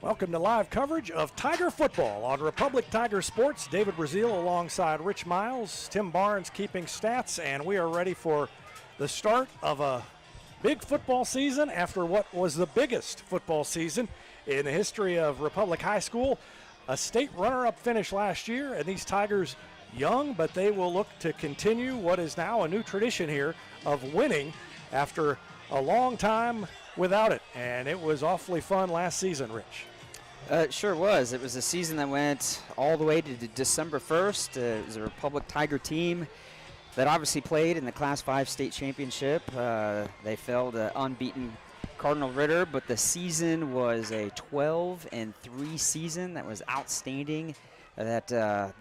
Welcome to live coverage of Tiger football on Republic Tiger Sports. David Brazil alongside Rich Miles, Tim Barnes keeping stats, and we are ready for the start of a big football season after what was the biggest football season in the history of Republic High School. A state runner-up finish last year, and these Tigers young, but they will look to continue what is now a new tradition here of winning after a long time without it. And it was awfully fun last season, Rich. It sure was. It was a season that went all the way to December 1st. It was a Republic Tiger team that obviously played in the Class 5 state championship. They fell to unbeaten Cardinal Ritter, but the season was a 12-3 season that was outstanding. The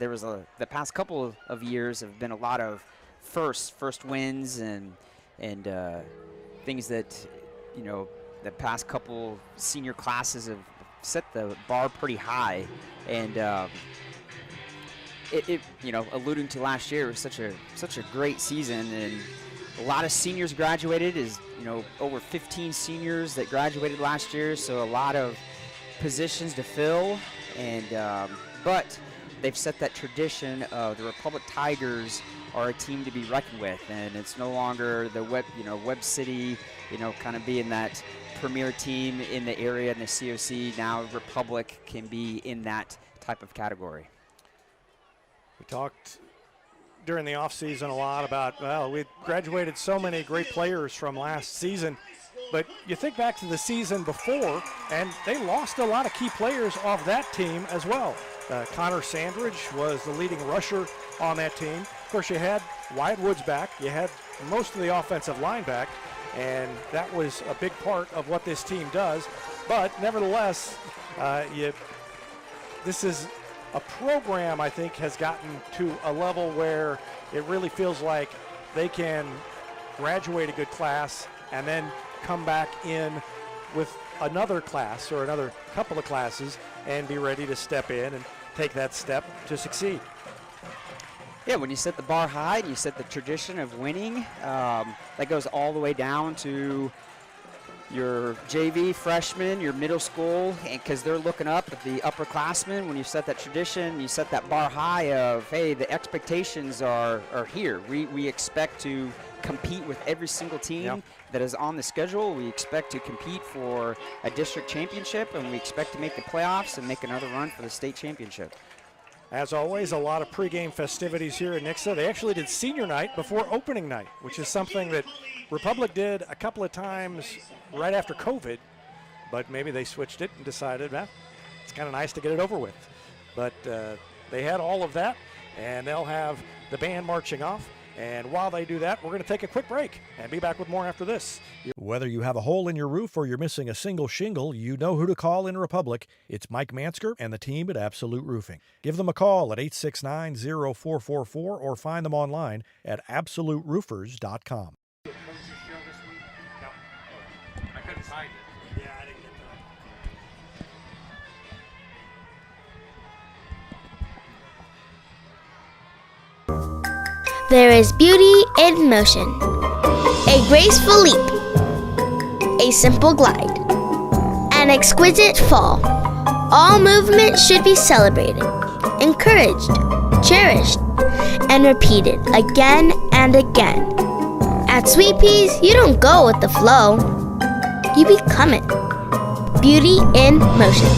past couple of years have been a lot of first wins and things that, you know, the past couple senior classes have set the bar pretty high, and alluding to last year, it was such a great season, and a lot of seniors graduated. Over 15 seniors that graduated last year, so a lot of positions to fill, and but they've set that tradition of the Republic Tigers are a team to be reckoned with, and it's no longer the Webb City, kind of being that premier team in the area in the COC. Now Republic can be in that type of category. We talked during the offseason a lot about, we graduated so many great players from last season, but you think back to the season before, and they lost a lot of key players off that team as well. Connor Sandridge was the leading rusher on that team. Of course, you had Wyatt Woods back. You had most of the offensive line back, and that was a big part of what this team does. But nevertheless, this is a program I think has gotten to a level where it really feels like they can graduate a good class and then come back in with another class or another couple of classes and be ready to step in and take that step to succeed. Yeah, when you set the bar high and you set the tradition of winning, that goes all the way down to your JV freshmen, your middle school, because they're looking up at the upperclassmen. When you set that tradition, you set that bar high of, hey, the expectations are here. We expect to compete with every single team that is on the schedule. We expect to compete for a district championship, and we expect to make the playoffs and make another run for the state championship. As always, a lot of pregame festivities here at Nixa. They actually did senior night before opening night, which is something that Republic did a couple of times right after COVID, but maybe they switched it and decided, it's kind of nice to get it over with. But they had all of that, and they'll have the band marching off. And while they do that, we're going to take a quick break and be back with more after this. Whether you have a hole in your roof or you're missing a single shingle, you know who to call in Republic. It's Mike Mansker and the team at Absolute Roofing. Give them a call at 869-0444 or find them online at absoluteroofers.com. I couldn't find it. Yeah, I didn't get that. There is beauty in motion, a graceful leap, a simple glide, an exquisite fall. All movement should be celebrated, encouraged, cherished, and repeated again and again. At Sweet Peas, you don't go with the flow, you become it. Beauty in motion.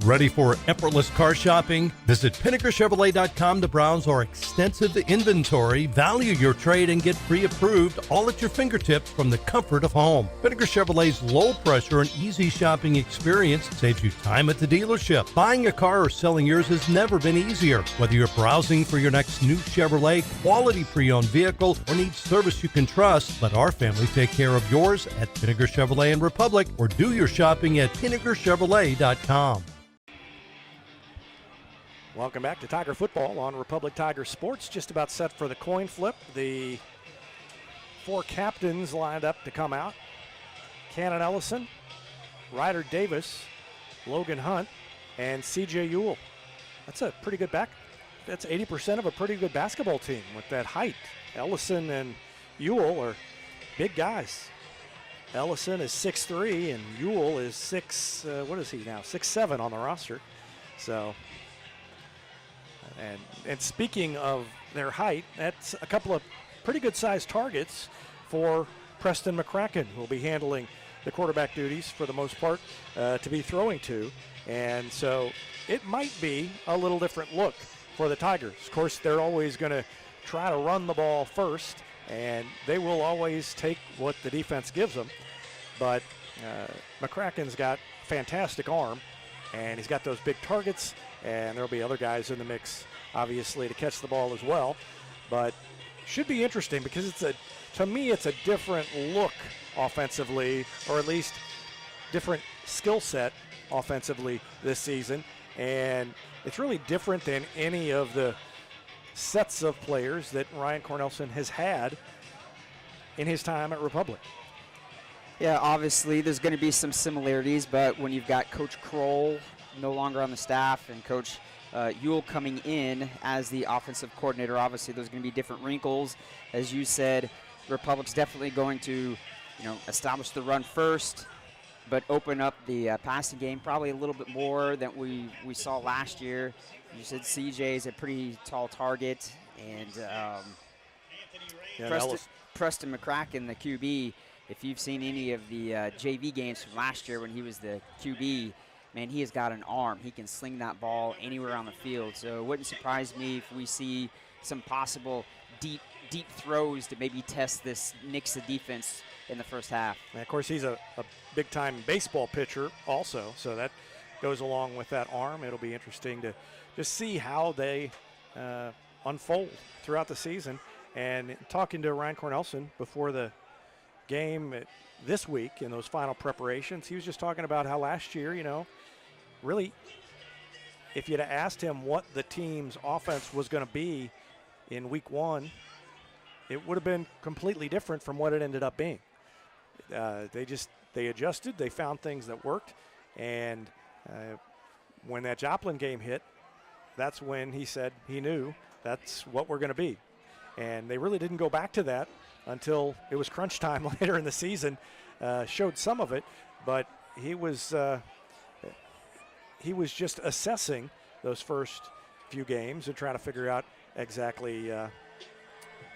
Ready for effortless car shopping? Visit PinnakerChevrolet.com to browse our extensive inventory, value your trade, and get pre-approved all at your fingertips from the comfort of home. Pinnaker Chevrolet's low-pressure and easy shopping experience saves you time at the dealership. Buying a car or selling yours has never been easier. Whether you're browsing for your next new Chevrolet, quality pre-owned vehicle, or need service you can trust, let our family take care of yours at Pinnaker Chevrolet in Republic, or do your shopping at PinnakerChevrolet.com. Welcome back to Tiger Football on Republic Tiger Sports. Just about set for the coin flip. The four captains lined up to come out. Cannon Ellison, Ryder Davis, Logan Hunt, and C.J. Ewell. That's a pretty good that's 80% of a pretty good basketball team with that height. Ellison and Ewell are big guys. Ellison is 6'3", and Ewell is what is he now? 6'7" on the roster. So, and speaking of their height, that's a couple of pretty good-sized targets for Preston McCracken, who will be handling the quarterback duties for the most part to be throwing to. And so it might be a little different look for the Tigers. Of course, they're always going to try to run the ball first, and they will always take what the defense gives them. But McCracken's got fantastic arm, and he's got those big targets, and there'll be other guys in the mix, obviously, to catch the ball as well. But should be interesting because to me, it's a different look offensively, or at least different skill set offensively this season. And it's really different than any of the sets of players that Ryan Cornelson has had in his time at Republic. Yeah, obviously there's going to be some similarities, but when you've got Coach Kroll no longer on the staff and Coach Ewell coming in as the offensive coordinator, obviously there's going to be different wrinkles. As you said, Republic's definitely going to, establish the run first, but open up the passing game probably a little bit more than we saw last year. You said CJ is a pretty tall target, and Preston McCracken, the QB, if you've seen any of the JV games from last year when he was the QB, man, he has got an arm. He can sling that ball anywhere on the field. So it wouldn't surprise me if we see some possible deep throws to maybe test this Nixa defense in the first half. And of course, he's a big-time baseball pitcher also, so that goes along with that arm. It'll be interesting to just see how they unfold throughout the season. And talking to Ryan Cornelson before the game this week in those final preparations, he was just talking about how last year, really, if you'd have asked him what the team's offense was going to be in week one, it would have been completely different from what it ended up being. They adjusted, they found things that worked, and when that Joplin game hit, that's when he said he knew that's what we're going to be. And they really didn't go back to that until it was crunch time later in the season. Showed some of it, but he was just assessing those first few games and trying to figure out exactly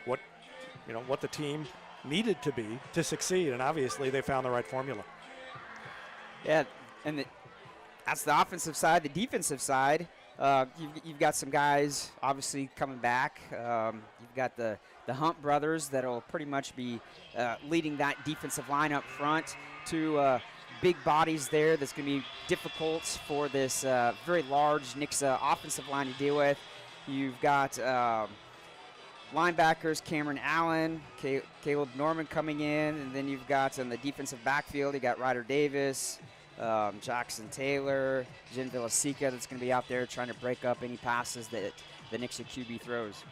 what the team needed to be to succeed, and obviously they found the right formula. Yeah, and that's the offensive side. The defensive side, you've got some guys obviously coming back. You've got the Hunt brothers that'll pretty much be leading that defensive line up front. Two big bodies there that's going to be difficult for this very large Nixa offensive line to deal with. You've got linebackers Cameron Allen, Caleb Norman coming in, and then you've got on the defensive backfield, you got Ryder Davis, Jackson Taylor, Jen Villasica that's going to be out there trying to break up any passes that the Nixa QB throws.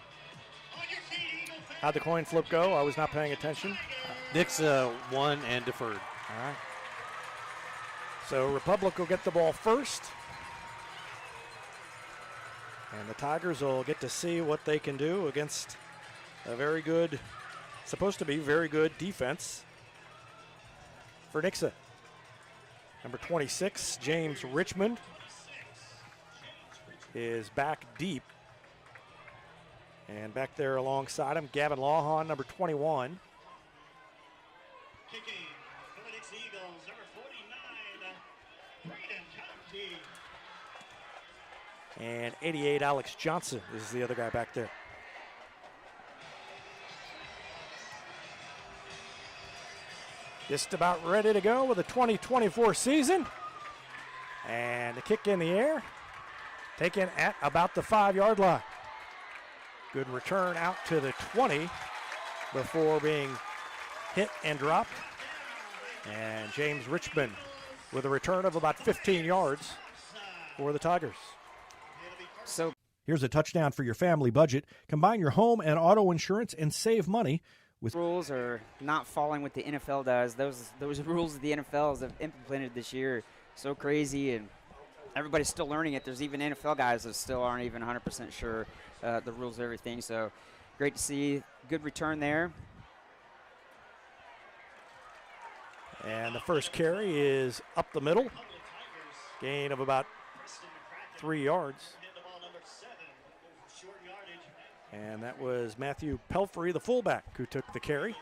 How'd the coin flip go? I was not paying attention. Nixa won and deferred. All right. So Republic will get the ball first. And the Tigers will get to see what they can do against a supposed to be very good defense for Nixa. Number 26, James Richmond, is back deep. And back there alongside him, Gavin Lawhon, number 21. Kicking for the Nixa Eagles, number 49, Braden Conti. And 88, Alex Johnson is the other guy back there. Just about ready to go with the 2024 season. And the kick in the air, taken at about the 5-yard line. Good return out to the 20 before being hit and dropped. And James Richmond with a return of about 15 yards for the Tigers. So here's a touchdown for your family budget. Combine your home and auto insurance and save money with rules are not following what the NFL does. Those rules that the NFL have implemented this year, so crazy, and everybody's still learning it. There's even NFL guys that still aren't even 100% sure the rules of everything. So great to see. Good return there. And the first carry is up the middle. Gain of about 3 yards. And that was Matthew Pelfrey, the fullback, who took the carry.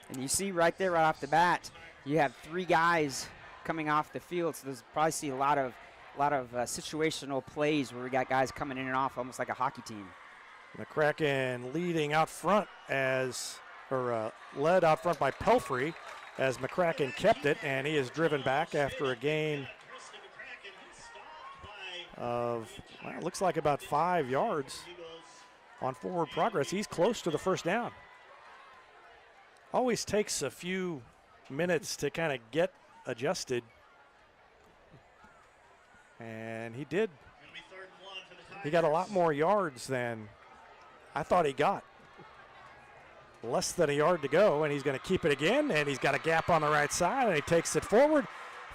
And you see right there, right off the bat, you have 3 guys coming off the field. So there's probably see a lot of situational plays where we got guys coming in and off, almost like a hockey team. McCracken leading out front led out front by Pelfrey as McCracken kept it, and he is driven back after a gain of, well, it looks like about 5 yards on forward progress. He's close to the first down. Always takes a few minutes to kind of get adjusted, and he did. He got a lot more yards than I thought he got. Less than a yard to go, and he's going to keep it again, and he's got a gap on the right side, and he takes it forward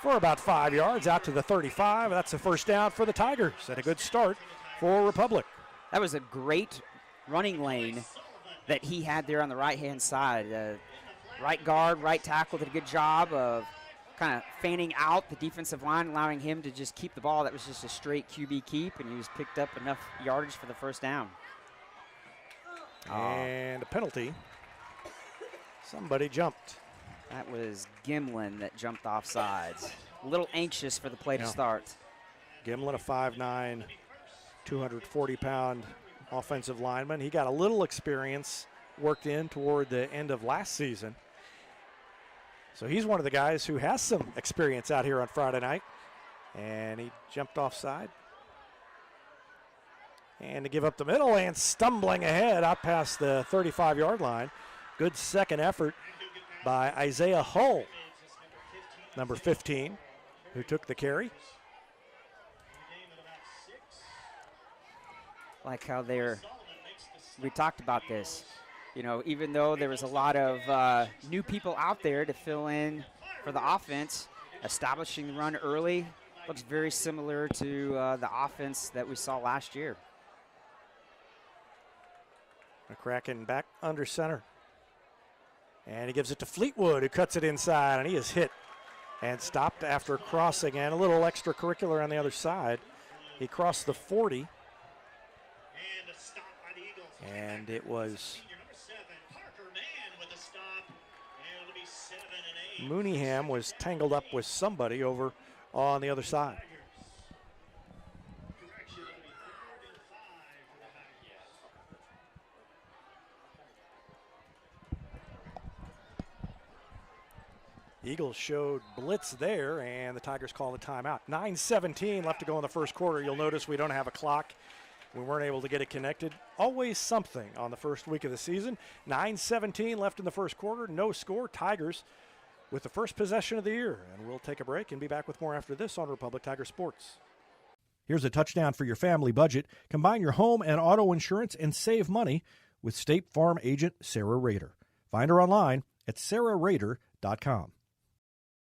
for about 5 yards out to the 35. That's a first down for the Tigers, and a good start for Republic. That was a great running lane that he had there on the right-hand side. Right guard, right tackle did a good job of kind of fanning out the defensive line, allowing him to just keep the ball. That was just a straight QB keep, and he was picked up enough yardage for the first down. And a penalty. Somebody jumped. That was Gimlin that jumped off sides. A little anxious for the play to start. Gimlin, a 5'9", 240-pound offensive lineman. He got a little experience worked in toward the end of last season. So he's one of the guys who has some experience out here on Friday night. And he jumped offside. And to give up the middle and stumbling ahead out past the 35-yard line. Good second effort by Isaiah Hull, number 15, who took the carry. Like how we talked about this. You know, even though there was a lot of new people out there to fill in for the offense, establishing the run early looks very similar to the offense that we saw last year. McCracken back under center. And he gives it to Fleetwood, who cuts it inside, and he is hit and stopped after crossing, and a little extracurricular on the other side. He crossed the 40, and it was Mooneyham was tangled up with somebody over on the other side. Eagles showed blitz there, and the Tigers call the timeout. 9:17 left to go in the first quarter. You'll notice we don't have a clock. We weren't able to get it connected. Always something on the first week of the season. 9:17 left in the first quarter. No score. Tigers with the first possession of the year. And we'll take a break and be back with more after this on Republic Tiger Sports. Here's a touchdown for your family budget. Combine your home and auto insurance and save money with State Farm agent Sarah Rader. Find her online at sarahrader.com.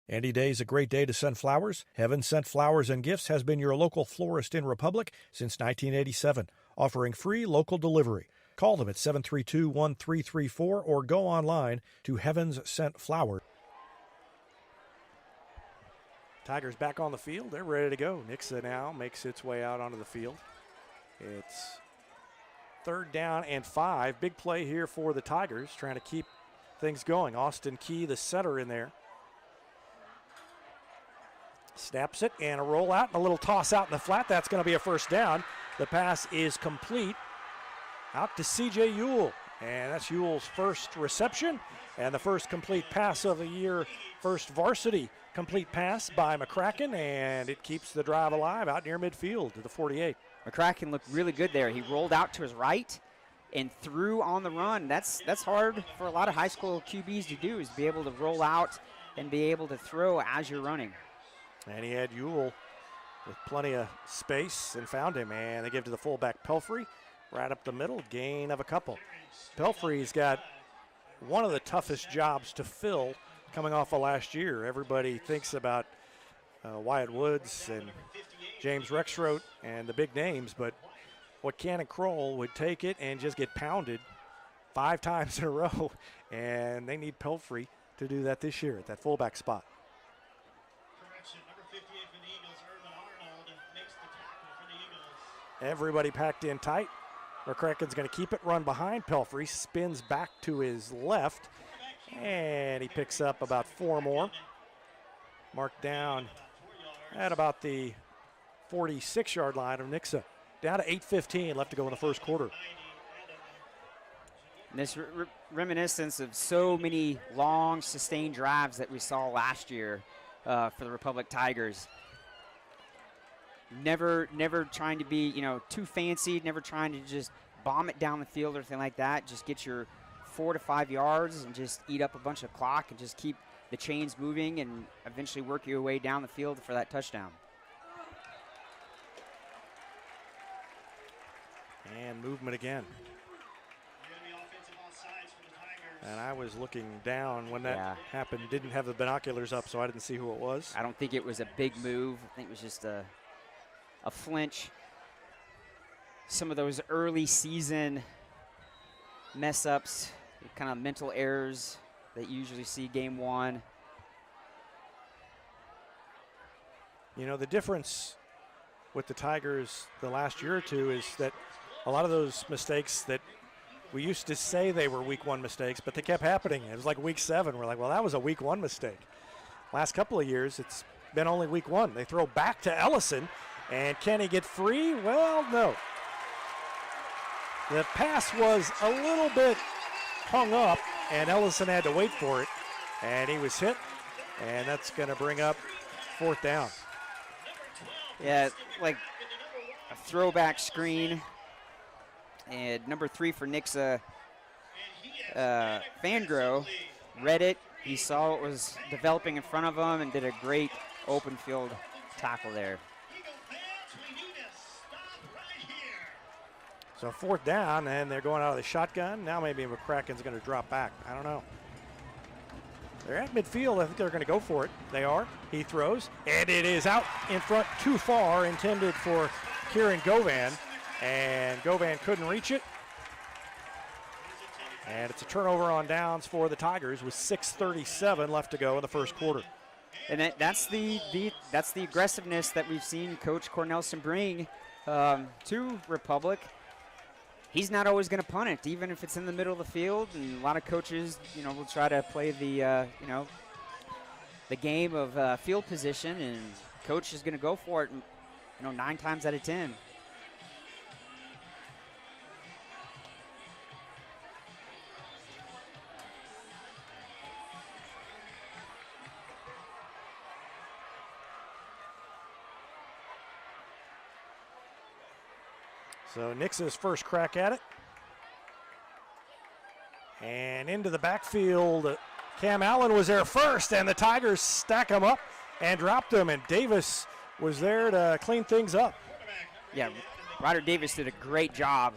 Any day is a great day to send flowers. Heaven Sent Flowers and Gifts has been your local florist in Republic since 1987, offering free local delivery. Call them at 732-1334 or go online to Heavens Sent Flowers. Tigers back on the field. They're ready to go. Nixa now makes its way out onto the field. It's 3rd down and 5. Big play here for the Tigers, trying to keep things going. Austin Key, the setter, in there. Snaps it, and a rollout, and a little toss out in the flat. That's going to be a first down. The pass is complete out to C.J. Ewell, and that's Ewell's first reception and the first complete pass of the year, first varsity complete pass by McCracken, and it keeps the drive alive out near midfield to the 48. McCracken looked really good there. He rolled out to his right and threw on the run. That's hard for a lot of high school QBs to do, is be able to roll out and be able to throw as you're running. And he had Ewell with plenty of space and found him, and they give to the fullback Pelfrey right up the middle, gain of a couple. Pelfrey's got one of the toughest jobs to fill coming off of last year. Everybody thinks about Wyatt Woods and James Rexroth and the big names, but what Cannon Kroll would take it and just get pounded 5 times in a row, and they need Pelfrey to do that this year at that fullback spot. Correction, number 58 for the Eagles, Urban Arnold, makes the tackle for the Eagles. Everybody packed in tight. McCracken's going to keep it, run behind Pelfrey, spins back to his left, and he picks up about 4 more. Marked down at about the 46-yard line of Nixa. Down to 8:15 left to go in the first quarter. And this reminiscence of so many long, sustained drives that we saw last year for the Republic Tigers. Never trying to be, too fancy, never trying to just bomb it down the field or anything like that. Just get your 4 to 5 yards and just eat up a bunch of clock and just keep the chains moving and eventually work your way down the field for that touchdown. And movement again. And I was looking down when that happened. Didn't have the binoculars up, so I didn't see who it was. I don't think it was a big move. I think it was just a flinch. Some of those early season mess ups, kind of mental errors that you usually see game one. The difference with the Tigers the last year or two is that a lot of those mistakes that we used to say they were week 1 mistakes, but they kept happening. It was like week 7. We're like, well, that was a week 1 mistake. Last couple of years, it's been only week 1. They throw back to Ellison, and can he get free? Well, no. The pass was a little bit hung up, and Ellison had to wait for it, and he was hit, and that's going to bring up 4th down. Yeah, like a throwback screen. And number 3 for Nixa, Fangro, read it. He saw what was developing in front of him and did a great open field tackle there. So 4th down, and they're going out of the shotgun. Now maybe McCracken's going to drop back. I don't know. They're at midfield. I think they're going to go for it. They are. He throws, and it is out in front too far, intended for Kieran Govan. And Govan couldn't reach it. And it's a turnover on downs for the Tigers with 6:37 left to go in the first quarter. And that's the aggressiveness that we've seen Coach Cornelson bring to Republic. He's not always going to punt it, even if it's in the middle of the field. And a lot of coaches, will try to play the game of field position, and Coach is going to go for it, 9 times out of 10. So Nix's first crack at it. And into the backfield, Cam Allen was there first, and the Tigers stack him up and dropped him, and Davis was there to clean things up. Yeah, Ryder Davis did a great job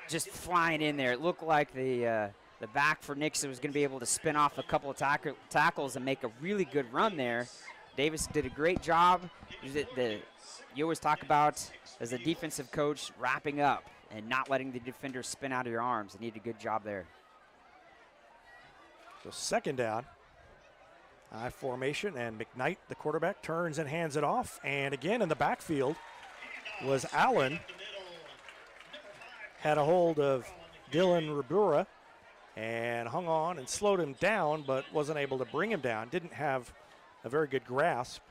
just flying in there. It looked like the back for Nixa was going to be able to spin off a couple of tackles and make a really good run there. Davis did a great job. You always talk about, as a defensive coach, wrapping up and not letting the defender spin out of your arms. He did a good job there. So 2nd down, I formation, and McKnight, the quarterback, turns and hands it off. And again in the backfield was Allen. Had a hold of Dylan Ribura and hung on and slowed him down, but wasn't able to bring him down. Didn't have a very good grasp.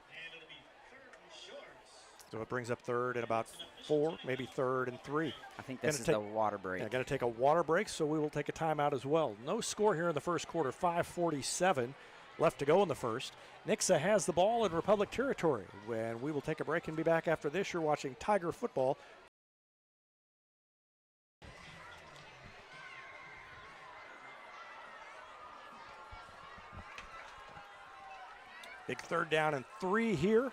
So it brings up 3rd and about 4, maybe 3rd and 3. I think this is the water break. Yeah, got to take a water break, so we will take a timeout as well. No score here in the first quarter, 5:47 left to go in the first. Nixa has the ball in Republic territory. When we will take a break and be back after this, you're watching Tiger football. Big 3rd down and 3 here.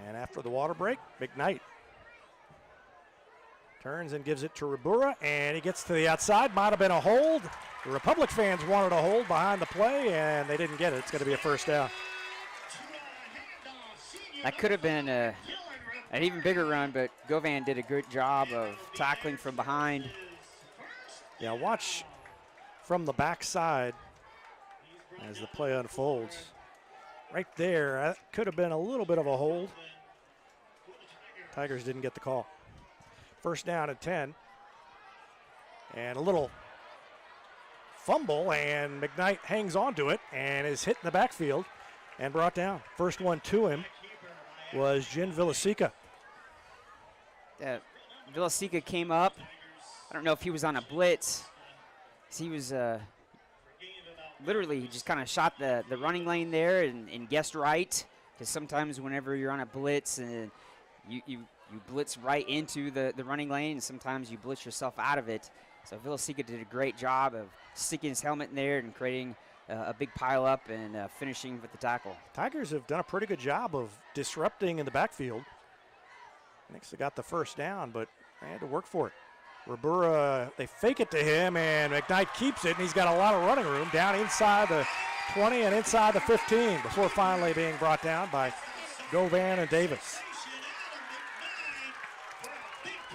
And after the water break, McKnight turns and gives it to Ribura, and he gets to the outside. Might have been a hold. The Republic fans wanted a hold behind the play, and they didn't get it. It's going to be a 1st down. That could have been an even bigger run, but Govan did a good job of tackling from behind. Yeah, watch from the backside as the play unfolds. Right there, that could have been a little bit of a hold. Tigers didn't get the call. First down at 10. And a little fumble, and McKnight hangs on to it and is hit in the backfield and brought down. First one to him was Jin Villasica. Villasica came up. I don't know if he was on a blitz. He was literally, he just kind of shot the running lane there and guessed right. Because sometimes whenever you're on a blitz, and you blitz right into the running lane, and sometimes you blitz yourself out of it. So Villasica did a great job of sticking his helmet in there and creating a big pile up and finishing with the tackle. Tigers have done a pretty good job of disrupting in the backfield. Nixa got the first down, but they had to work for it. Ribera, they fake it to him, and McKnight keeps it, and he's got a lot of running room down inside the 20 and inside the 15 before finally being brought down by Govan and Davis.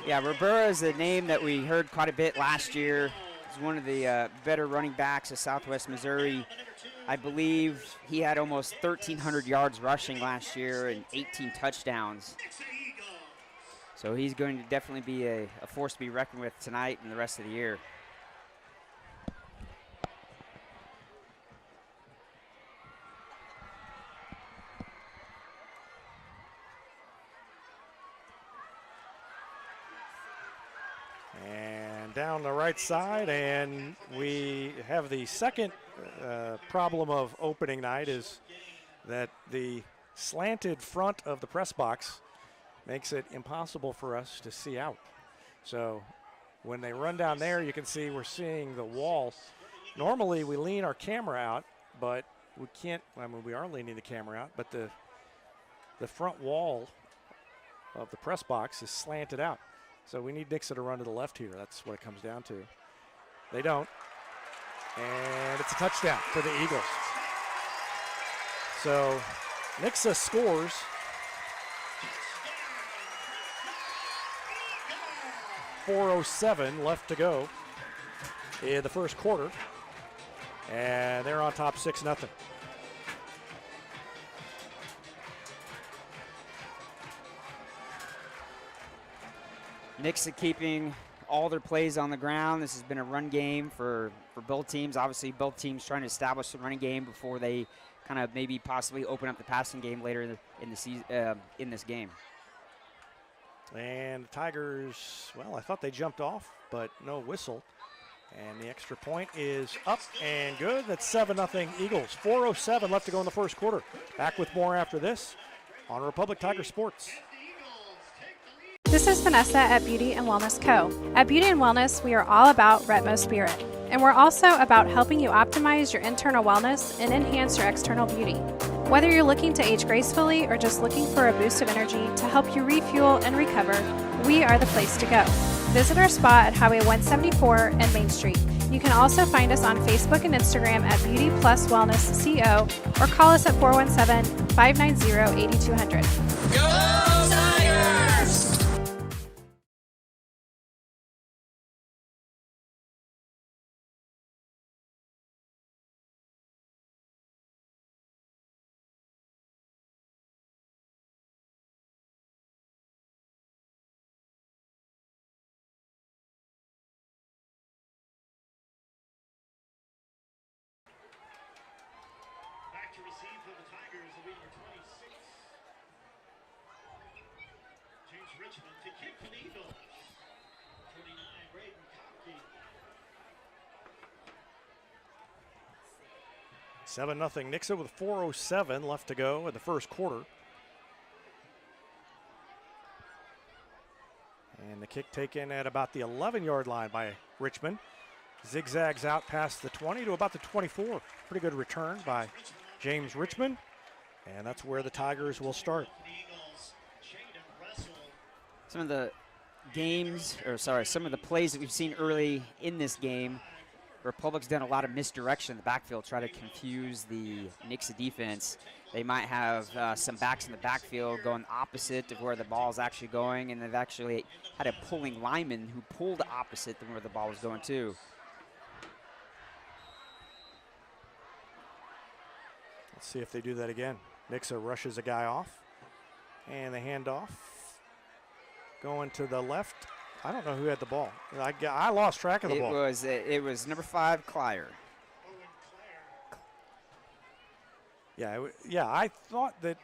Yeah, Ribera is a name that we heard quite a bit last year. He's one of the better running backs of Southwest Missouri. I believe he had almost 1,300 yards rushing last year and 18 touchdowns. So he's going to definitely be a force to be reckoned with tonight and the rest of the year. And down the right side, and we have the second problem of opening night is that the slanted front of the press box makes it impossible for us to see out. So when they run down there, you can see we're seeing the wall. Normally we lean our camera out, but we can't. I mean, we are leaning the camera out, but the front wall of the press box is slanted out. So we need Nixa to run to the left here. That's what it comes down to. They don't. And it's a touchdown for the Eagles. So Nixa scores. .407 left to go in the first quarter. And they're on top 6-0. Nixa keeping all their plays on the ground. This has been a run game for both teams. Obviously, both teams trying to establish the running game before they kind of maybe possibly open up the passing game later in the season, in this game. And the Tigers, well, I thought they jumped off, but no whistle. And the extra point is up and good. That's 7-0 Eagles. 4:07 left to go in the first quarter. Back with more after this on Republic Tiger Sports. This is Vanessa at Beauty and Wellness Co. At Beauty and Wellness, we are all about Retmo Spirit. And we're also about helping you optimize your internal wellness and enhance your external beauty. Whether you're looking to age gracefully or just looking for a boost of energy to help you refuel and recover, we are the place to go. Visit our spot at Highway 174 and Main Street. You can also find us on Facebook and Instagram at Beauty Plus Wellness CO or call us at 417-590-8200. Go Tigers! Back to receive for the Tigers will be number 26. James Richmond to kick for the Eagles. 29, Braden Kopke. 7-0 Nixa with 4:07 left to go in the first quarter. And the kick taken at about the 11-yard line by Richmond. Zigzags out past the 20 to about the 24. Pretty good return by James Richmond. And that's where the Tigers will start. Some of the plays that we've seen early in this game, Republic's done a lot of misdirection in the backfield, try to confuse the Nixa defense. They might have some backs in the backfield going opposite of where the ball is actually going, and they've actually had a pulling lineman who pulled opposite than where the ball was going to. Let's see if they do that again. Nixa rushes a guy off, and the handoff going to the left. I don't know who had the ball. I lost track of the ball. It was number 5, Clyer. Yeah, I thought that,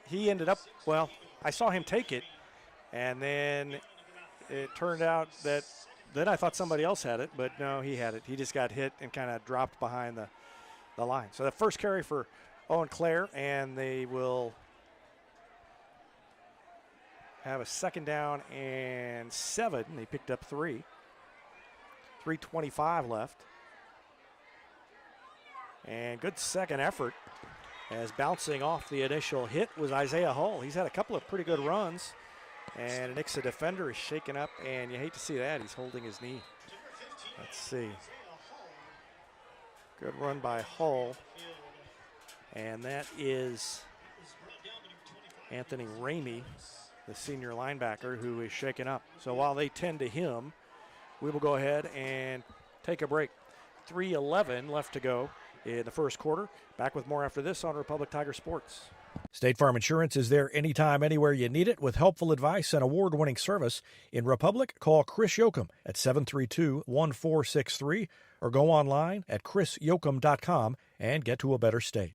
he ended up, well, I saw him take it, and then it turned out that, then I thought somebody else had it, but no, he had it. He just got hit and kind of dropped behind the line. So the first carry for Owen Clare, and they will have a 2nd down and 7. They picked up 3. 3:25 left. And good second effort, as bouncing off the initial hit was Isaiah Hull. He's had a couple of pretty good runs, and an Nixa defender is shaken up, and you hate to see that. He's holding his knee. Let's see. Good run by Hull, and that is Anthony Ramey, the senior linebacker, who is shaken up. So while they tend to him, we will go ahead and take a break. 3:11 left to go in the first quarter. Back with more after this on Republic Tiger Sports. State Farm Insurance is there anytime, anywhere you need it, with helpful advice and award-winning service. In Republic, call Chris Yoakum at 732-1463 or go online at chrisyoakum.com and get to a better state.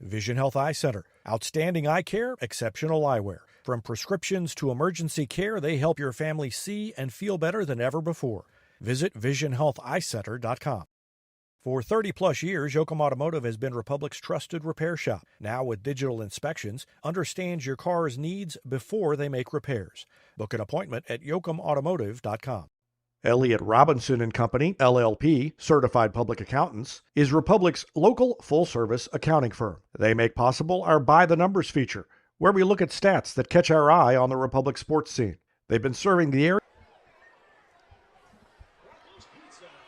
Vision Health Eye Center. Outstanding eye care, exceptional eyewear. From prescriptions to emergency care, they help your family see and feel better than ever before. Visit visionhealtheyecenter.com. For 30-plus years, Yoakum Automotive has been Republic's trusted repair shop. Now with digital inspections, understands your car's needs before they make repairs. Book an appointment at yoakumautomotive.com. Elliott Robinson and Company, LLP, Certified Public Accountants, is Republic's local full-service accounting firm. They make possible our By the Numbers feature, where we look at stats that catch our eye on the Republic sports scene. They've been serving the area.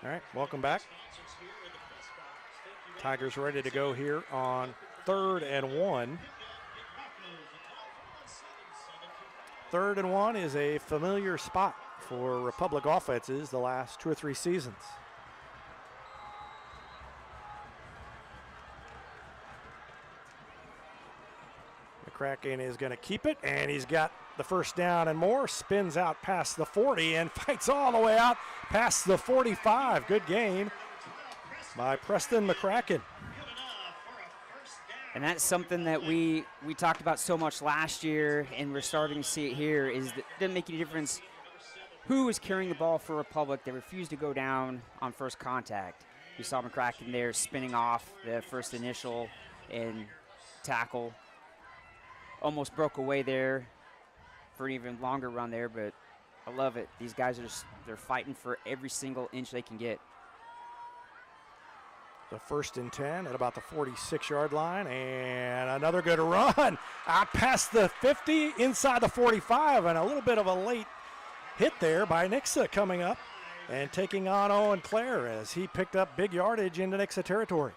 All right, welcome back. Tigers ready to go here on 3rd and 1. 3rd and 1 is a familiar spot for Republic offenses the last 2 or 3 seasons. McCracken is going to keep it, and he's got the first down and more. Spins out past the 40 and fights all the way out past the 45. Good gain by Preston McCracken. And that's something that we talked about so much last year, and we're starting to see it here, is that it doesn't make any difference who is carrying the ball for Republic. They refuse to go down on first contact. You saw McCracken there spinning off the first initial and tackle. Almost broke away there for an even longer run there, but I love it. These guys they're fighting for every single inch they can get. The 1st and 10 at about the 46-yard line, and another good run out past the 50, inside the 45, and a little bit of a late hit there by Nixa coming up and taking on Owen Clare as he picked up big yardage into Nixa territory.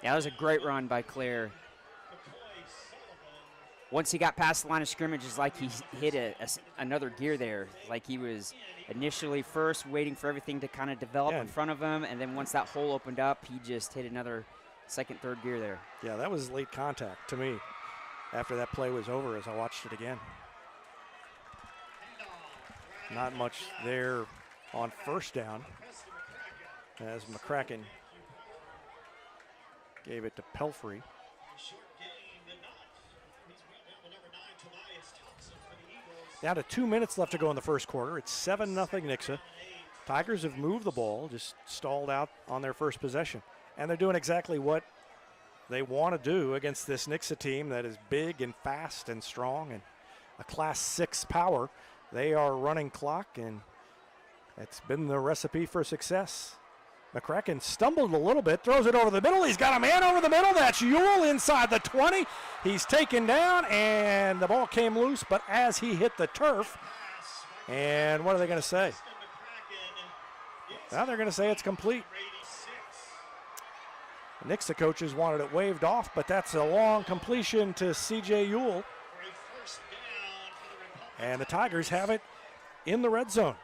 Yeah, that was a great run by Clare. Once he got past the line of scrimmage, it's like he hit another gear there. Like he was initially first waiting for everything to kind of develop in front of him, and then once that hole opened up, he just hit another 2nd, 3rd gear there. Yeah, that was late contact to me after that play was over as I watched it again. Not much there on 1st down as McCracken gave it to Pelfrey. Down to 2 minutes left to go in the first quarter. It's 7-0 Nixa. Tigers have moved the ball, just stalled out on their first possession. And they're doing exactly what they want to do against this Nixa team that is big and fast and strong and a Class 6 power. They are running clock, and it's been the recipe for success. McCracken stumbled a little bit, throws it over the middle. He's got a man over the middle. That's Ewell inside the 20. He's taken down, and the ball came loose, but as he hit the turf, and what are they going to say? Now they're going to say it's complete. The Nixa coaches wanted it waved off, but that's a long completion to C.J. Ewell. And the Tigers have it in the red zone.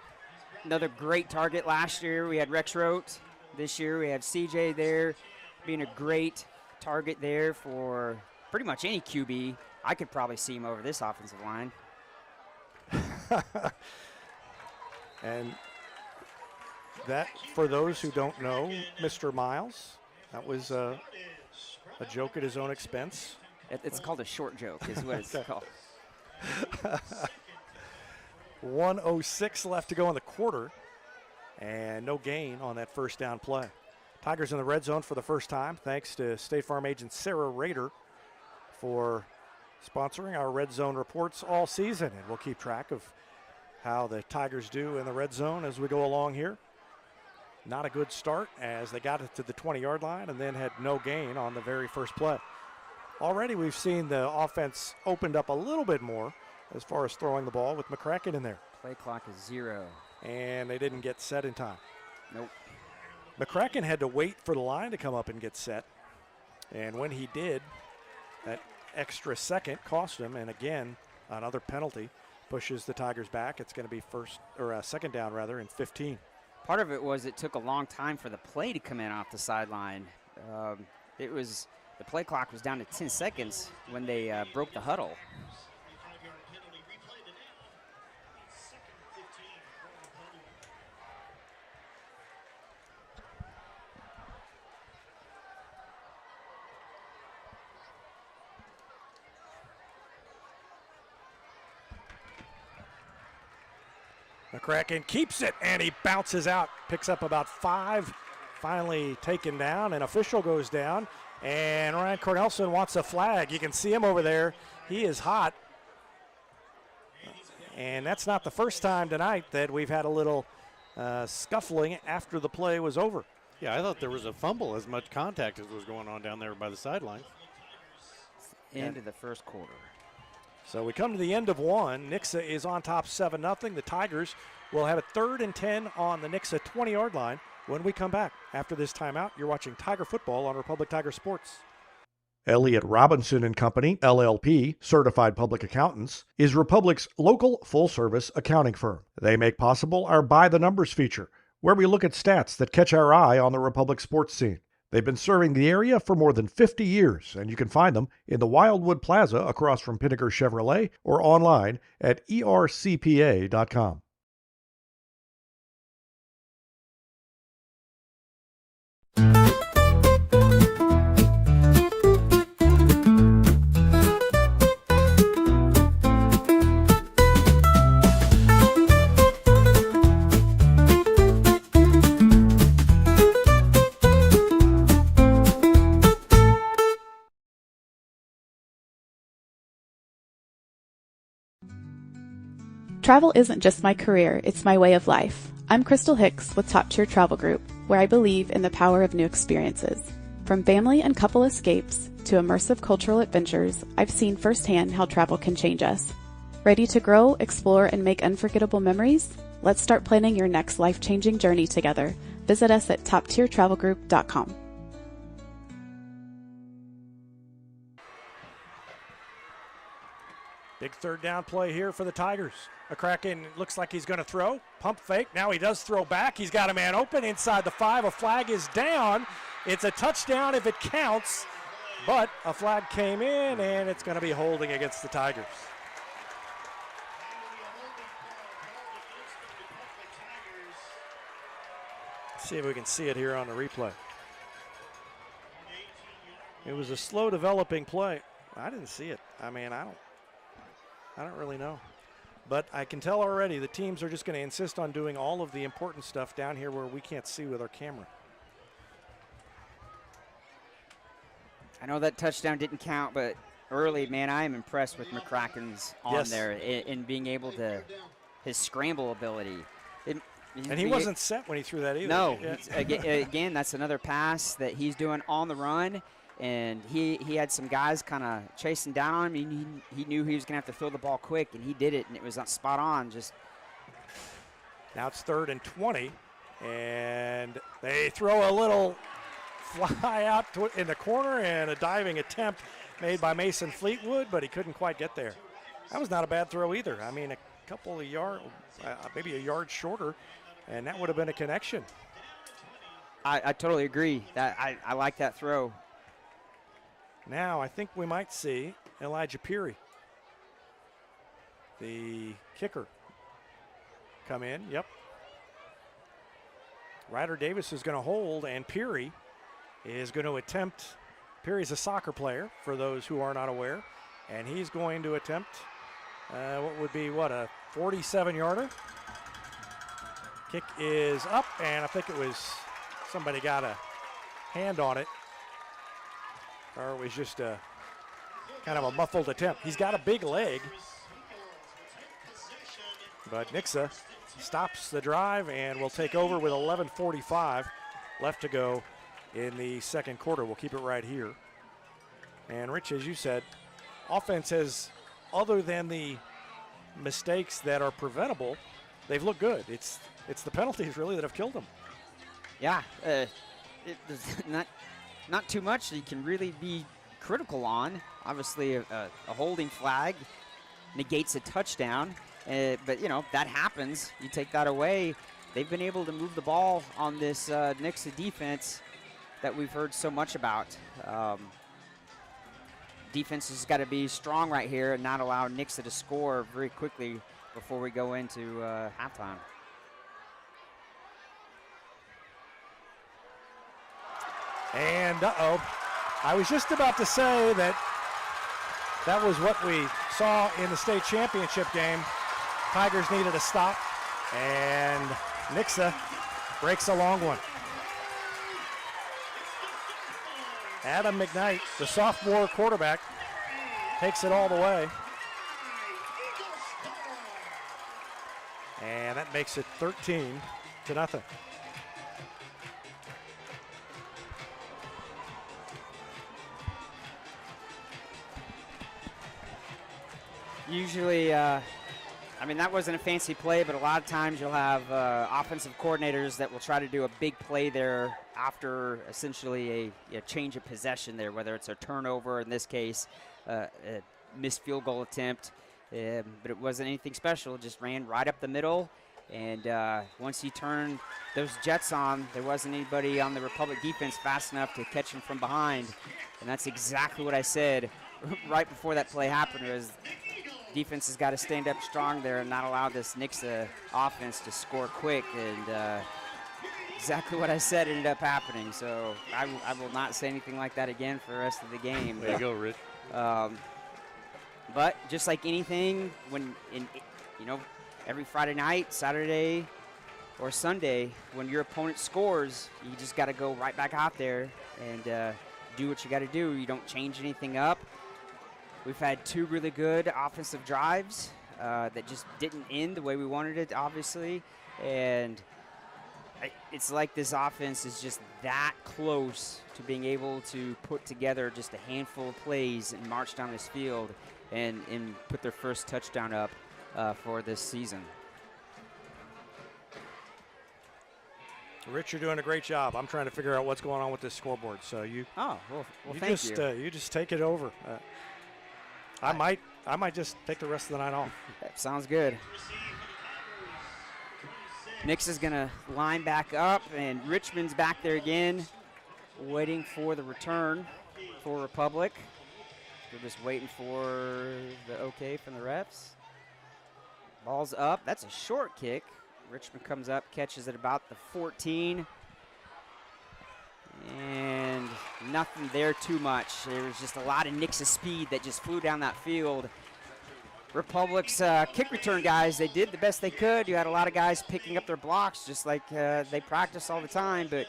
Another great target last year. We had Rex Rote. This year we have CJ there being a great target there for pretty much any QB. I could probably see him over this offensive line. And that, for those who don't know, Mr. Miles, that was a joke at his own expense. It's called a short joke is what it's called. 1:06 left to go in the quarter, and no gain on that first down play. Tigers in the red zone for the first time, thanks to State Farm agent Sarah Rader for sponsoring our red zone reports all season, and we'll keep track of how the Tigers do in the red zone as we go along here. Not a good start as they got it to the 20-yard line and then had no gain on the very first play. Already we've seen the offense opened up a little bit more as far as throwing the ball with McCracken in there. Play clock is 0. And they didn't get set in time. Nope. McCracken had to wait for the line to come up and get set. And when he did, that extra second cost him. And again, another penalty pushes the Tigers back. It's going to be second down rather, and 15. Part of it was it took a long time for the play to come in off the sideline. The play clock was down to 10 seconds when they broke the huddle. McCracken keeps it, and he bounces out, picks up about 5, finally taken down. An official goes down, and Ryan Cornelson wants a flag. You can see him over there. He is hot. And that's not the first time tonight that we've had a little scuffling after the play was over. Yeah, I thought there was a fumble, as much contact as was going on down there by the sideline. End of the first quarter. So we come to the end of one. Nixa is on top 7-0. The Tigers will have a 3rd and 10 on the Nixa 20-yard line when we come back. After this timeout, you're watching Tiger Football on Republic Tiger Sports. Elliott Robinson and Company, LLP, Certified Public Accountants, is Republic's local full-service accounting firm. They make possible our By the Numbers feature, where we look at stats that catch our eye on the Republic sports scene. They've been serving the area for more than 50 years, and you can find them in the Wildwood Plaza across from Pinnaker Chevrolet or online at ercpa.com. Travel isn't just my career, it's my way of life. I'm Crystal Hicks with Top Tier Travel Group, where I believe in the power of new experiences. From family and couple escapes to immersive cultural adventures, I've seen firsthand how travel can change us. Ready to grow, explore, and make unforgettable memories? Let's start planning your next life-changing journey together. Visit us at toptiertravelgroup.com. Big 3rd down play here for the Tigers. McCracken looks like he's going to throw. Pump fake. Now he does throw back. He's got a man open inside the 5. A flag is down. It's a touchdown if it counts, but a flag came in, and it's going to be holding against the Tigers. Let's see if we can see it here on the replay. It was a slow developing play. I didn't see it. I mean, I don't really know. But I can tell already the teams are just going to insist on doing all of the important stuff down here where we can't see with our camera. I know that touchdown didn't count, but early, man, I am impressed with McCracken's on there in being able to, his scramble ability. And he wasn't set when he threw that either. No. Yeah. Again, that's another pass that he's doing on the run. And he had some guys kind of chasing down on him. He knew he was going to have to throw the ball quick, and he did it, and it was spot on. Now it's 3rd and 20, and they throw a little fly out in the corner and a diving attempt made by Mason Fleetwood, but he couldn't quite get there. That was not a bad throw either. I mean, a couple of yards, maybe a yard shorter, and that would have been a connection. I totally agree. I like that throw. Now I think we might see Elijah Peary, the kicker, come in. Yep. Ryder Davis is going to hold, and Peary is going to attempt. Peary's a soccer player, for those who are not aware, and he's going to attempt what would be, a 47-yarder. Kick is up, and I think it was somebody got a hand on it, or it was just a kind of a muffled attempt. He's got a big leg, but Nixa stops the drive and will take over with 11:45 left to go in the second quarter. We'll keep it right here. And Rich, as you said, offense has, other than the mistakes that are preventable, they've looked good. It's the penalties really that have killed them. Yeah, there's not too much you can really be critical on. Obviously, a holding flag negates a touchdown, but that happens. You take that away. They've been able to move the ball on this Nixa defense that we've heard so much about. Defense has got to be strong right here and not allow Nixa to score very quickly before we go into halftime. And I was just about to say that was what we saw in the state championship game. Tigers needed a stop, and Nixa breaks a long one. Adam McKnight, the sophomore quarterback, takes it all the way. And that makes it 13-0. Usually, that wasn't a fancy play, but a lot of times you'll have offensive coordinators that will try to do a big play there after essentially a change of possession there, whether it's a turnover, in this case, a missed field goal attempt. But it wasn't anything special. It just ran right up the middle. And once he turned those jets on, there wasn't anybody on the Republic defense fast enough to catch him from behind. And that's exactly what I said right before that play happened, was defense has got to stand up strong there and not allow this Nixa offense to score quick. And exactly what I said ended up happening. So I will not say anything like that again for the rest of the game. There you go, Rich. But just like anything, every Friday night, Saturday, or Sunday, when your opponent scores, you just got to go right back out there and do what you got to do. You don't change anything up. We've had 2 really good offensive drives that just didn't end the way we wanted it, obviously. And it's like this offense is just that close to being able to put together just a handful of plays and march down this field and put their first touchdown up for this season. Rich, you're doing a great job. I'm trying to figure out what's going on with this scoreboard. So you thank you. You just take it over. I might just take the rest of the night off. That sounds good. Nix is going to line back up, and Richmond's back there again, waiting for the return for Republic. We're just waiting for the okay from the refs. Ball's up. That's a short kick. Richmond comes up, catches it about the 14. And nothing there too much. There was just a lot of Nixa speed that just flew down that field. Republic's kick return guys, they did the best they could. You had a lot of guys picking up their blocks just like they practice all the time. But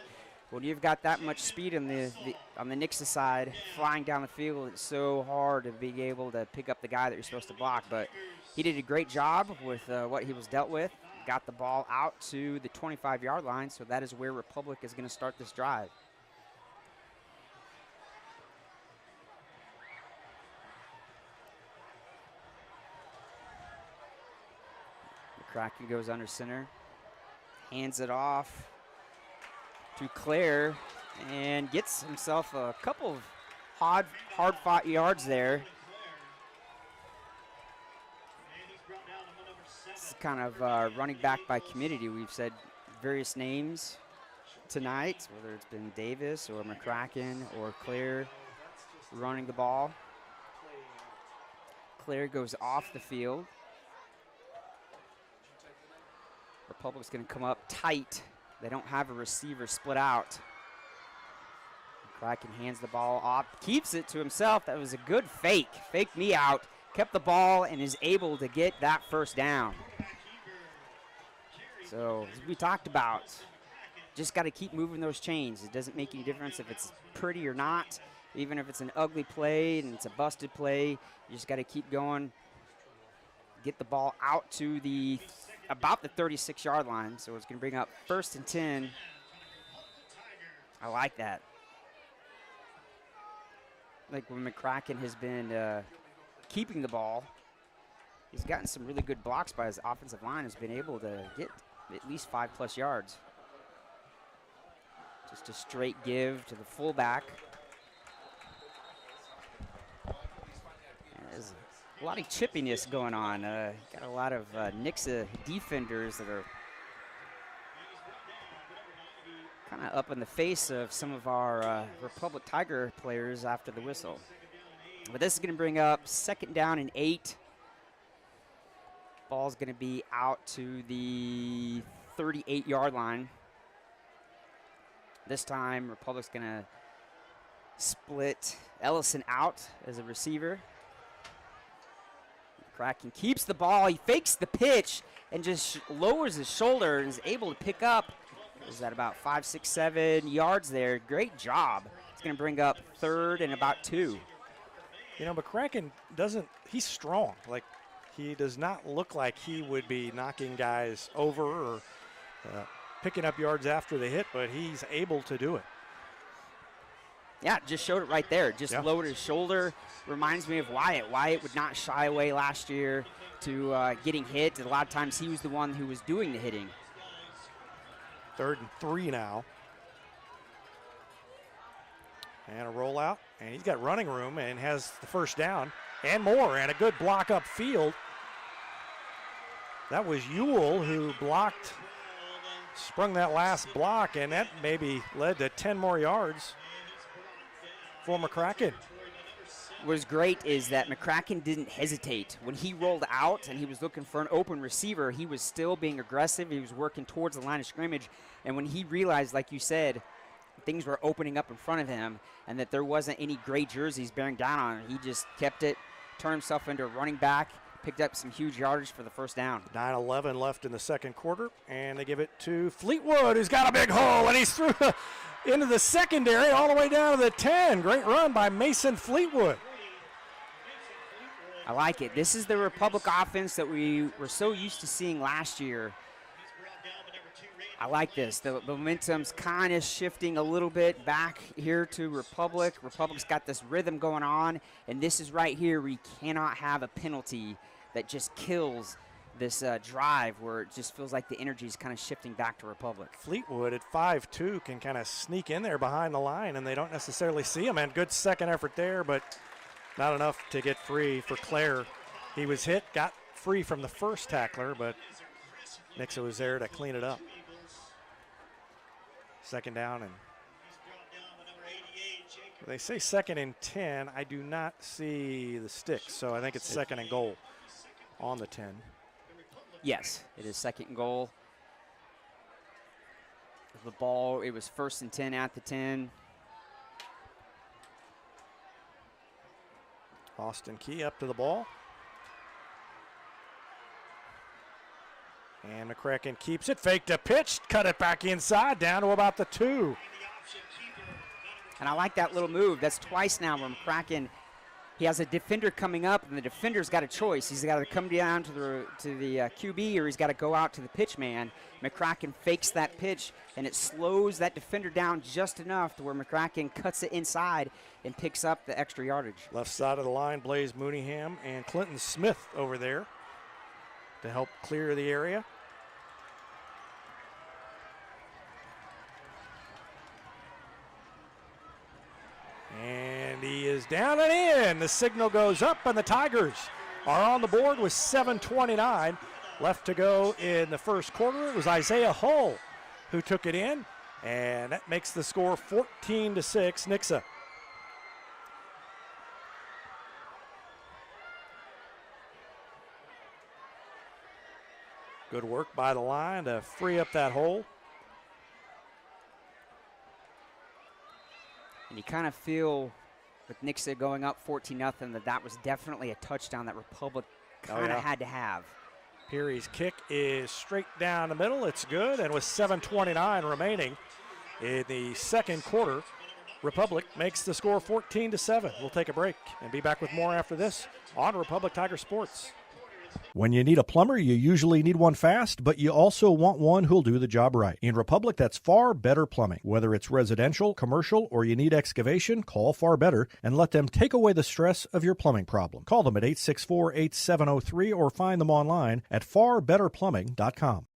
when you've got that much speed on the Nixa side flying down the field, it's so hard to be able to pick up the guy that you're supposed to block. But he did a great job with what he was dealt with. Got the ball out to the 25-yard line, so that is where Republic is going to start this drive. McCracken goes under center, hands it off to Claire, and gets himself a couple of hard-fought yards there. It's kind of running back by community. We've said various names tonight, whether it's been Davis or McCracken or Claire running the ball. Claire goes off the field. Republic's going to come up tight. They don't have a receiver split out. McCracken hands the ball off, keeps it to himself. That was a good fake. Faked me out, kept the ball, and is able to get that first down. So, as we talked about, just got to keep moving those chains. It doesn't make any difference if it's pretty or not. Even if it's an ugly play and it's a busted play, you just got to keep going. Get the ball out to about the 36-yard line. So it's going to bring up 1st and 10. I like that. Like when McCracken has been keeping the ball, he's gotten some really good blocks by his offensive line, has been able to get at least 5+ yards. Just a straight give to the fullback. There's a lot of chippiness going on. Got a lot of Nixa defenders that are kind of up in the face of some of our Republic Tiger players after the whistle. But this is going to bring up 2nd down and 8. Ball's going to be out to the 38-yard line. This time, Republic's going to split Ellison out as a receiver. McCracken keeps the ball. He fakes the pitch and just lowers his shoulder and is able to pick up. Is that about 5, 6, 7 yards there? Great job. It's going to bring up 3rd and about 2. You know, McCracken he's strong. Like, he does not look like he would be knocking guys over or picking up yards after the hit, but he's able to do it. Yeah, just showed it right there. Just lowered his shoulder. Reminds me of Wyatt. Wyatt would not shy away last year to getting hit. And a lot of times he was the one who was doing the hitting. 3rd and 3 now. And a rollout. And he's got running room and has the first down and more. And a good block upfield. That was Ewell who sprung that last block, and that maybe led to 10 more yards for McCracken. What was great is that McCracken didn't hesitate. When he rolled out and he was looking for an open receiver, he was still being aggressive. He was working towards the line of scrimmage. And when he realized, like you said, things were opening up in front of him and that there wasn't any gray jerseys bearing down on him, he just kept it, turned himself into a running back, picked up some huge yardage for the first down. 9:11 left in the 2nd quarter, and they give it to Fleetwood, who's got a big hole, and he's through into the secondary all the way down to the 10. Great run by Mason Fleetwood. I like it. This is the Republic offense that we were so used to seeing last year. I like this. The momentum's kind of shifting a little bit back here to Republic. Republic's got this rhythm going on, and this is right here where you cannot have a penalty that just kills this drive where it just feels like the energy is kind of shifting back to Republic. Fleetwood at 5'2" can kind of sneak in there behind the line, and they don't necessarily see him. And good second effort there, but not enough to get free for Claire. He was hit, got free from the first tackler, but Nixa was there to clean it up. 2nd down, and they say 2nd and 10. I do not see the sticks, so I think it's 2nd and goal on the 10. Yes, it is 2nd and goal. The ball, it was 1st and 10 at the 10. Austin Key up to the ball. And McCracken keeps it, faked a pitch, cut it back inside, down to about the 2. And I like that little move. That's twice now where McCracken he has a defender coming up, and the defender's got a choice. He's got to come down to the QB, or he's got to go out to the pitch man. McCracken fakes that pitch, and it slows that defender down just enough to where McCracken cuts it inside and picks up the extra yardage. Left side of the line, Blaze Mooneyham and Clinton Smith over there to help clear the area. And he is down and in. The signal goes up, and the Tigers are on the board with 7:29 left to go in the first quarter. It was Isaiah Hull who took it in, and that makes the score 14-6, Nixa. Good work by the line to free up that hole. And you kind of feel with Nixa going up 14-0 that was definitely a touchdown that Republic kind of had to have. Peary's kick is straight down the middle. It's good, and with 7:29 remaining in the second quarter, Republic makes the score 14-7. We'll take a break and be back with more after this on Republic Tiger Sports. When you need a plumber, you usually need one fast, but you also want one who'll do the job right. In Republic, that's Far Better Plumbing. Whether it's residential, commercial, or you need excavation, call Far Better and let them take away the stress of your plumbing problem. Call them at 864-8703 or find them online at farbetterplumbing.com.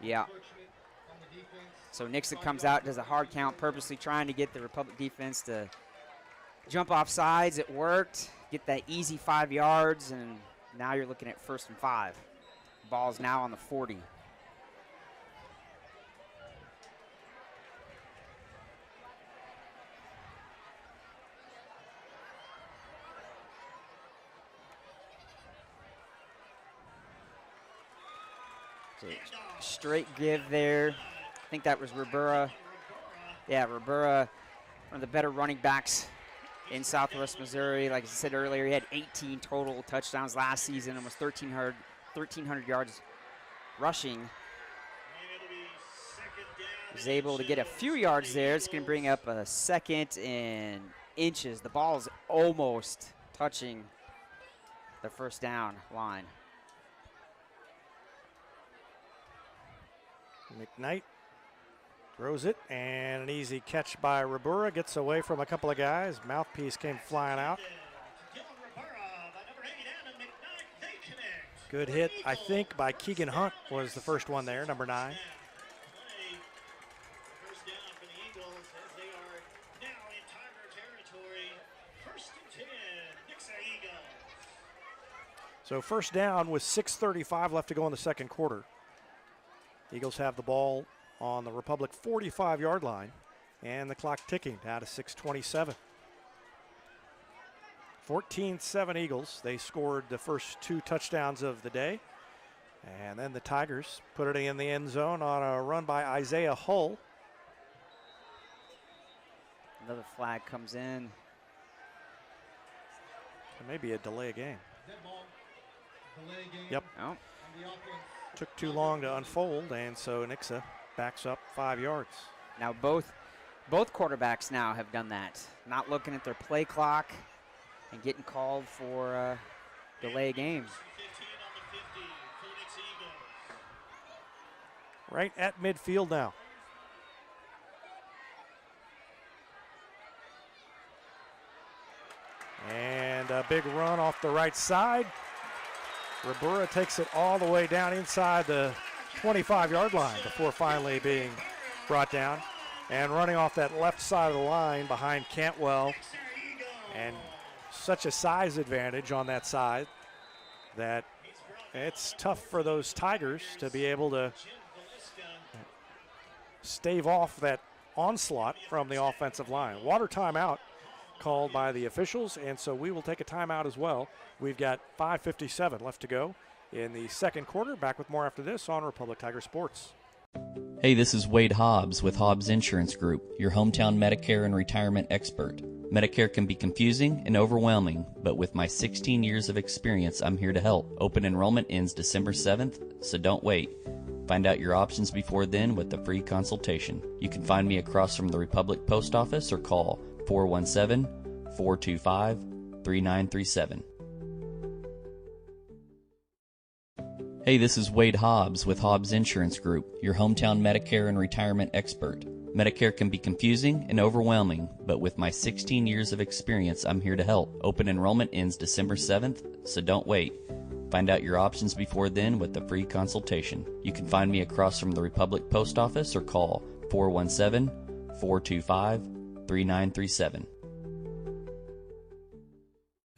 Yeah. So Nixa comes out, does a hard count, purposely trying to get the Republic defense to jump off sides. It worked. Get that easy 5 yards, and now you're looking at 1st and 5. Ball's now on the 40. So straight give there. I think that was Ribera. Yeah, Ribera, one of the better running backs in Southwest Missouri. Like I said earlier, he had 18 total touchdowns last season, almost 1,300 yards rushing. Was able to get a few yards there. It's going to bring up a 2nd and inches. The ball is almost touching the 1st down line. McKnight throws it, and an easy catch by Rabura. Gets away from a couple of guys. Mouthpiece came flying out. Good hit, I think, by Keegan Hunt was the first one there, number 9. First down for the Eagles as they are now in Tiger territory. 1st and 10, Nixa Eagles. So first down with 6:35 left to go in the second quarter. Eagles have the ball on the Republic 45-yard line, and the clock ticking down to 6:27. 14-7 Eagles. They scored the first 2 touchdowns of the day. And then the Tigers put it in the end zone on a run by Isaiah Hull. Another flag comes in. It may be a delay game. Yep. Oh. Took too long to unfold, and so Nixa backs up 5 yards. Now both quarterbacks now have done that. Not looking at their play clock and getting called for delay game. 15 on the 50 for the Nixa Eagles. Right at midfield now. And a big run off the right side. Rabura takes it all the way down inside the 25-yard line before finally being brought down. And running off that left side of the line behind Cantwell. And such a size advantage on that side that it's tough for those Tigers to be able to stave off that onslaught from the offensive line. Water timeout called by the officials, and so we will take a timeout as well. We've got 5:57 left to go in the second quarter. Back with more after this on Republic Tiger Sports. Hey, this is Wade Hobbs with Hobbs Insurance Group, your hometown Medicare and retirement expert. Medicare can be confusing and overwhelming, but with my 16 years of experience, I'm here to help. Open enrollment ends December 7th, so don't wait. Find out your options before then with a free consultation. You can find me across from the Republic Post Office or call 417-425-3937. Hey, this is Wade Hobbs with Hobbs Insurance Group, your hometown Medicare and retirement expert. Medicare can be confusing and overwhelming, but with my 16 years of experience, I'm here to help. Open enrollment ends December 7th, so don't wait. Find out your options before then with a free consultation. You can find me across from the Republic Post Office or call 417-425-3937.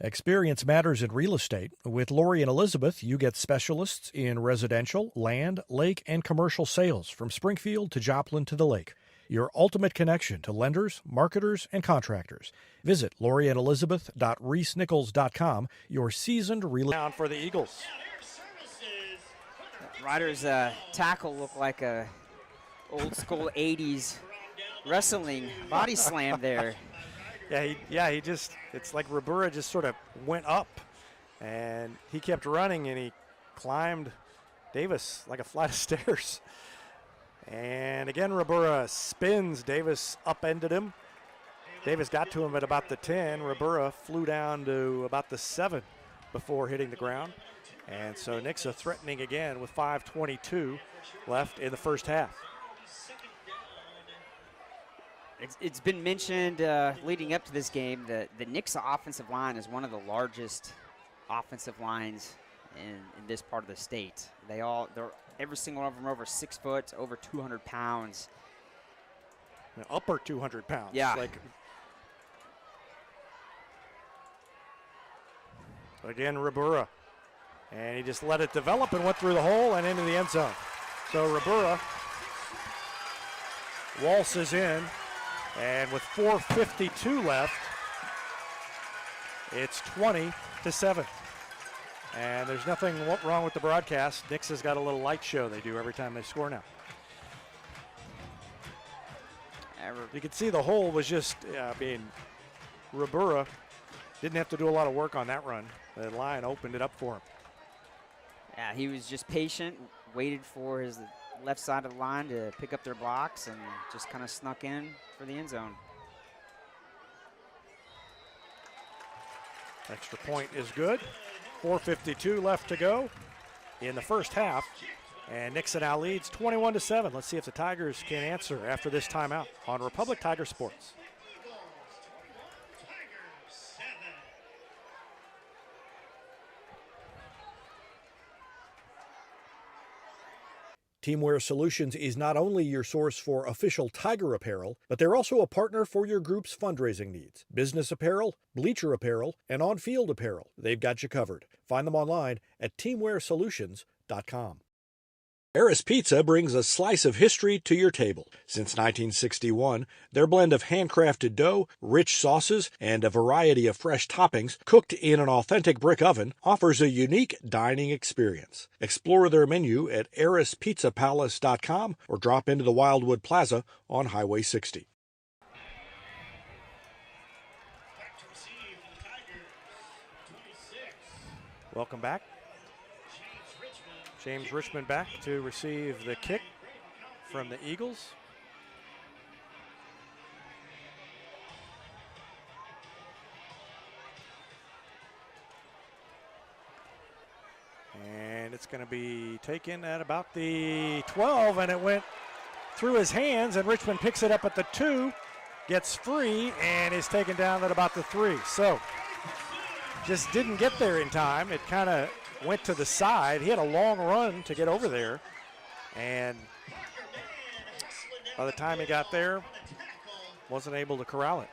Experience matters in real estate. With Lori and Elizabeth, you get specialists in residential, land, lake, and commercial sales from Springfield to Joplin to the lake. Your ultimate connection to lenders, marketers, and contractors. Visit loriandelizabeth.reesnichols.com, your seasoned real estate. Down for the Eagles. Ryder's tackle looked like a old school 80s wrestling body slam there. He just, it's like Rabura just sort of went up, and he kept running, and he climbed Davis like a flight of stairs. And again, Rabura spins. Davis upended him. Davis got to him at about the 10. Rabura flew down to about the 7 before hitting the ground. And so Nixa threatening again with 5:22 left in the first half. It's been mentioned leading up to this game that the Nixa offensive line is one of the largest offensive lines in this part of the state. They're every single one of them over 6 foot, over 200 pounds. Upper 200 pounds. Yeah. Again, Rabura. And he just let it develop and went through the hole and into the end zone. So Rabura waltzes in, and with 4:52 left, it's 20-7. And there's nothing wrong with the broadcast. Nixa's got a little light show they do every time they score now. You can see the hole was just being Rabura didn't have to do a lot of work on that run. The line opened it up for him. Yeah, he was just patient, waited for his left side of the line to pick up their blocks, and just kind of snuck in for the end zone. Extra point is good. 4:52 left to go in the first half. And Nixa now leads 21-7. Let's see if the Tigers can answer after this timeout on Republic Tiger Sports. Teamwear Solutions is not only your source for official Tiger apparel, but they're also a partner for your group's fundraising needs. Business apparel, bleacher apparel, and on-field apparel. They've got you covered. Find them online at teamwearsolutions.com. Eris Pizza brings a slice of history to your table. Since 1961, their blend of handcrafted dough, rich sauces, and a variety of fresh toppings cooked in an authentic brick oven offers a unique dining experience. Explore their menu at erispizzapalace.com or drop into the Wildwood Plaza on Highway 60. Welcome back. James Richmond back to receive the kick from the Eagles. And it's going to be taken at about the 12, and it went through his hands, and Richmond picks it up at the 2, gets free, and is taken down at about the 3. So just didn't get there in time. It kind of went to the side. He had a long run to get over there, and by the time he got there, wasn't able to corral it.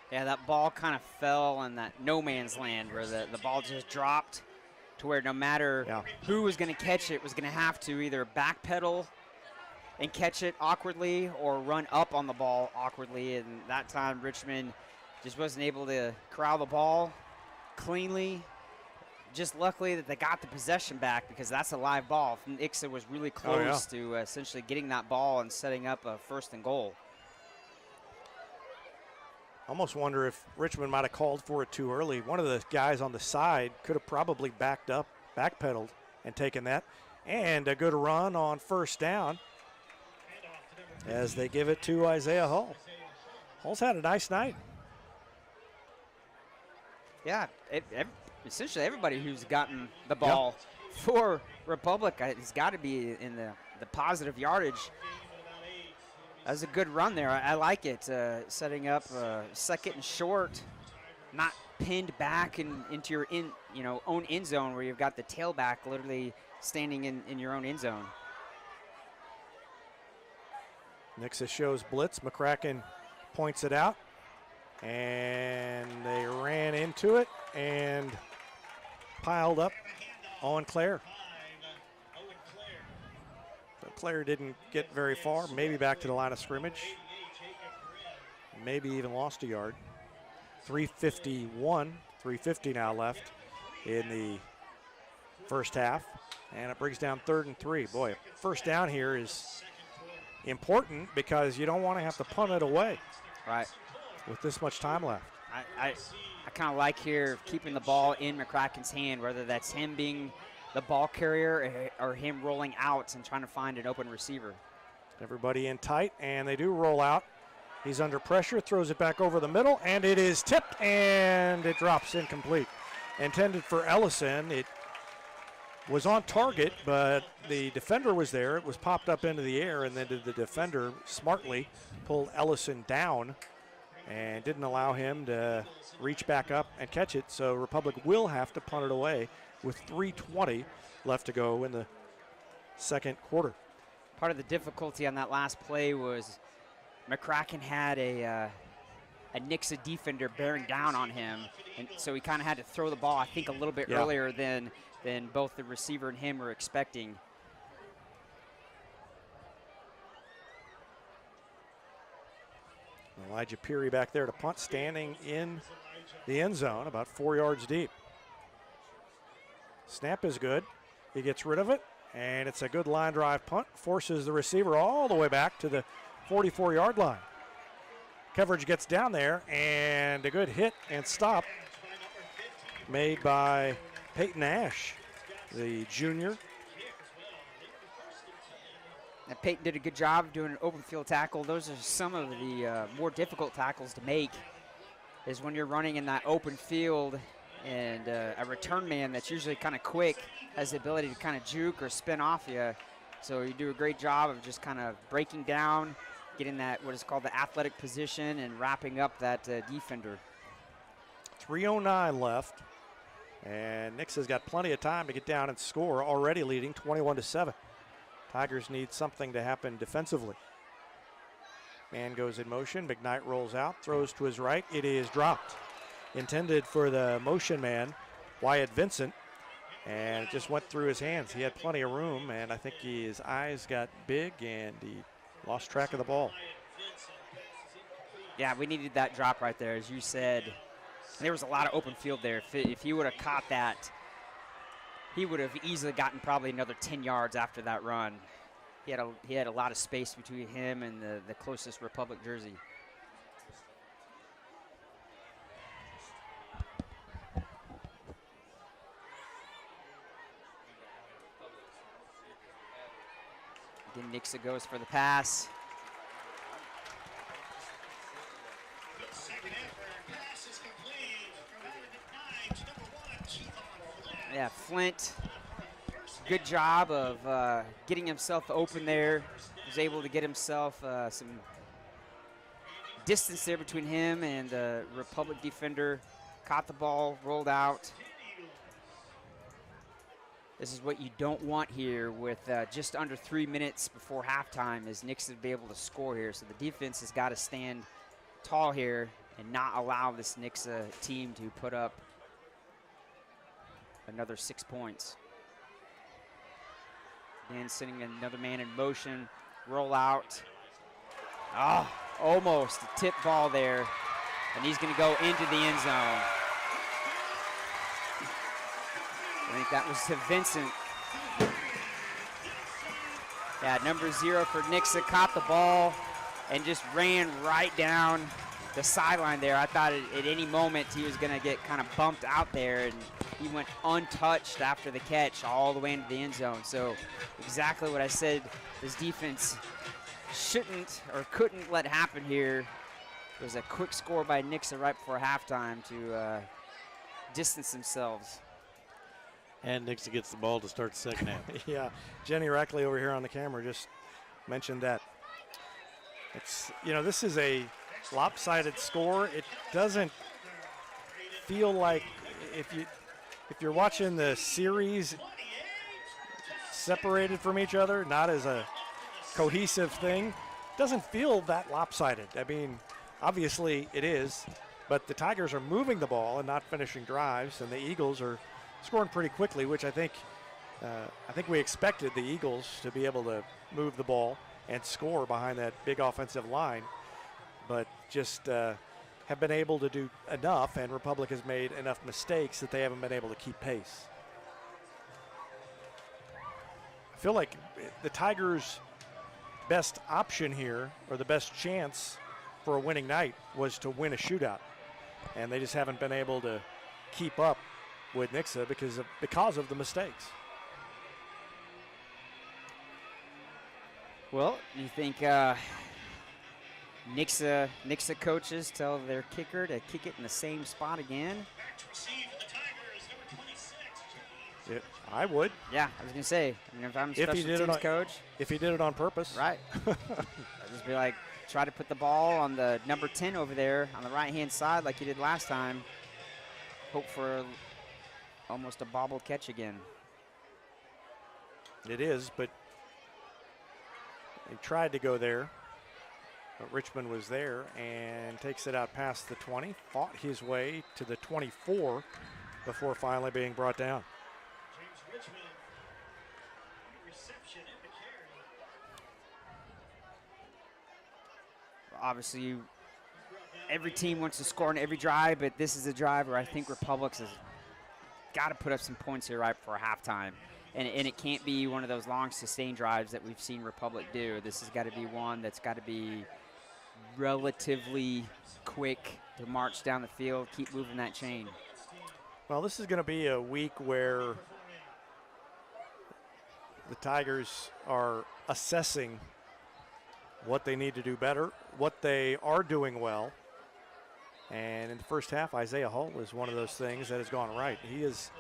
Yeah, that ball kind of fell in that no man's land where the ball just dropped to where no matter who was going to catch it was going to have to either backpedal and catch it awkwardly or run up on the ball awkwardly, and that time Richmond just wasn't able to corral the ball cleanly. Just luckily that they got the possession back because that's a live ball. Nixa was really close to essentially getting that ball and setting up a 1st and goal. Almost wonder if Richmond might have called for it too early. One of the guys on the side could have probably backed up, backpedaled, and taken that. And a good run on 1st down as they give it to Isaiah Hull. Hull's had a nice night. Yeah, essentially everybody who's gotten the ball for Republic has got to be in the positive yardage. That was a good run there. I like it. Setting up 2nd and short, not pinned back into your own end zone where you've got the tailback literally standing in your own end zone. Nixa shows blitz. McCracken points it out, and they ran into it and piled up on Claire. So Claire didn't get very far, maybe back to the line of scrimmage, maybe even lost a yard. 3:50 now left in the first half, and it brings down 3rd and 3. Boy, 1st down here is important because you don't want to have to punt it away. Right. With this much time left. I kind of like here keeping the ball in McCracken's hand, whether that's him being the ball carrier or him rolling out and trying to find an open receiver. Everybody in tight, and they do roll out. He's under pressure, throws it back over the middle, and it is tipped, and it drops incomplete. Intended for Ellison. It was on target, but the defender was there. It was popped up into the air, and then the defender smartly pulled Ellison down and didn't allow him to reach back up and catch it. So Republic will have to punt it away with 3:20 left to go in the 2nd quarter. Part of the difficulty on that last play was McCracken had a Nixa defender bearing down on him, and so he kind of had to throw the ball, I think, a little bit earlier than both the receiver and him were expecting. Elijah Peary back there to punt, standing in the end zone about 4 yards deep. Snap is good. He gets rid of it, and it's a good line drive punt. Forces the receiver all the way back to the 44-yard line. Coverage gets down there, and a good hit and stop made by Peyton Ash, the junior. And Peyton did a good job of doing an open field tackle. Those are some of the more difficult tackles to make, is when you're running in that open field and a return man that's usually kind of quick has the ability to kind of juke or spin off you. So you do a great job of just kind of breaking down, getting that what is called the athletic position, and wrapping up that defender. 3:09 left, and Nixa's got plenty of time to get down and score, already leading 21-7. Tigers need something to happen defensively. Man goes in motion, McKnight rolls out, throws to his right, it is dropped. Intended for the motion man, Wyatt Vincent, and it just went through his hands. He had plenty of room, and I think his eyes got big, and he lost track of the ball. Yeah, we needed that drop right there, as you said. There was a lot of open field there. If he would have caught that, he would have easily gotten probably another 10 yards after that run. He had a lot of space between him and the closest Republic jersey. Again, Nixa goes for the pass. Yeah, Flint, good job of getting himself open there. Was able to get himself some distance there between him and the Republic defender. Caught the ball, rolled out. This is what you don't want here with just under 3 minutes before halftime, is Nixa to be able to score here. So the defense has got to stand tall here and not allow this Nixa team to put up another 6 points. Again, sending another man in motion, roll out. Oh, almost a tip ball there, and he's going to go into the end zone. I think that was to Vincent. Yeah, number 0 for Nixa caught the ball and just ran right down the sideline there. I thought at any moment he was going to get kind of bumped out there, and he went untouched after the catch all the way into the end zone. So exactly what I said this defense shouldn't or couldn't let happen here. It was a quick score by Nixa right before halftime to distance themselves. And Nixa gets the ball to start the second half. Yeah, Jenny Rackley over here on the camera just mentioned that. It's, you know, this is a lopsided score. It doesn't feel like if you're watching the series separated from each other, not as a cohesive thing, it doesn't feel that lopsided. I mean, obviously it is, but the Tigers are moving the ball and not finishing drives, and the Eagles are scoring pretty quickly, which I think we expected the Eagles to be able to move the ball and score behind that big offensive line, but just have been able to do enough, and Republic has made enough mistakes that they haven't been able to keep pace. I feel like the Tigers' best option here, or the best chance for a winning night, was to win a shootout, and they just haven't been able to keep up with Nixa because of the mistakes. Well, you think Nixa coaches tell their kicker to kick it in the same spot again? Yeah, I would. Yeah, I was gonna say. I mean, if I'm a special teams coach, if he did it on purpose, right? I'd just be like, try to put the ball on the number 10 over there on the right-hand side, like you did last time. Hope for almost a bobbled catch again. It is, but he tried to go there, but Richmond was there and takes it out past the 20, fought his way to the 24 before finally being brought down. James Richmond, reception in the carry. Obviously, every team wants to score on every drive, but this is a drive where I think Republic's has got to put up some points here right before halftime. And it can't be one of those long sustained drives that we've seen Republic do. This has got to be one that's got to be relatively quick to march down the field, keep moving that chain. Well, this is going to be a week where the Tigers are assessing what they need to do better, what they are doing well. And in the first half, Isaiah Hull is one of those things that has gone right. He has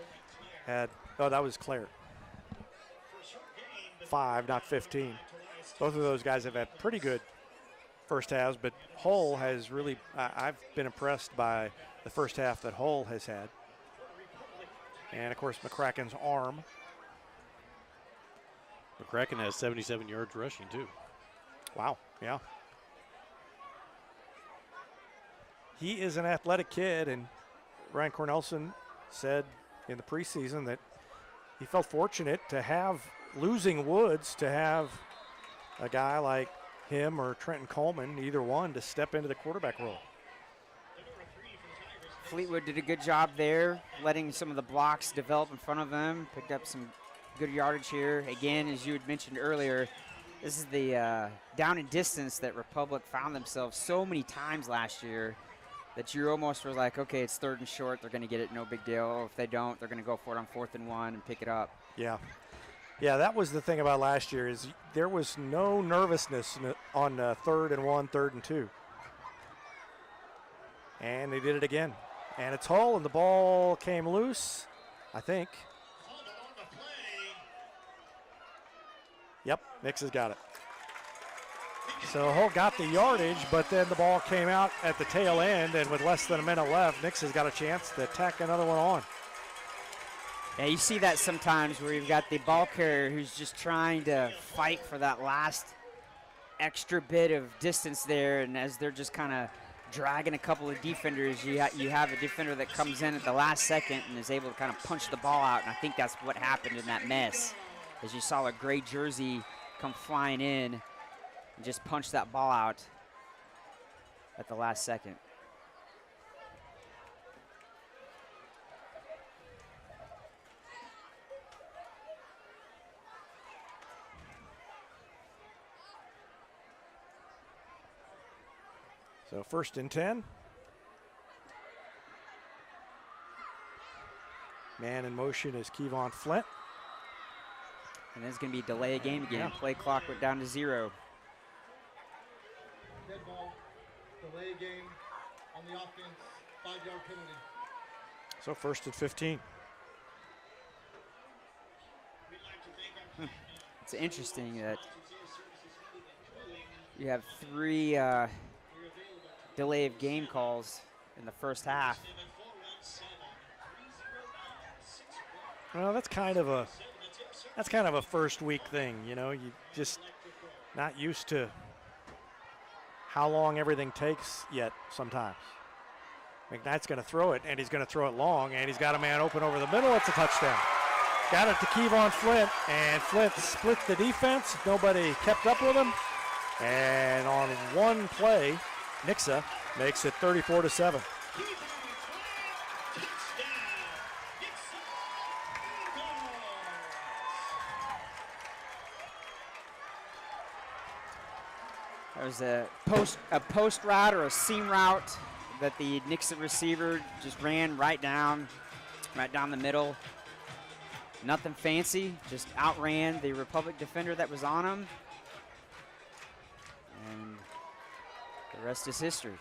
had, oh, that was Claire. 5, not 15. Both of those guys have had pretty good first halves, but Hull has really, I've been impressed by the first half that Hull has had. And, of course, McCracken's arm. McCracken has 77 yards rushing, too. Wow, yeah. He is an athletic kid, and Ryan Cornelson said in the preseason that he felt fortunate to have, losing Woods, to have a guy like him or Trenton Coleman, either one, to step into the quarterback role. Fleetwood did a good job there, letting some of the blocks develop in front of them, picked up some good yardage here. Again, as you had mentioned earlier, this is the down and distance that Republic found themselves so many times last year that you almost were like, okay, it's 3rd and short, they're going to get it, no big deal. Or if they don't, they're going to go for it on 4th and 1 and pick it up. Yeah. Yeah, that was the thing about last year is there was no nervousness on 3rd and 1, 3rd and 2. And they did it again. And it's Hull, and the ball came loose, I think. Yep, Nixa's got it. So Hull got the yardage, but then the ball came out at the tail end, and with less than a minute left, Nixa's got a chance to tack another one on. Yeah, you see that sometimes where you've got the ball carrier who's just trying to fight for that last extra bit of distance there, and as they're just kind of dragging a couple of defenders, you have a defender that comes in at the last second and is able to kind of punch the ball out, and I think that's what happened in that mess, as you saw a gray jersey come flying in and just punch that ball out at the last second. So 1st and 10. Man in motion is Kevon Flint. And there's going to be a delay of game again. Yeah. Play clock went down to 0. Dead ball, delay game on the offense, 5-yard penalty. So 1st and 15. It's interesting that you have 3 delay of game calls in the first half. Well, that's kind of a first week thing, you know. You just not used to how long everything takes yet sometimes. McKnight's going to throw it, and he's going to throw it long, and he's got a man open over the middle. It's a touchdown. Got it to Kevon Flint, and Flint split the defense. Nobody kept up with him. And on one play, Nixa makes it 34-7. There was a post route or a seam route that the Nixa receiver just ran right down the middle. Nothing fancy, just outran the Republic defender that was on him. And the rest is history.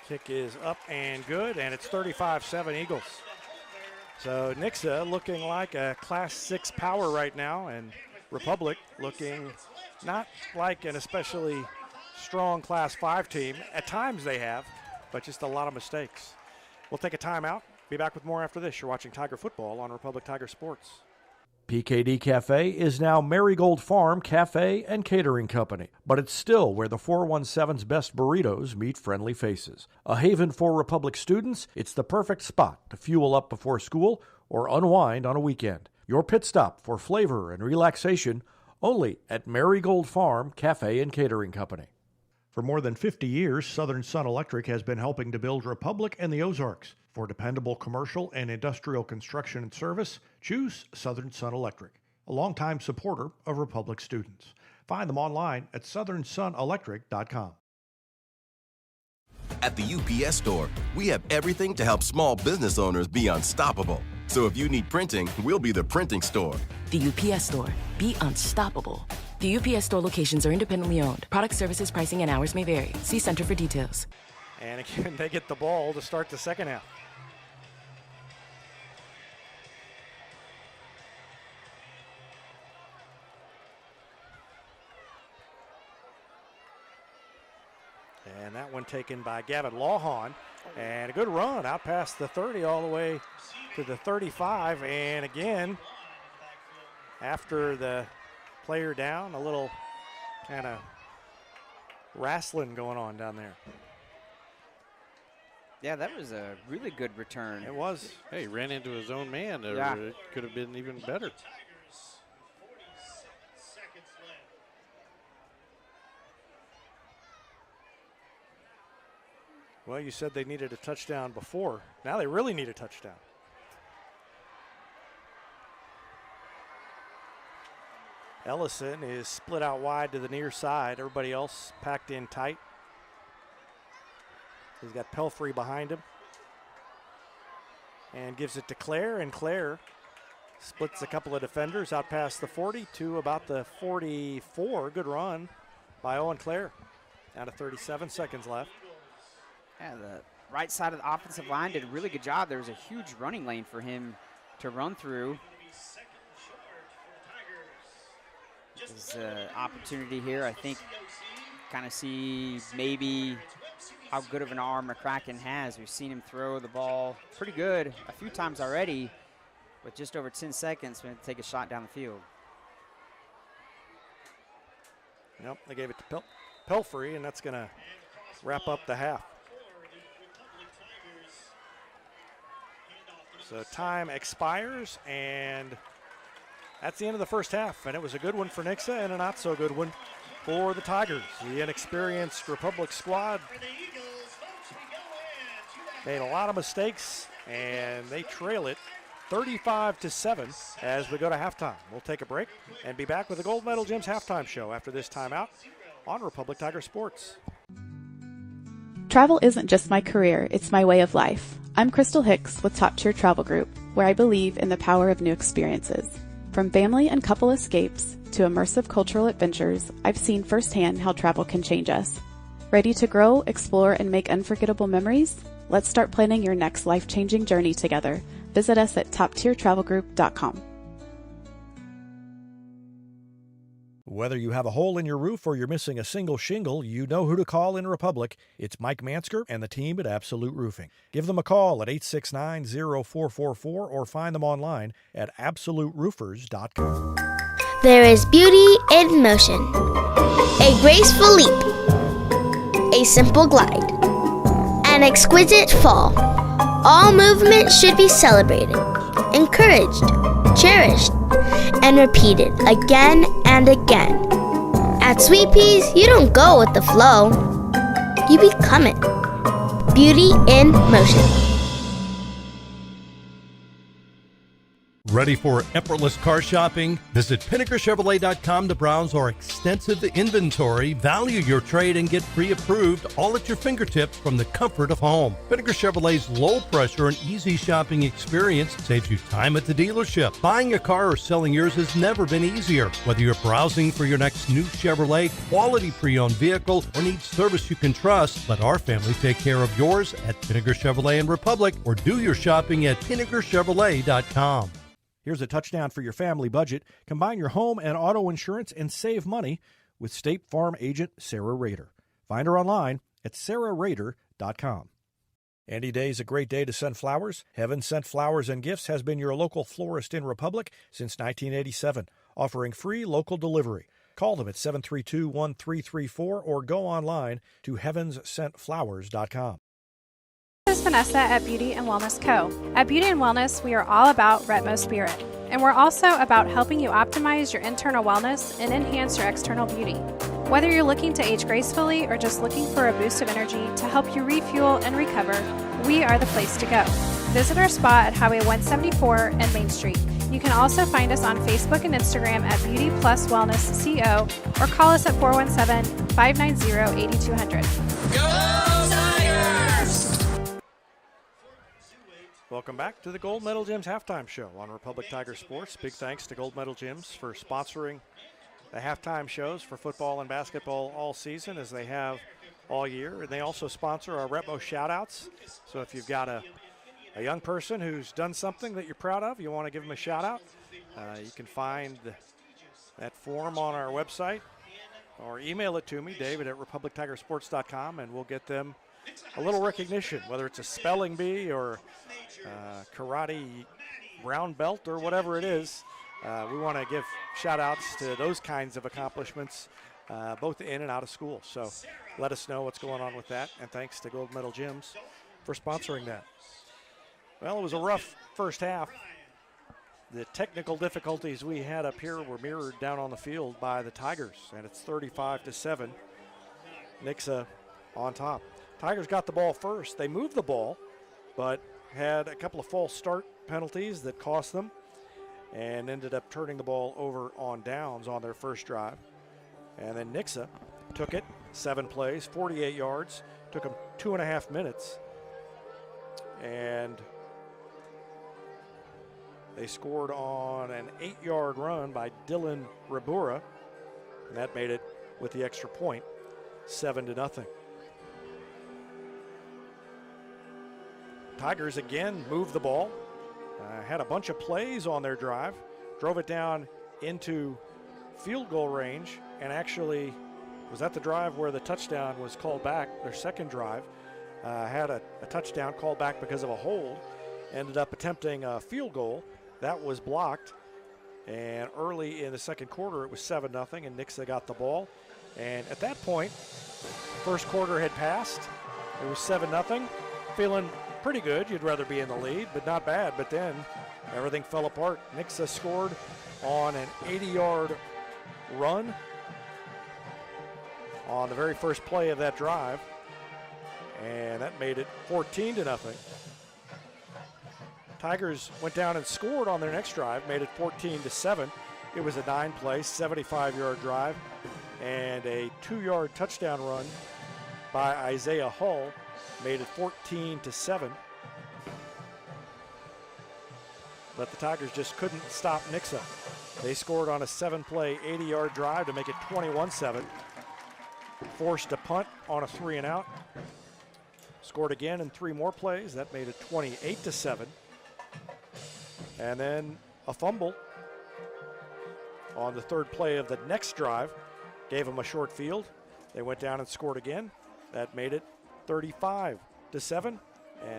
Kick is up and good, and it's 35-7 Eagles. So Nixa looking like a Class 6 power right now, and Republic looking not like an especially strong Class 5 team. At times they have, but just a lot of mistakes. We'll take a timeout. Be back with more after this. You're watching Tiger Football on Republic Tiger Sports. PKD Cafe is now Marigold Farm Cafe and Catering Company, but it's still where the 417's best burritos meet friendly faces. A haven for Republic students, it's the perfect spot to fuel up before school or unwind on a weekend. Your pit stop for flavor and relaxation only at Marigold Farm Cafe and Catering Company. For more than 50 years, Southern Sun Electric has been helping to build Republic and the Ozarks. For dependable commercial and industrial construction and service, choose Southern Sun Electric, a longtime supporter of Republic students. Find them online at southernsunelectric.com. At the UPS Store, we have everything to help small business owners be unstoppable. So if you need printing, we'll be the printing store. The UPS Store. Be unstoppable. The UPS Store locations are independently owned. Product, services, pricing, and hours may vary. See Center for details. And again, they get the ball to start the second half. And that one taken by Gavin Lawhon. And a good run out past the 30 all the way to the 35. And again, after the player down, a little kind of wrestling going on down there. Yeah, that was a really good return. It was. Hey, he ran into his own man. Yeah. It could have been even better. Well, you said they needed a touchdown before. Now they really need a touchdown. Ellison is split out wide to the near side. Everybody else packed in tight. He's got Pelfrey behind him. And gives it to Claire, and Claire splits a couple of defenders out past the 40 to about the 44. Good run by Owen Claire. Down to 37 seconds left. Yeah, the right side of the offensive line did a really good job. There was a huge running lane for him to run through. There's an opportunity here, I think, kind of see maybe how good of an arm McCracken has. We've seen him throw the ball pretty good a few times already. With just over 10 seconds, we're going to take a shot down the field. Yep, they gave it to Pelfrey, and that's going to wrap up the half. So time expires, and that's the end of the first half. And it was a good one for Nixa and a not so good one for the Tigers. The inexperienced Republic squad made a lot of mistakes, and they trail it 35-7 as we go to halftime. We'll take a break and be back with the Gold Medal Gyms halftime show after this timeout on Republic Tiger Sports. Travel isn't just my career, it's my way of life. I'm Crystal Hicks with Top Tier Travel Group, where I believe in the power of new experiences. From family and couple escapes to immersive cultural adventures, I've seen firsthand how travel can change us. Ready to grow, explore, and make unforgettable memories? Let's start planning your next life-changing journey together. Visit us at toptiertravelgroup.com. Whether you have a hole in your roof or you're missing a single shingle, you know who to call in Republic. It's Mike Mansker and the team at Absolute Roofing. Give them a call at 869-0444 or find them online at absoluteroofers.com. There is beauty in motion. A graceful leap. A simple glide. An exquisite fall. All movement should be celebrated, encouraged, cherished, and repeated again and again. At Sweet Peas, you don't go with the flow. You become it. Beauty in motion. Ready for effortless car shopping? Visit PinnakerChevrolet.com to browse our extensive inventory, value your trade, and get pre-approved all at your fingertips from the comfort of home. Pinnaker Chevrolet's low-pressure and easy shopping experience saves you time at the dealership. Buying a car or selling yours has never been easier. Whether you're browsing for your next new Chevrolet, quality pre-owned vehicle, or need service you can trust, let our family take care of yours at Pinnaker Chevrolet in Republic, or do your shopping at PinnakerChevrolet.com. Here's a touchdown for your family budget. Combine your home and auto insurance and save money with State Farm agent Sarah Rader. Find her online at sarahrader.com. Any day is a great day to send flowers. Heaven Sent Flowers and Gifts has been your local florist in Republic since 1987, offering free local delivery. Call them at 732-1334 or go online to heavenssentflowers.com. This is Vanessa at Beauty and Wellness Co. At Beauty and Wellness, we are all about Retmo Spirit, and we're also about helping you optimize your internal wellness and enhance your external beauty. Whether you're looking to age gracefully or just looking for a boost of energy to help you refuel and recover, we are the place to go. Visit our spot at Highway 174 and Main Street. You can also find us on Facebook and Instagram at Beauty Plus Wellness CO or call us at 417-590-8200. Go Tigers! Welcome back to the Gold Medal Gyms halftime show on Republic Tiger Sports. Big thanks to Gold Medal Gyms for sponsoring the halftime shows for football and basketball all season, as they have all year. And they also sponsor our Retmo shout-outs. So if you've got a young person who's done something that you're proud of, you want to give them a shout-out, you can find that form on our website or email it to me, David at republictigersports.com, and we'll get them a little recognition, whether it's a spelling bee or karate brown belt or whatever it is. We want to give shout-outs to those kinds of accomplishments, both in and out of school. So let us know what's going on with that, and thanks to Gold Medal Gyms for sponsoring that. Well, it was a rough first half. The technical difficulties we had up here were mirrored down on the field by the Tigers, and it's 35-7. Nixa on top. Tigers got the ball first. They moved the ball, but had a couple of false start penalties that cost them and ended up turning the ball over on downs on their first drive. And then Nixa took it, 7 plays, 48 yards, took them 2.5 minutes, and they scored on an 8-yard run by Dylan Rabura, and that made it, with the extra point, 7-0. Tigers again moved the ball, had a bunch of plays on their drive, drove it down into field goal range, and actually was at the drive where the touchdown was called back. Their second drive had a touchdown called back because of a hold, ended up attempting a field goal. That was blocked, and early in the second quarter, it was 7-0, and Nixa got the ball. And at that point, first quarter had passed. It was 7-0, feeling pretty good. You'd rather be in the lead, but not bad. But then everything fell apart. Nixa scored on an 80-yard run on the very first play of that drive, and that made it 14-0. Tigers went down and scored on their next drive, made it 14-7. It was a 9-play, 75-yard drive, and a 2-yard touchdown run by Isaiah Hull made it 14-7. But the Tigers just couldn't stop Nixa. They scored on a 7-play, 80-yard drive to make it 21-7. Forced a punt on a 3-and-out. Scored again in 3 more plays. That made it 28-7. And then a fumble on the 3rd play of the next drive. Gave them a short field. They went down and scored again. That made it 35-7. And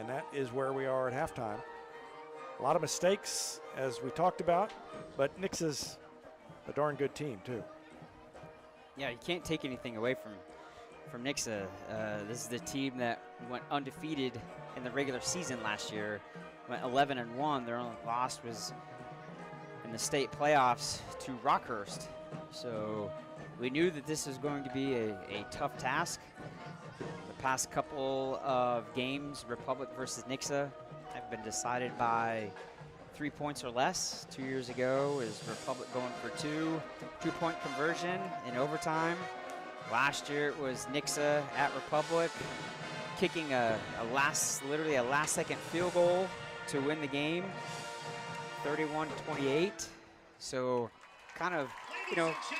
that is where we are at halftime. A lot of mistakes, as we talked about, but Nixa's a darn good team, too. Yeah, you can't take anything away from Nixa. This is the team that went undefeated in the regular season last year. Went 11-1. Their only loss was in the state playoffs to Rockhurst. So we knew that this was going to be a tough task. The past couple of games, Republic versus Nixa, have been decided by 3 points or less. 2 years ago is Republic going for 2-point conversion in overtime. Last year it was Nixa at Republic kicking literally a last-second field goal to win the game, 31-28. So kind of,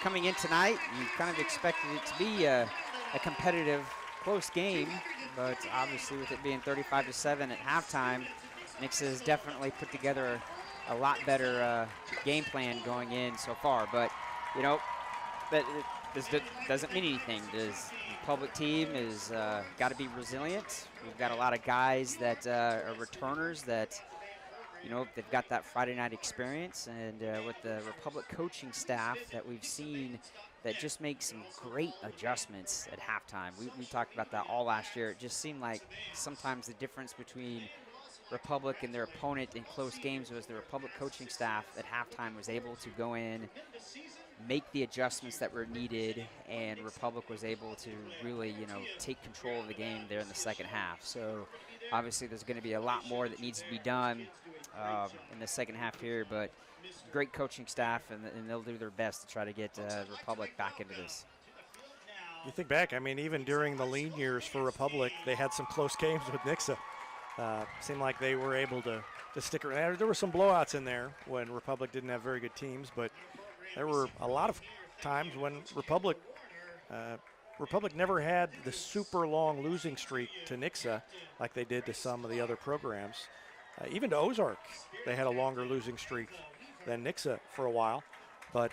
coming in tonight, you kind of expected it to be a competitive, close game, but obviously with it being 35-7 at halftime, Nixa has definitely put together a lot better game plan going in so far. But, this doesn't mean anything. The Republic team is got to be resilient. We've got a lot of guys that are returners that, they've got that Friday night experience. And with the Republic coaching staff that we've seen that just makes some great adjustments at halftime. We talked about that all last year. It just seemed like sometimes the difference between Republic and their opponent in close games was the Republic coaching staff at halftime was able to go in, make the adjustments that were needed, and Republic was able to really, take control of the game there in the second half. So obviously there's going to be a lot more that needs to be done in the second half here, but great coaching staff, and they'll do their best to try to get Republic back into this. You think back, even during the lean years for Republic, they had some close games with Nixa. Seemed like they were able to stick around. There were some blowouts in there when Republic didn't have very good teams, but there were a lot of times when Republic Republic never had the super long losing streak to Nixa like they did to some of the other programs. Even to Ozark, they had a longer losing streak than Nixa for a while. But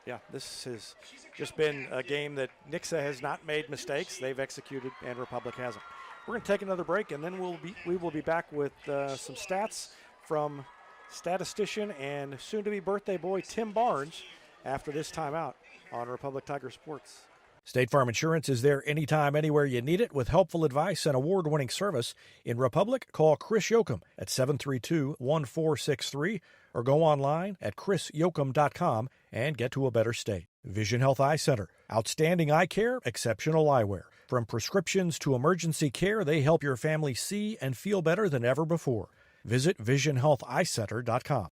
yeah, this has just been a game that Nixa has not made mistakes. They've executed, and Republic hasn't. We're going to take another break, and then we will be back with some stats from statistician and soon-to-be birthday boy Tim Barnes after this timeout on Republic Tiger Sports. State Farm Insurance is there anytime, anywhere you need it with helpful advice and award-winning service. In Republic, call Chris Yoakum at 732-1463 or go online at chrisyoakum.com and get to a better state. Vision Health Eye Center. Outstanding eye care, exceptional eyewear. From prescriptions to emergency care, they help your family see and feel better than ever before. Visit visionhealtheyecenter.com.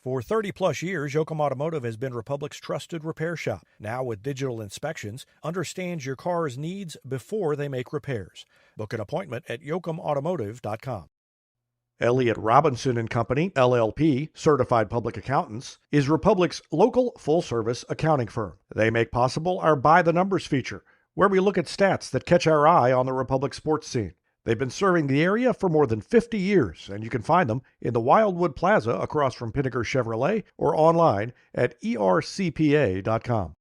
For 30-plus years, Yoakum Automotive has been Republic's trusted repair shop. Now with digital inspections, understands your car's needs before they make repairs. Book an appointment at yoakumautomotive.com. Elliott Robinson and Company, LLP, Certified Public Accountants, is Republic's local full-service accounting firm. They make possible our By the Numbers feature, where we look at stats that catch our eye on the Republic sports scene. They've been serving the area for more than 50 years, and you can find them in the Wildwood Plaza across from Pinnaker Chevrolet or online at ercpa.com.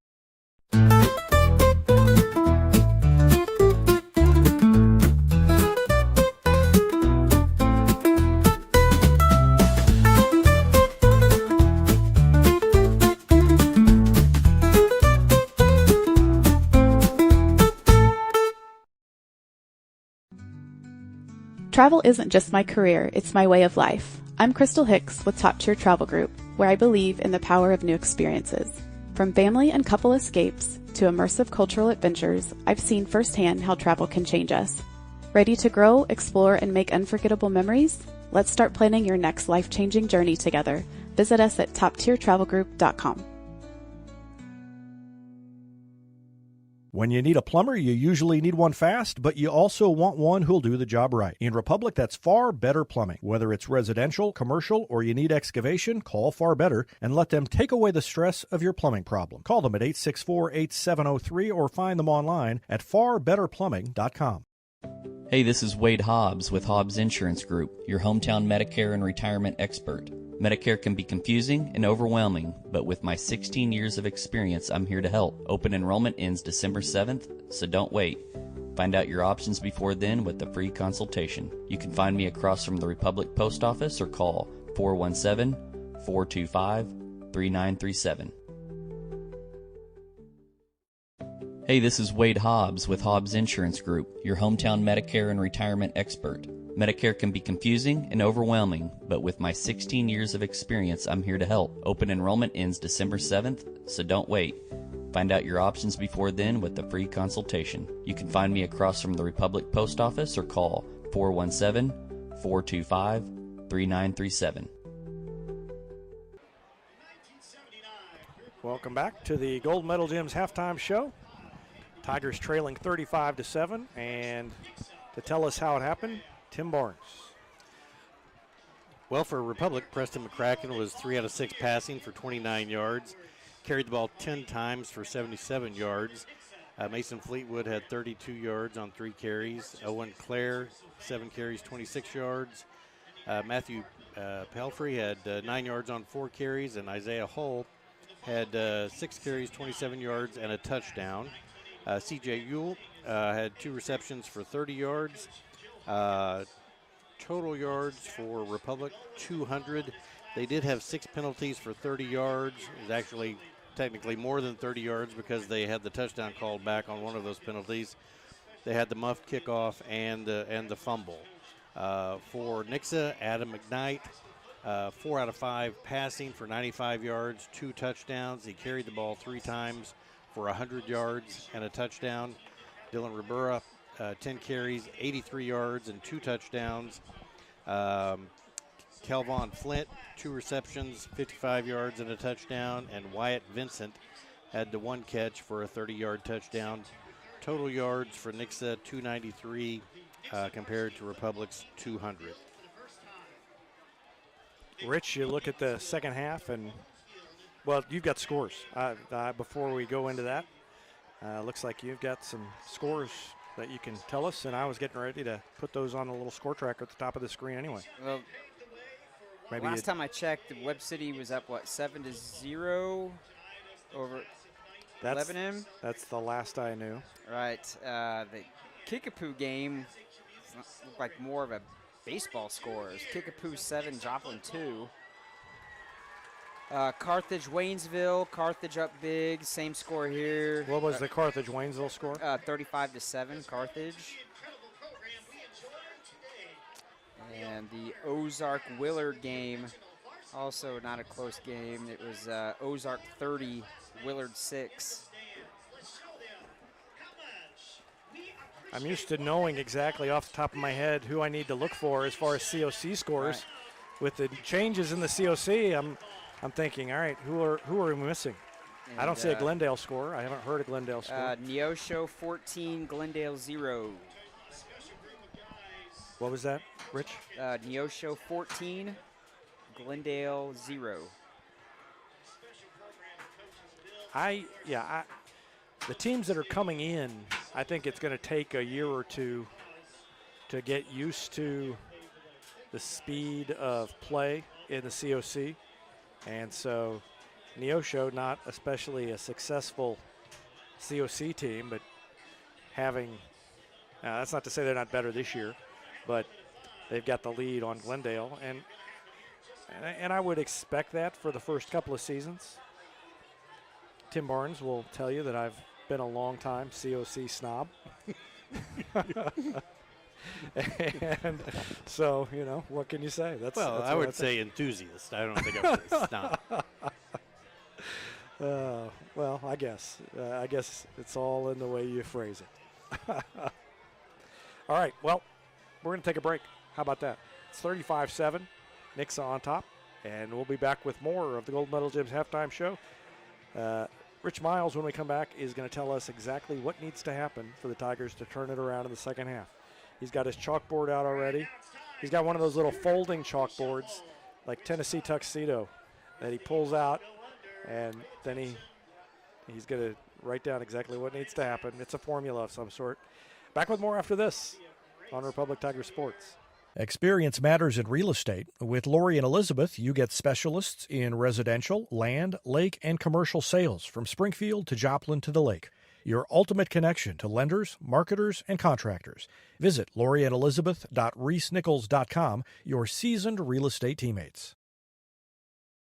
Travel isn't just my career, it's my way of life. I'm Crystal Hicks with Top Tier Travel Group, where I believe in the power of new experiences. From family and couple escapes to immersive cultural adventures, I've seen firsthand how travel can change us. Ready to grow, explore, and make unforgettable memories? Let's start planning your next life-changing journey together. Visit us at toptiertravelgroup.com. When you need a plumber, you usually need one fast, but you also want one who'll do the job right. In Republic, that's Far Better Plumbing. Whether it's residential, commercial, or you need excavation, call Far Better and let them take away the stress of your plumbing problem. Call them at 864-8703 or find them online at farbetterplumbing.com. Hey, this is Wade Hobbs with Hobbs Insurance Group, your hometown Medicare and retirement expert. Medicare can be confusing and overwhelming, but with my 16 years of experience, I'm here to help. Open enrollment ends December 7th, so don't wait. Find out your options before then with a free consultation. You can find me across from the Republic Post Office or call 417-425-3937. Hey, this is Wade Hobbs with Hobbs Insurance Group, your hometown Medicare and retirement expert. Medicare can be confusing and overwhelming, but with my 16 years of experience, I'm here to help. Open enrollment ends December 7th, so don't wait. Find out your options before then with a free consultation. You can find me across from the Republic Post Office or call 417-425-3937. Welcome back to the Gold Medal Gyms halftime show. Tigers trailing 35-7, and to tell us how it happened, Tim Barnes. Well, for Republic, Preston McCracken was 3 out of 6 passing for 29 yards. Carried the ball 10 times for 77 yards. Mason Fleetwood had 32 yards on 3 carries. Owen Clare, 7 carries, 26 yards. Matthew Pelfrey had 9 yards on 4 carries, and Isaiah Hull had 6 carries, 27 yards, and a touchdown. C.J. Ewell had 2 receptions for 30 yards. Total yards for Republic, 200. They did have 6 penalties for 30 yards. It was actually technically more than 30 yards because they had the touchdown called back on one of those penalties. They had the muffed kickoff and the fumble. For Nixa, Adam McKnight, 4 out of 5 passing for 95 yards, 2 touchdowns. He carried the ball 3 times for 100 yards and a touchdown. Dylan Ribera, 10 carries, 83 yards, and 2 touchdowns. Kelvon Flint, 2 receptions, 55 yards, and a touchdown. And Wyatt Vincent had the 1 catch for a 30-yard touchdown. Total yards for Nixa, 293, compared to Republic's 200. Rich, you look at the second half, and, well, you've got scores. Before we go into that, Looks like you've got some scores that you can tell us, and I was getting ready to put those on a little score tracker at the top of the screen anyway. Well, maybe last time I checked, the Webb City was up, 7-0 over Lebanon? That's the last I knew. Right. The Kickapoo game looked like more of a baseball score. It was Kickapoo 7, Joplin 2. Carthage, Waynesville. Carthage up big. Same score here. What was the Carthage Waynesville score? 35-7, Carthage. And the Ozark Willard game, also not a close game. It was Ozark 30, Willard 6. I'm used to knowing exactly off the top of my head who I need to look for as far as COC scores. Right. With the changes in the COC, I'm thinking, all right, who are we missing? And I don't see a Glendale score. I haven't heard a Glendale score. Neosho 14, Glendale 0. What was that, Rich? Neosho 14, Glendale 0. The teams that are coming in, I think it's going to take a year or two to get used to the speed of play in the COC. And so Neosho, not especially a successful COC team, but having, that's not to say they're not better this year, but they've got the lead on Glendale. And I would expect that for the first couple of seasons. Tim Barnes will tell you that I've been a long time COC snob. And so, what can you say? That's I would say enthusiast. I don't think I would say snob. Well, I guess it's all in the way you phrase it. All right, well, we're going to take a break. How about that? It's 35-7, Nixa on top, and we'll be back with more of the Gold Medal Gyms halftime show. Rich Miles, when we come back, is going to tell us exactly what needs to happen for the Tigers to turn it around in the second half. He's got his chalkboard out already. He's got one of those little folding chalkboards, like Tennessee Tuxedo, that he pulls out, and then he's going to write down exactly what needs to happen. It's a formula of some sort. Back with more after this on Republic Tiger Sports. Experience matters in real estate. With Lori and Elizabeth, you get specialists in residential, land, lake, and commercial sales from Springfield to Joplin to the lake. Your ultimate connection to lenders, marketers, and contractors. Visit loriandelizabeth.reesnichols.com, your seasoned real estate teammates.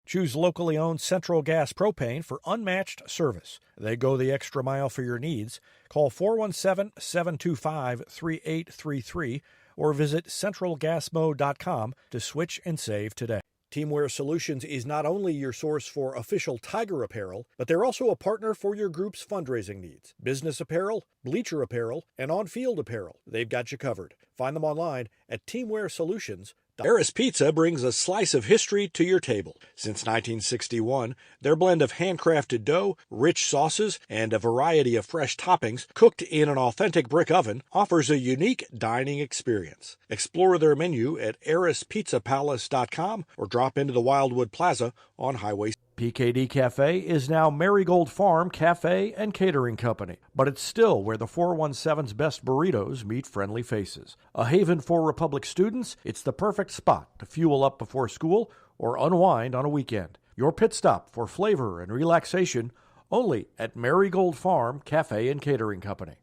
Choose locally owned Central Gas Propane for unmatched service. They go the extra mile for your needs. Call 417-725-3833 or visit centralgasmo.com to switch and save today. Teamwear Solutions is not only your source for official Tiger apparel, but they're also a partner for your group's fundraising needs. Business apparel, bleacher apparel, and on-field apparel. They've got you covered. Find them online at teamwearsolutions.com. Harris Pizza brings a slice of history to your table. Since 1961, their blend of handcrafted dough, rich sauces, and a variety of fresh toppings cooked in an authentic brick oven offers a unique dining experience. Explore their menu at harrispizzapalace.com or drop into the Wildwood Plaza on Highway. PKD Cafe is now Marigold Farm Cafe and Catering Company, but it's still where the 417's best burritos meet friendly faces. A haven for Republic students, it's the perfect spot to fuel up before school or unwind on a weekend. Your pit stop for flavor and relaxation only at Marigold Farm Cafe and Catering Company.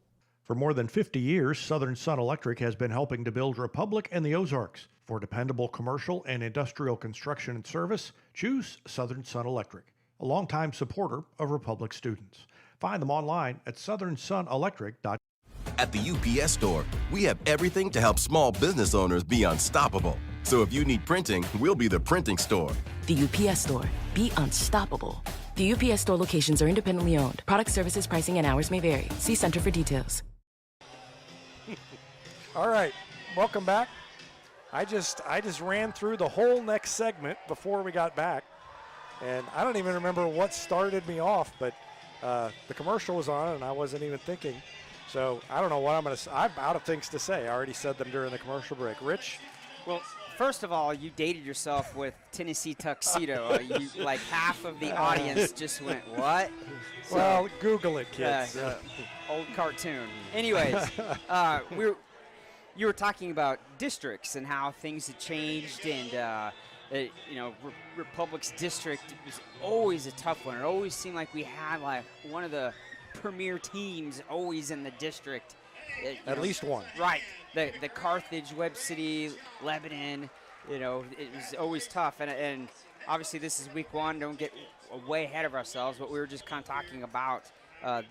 For more than 50 years, Southern Sun Electric has been helping to build Republic and the Ozarks. For dependable commercial and industrial construction and service, choose Southern Sun Electric, a longtime supporter of Republic students. Find them online at southernsunelectric.com. At the UPS Store, we have everything to help small business owners be unstoppable. So if you need printing, we'll be the printing store. The UPS Store. Be unstoppable. The UPS Store locations are independently owned. Product, services, pricing, and hours may vary. See Center for details. All right, welcome back. I just ran through the whole next segment before we got back, and I don't even remember what started me off, but the commercial was on, and I wasn't even thinking. So I don't know what I'm out of things to say. I already said them during the commercial break. Rich? Well, First of all, you dated yourself with Tennessee Tuxedo. Like half of the audience just went, what? So, well, Google it, kids. Old cartoon. Anyways, you were talking about districts and how things had changed, and Republic's district was always a tough one. It always seemed like we had like one of the premier teams always in the district. At least one. Right. The Carthage, Webb City, Lebanon, it was always tough. And obviously this is week one. Don't get way ahead of ourselves, but we were just kind of talking about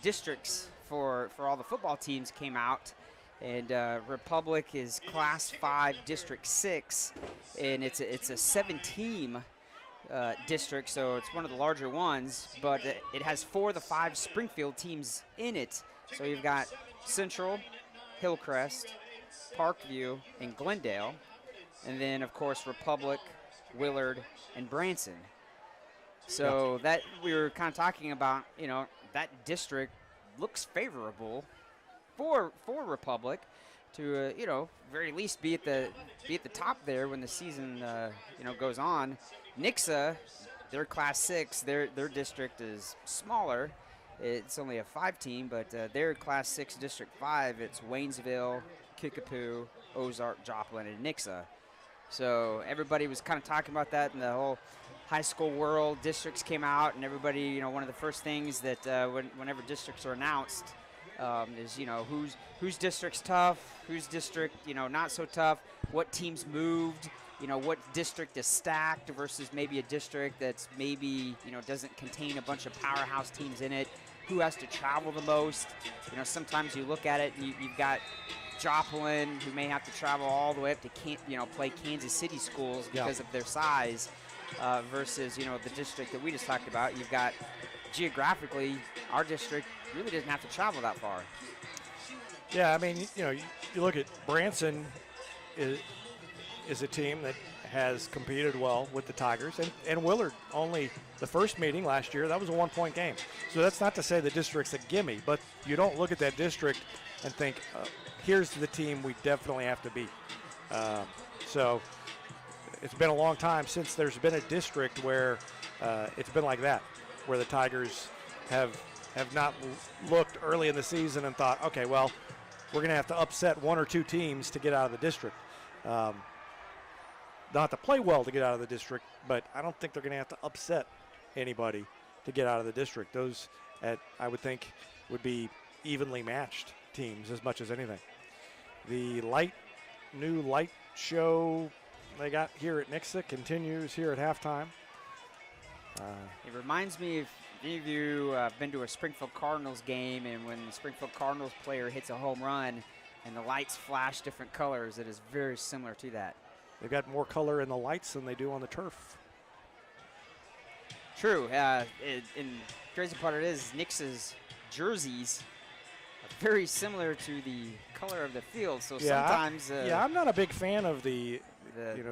districts for all the football teams came out. And Republic is Class 5 District 6, and it's a 7-team district, so it's one of the larger ones, but it has 4 of the 5 Springfield teams in it. So you've got Central, Hillcrest, Parkview, and Glendale, and then, of course, Republic, Willard, and Branson. So that we were kind of talking about, that district looks favorable for Republic to very least be at the top there when the season goes on. Nixa, they're Class 6. Their district is smaller. It's only a 5-team, but they're Class 6 District 5. It's Waynesville, Kickapoo, Ozark, Joplin, and Nixa. So everybody was kind of talking about that in the whole high school world. Districts came out, and everybody, one of the first things that whenever districts are announced is, whose district's tough, whose district, not so tough, what teams moved, what district is stacked versus maybe a district that's maybe, doesn't contain a bunch of powerhouse teams in it, who has to travel the most. Sometimes you look at it and you've got Joplin, who may have to travel all the way up to play Kansas City schools because of their size, versus the district that we just talked about. You've got geographically, our district really doesn't have to travel that far. Yeah, I mean, you look at Branson is a team that has competed well with the Tigers, and Willard, only the first meeting last year, that was a 1-point game. So that's not to say the district's a gimme, but you don't look at that district and think, here's the team we definitely have to beat. So it's been a long time since there's been a district where it's been like that, where the Tigers have not looked early in the season and thought, okay, well, we're going to have to upset 1 or 2 teams to get out of the district. Not to play well to get out of the district, but I don't think they're going to have to upset anybody to get out of the district. Those, I would think, would be evenly matched teams as much as anything. The new light show they got here at Nixa continues here at halftime. It reminds me, if any of you have been to a Springfield Cardinals game, and when the Springfield Cardinals player hits a home run and the lights flash different colors, it is very similar to that. They've got more color in the lights than they do on the turf. True. And crazy part of it is Nixa's jerseys are very similar to the color of the field. So sometimes I'm not a big fan of the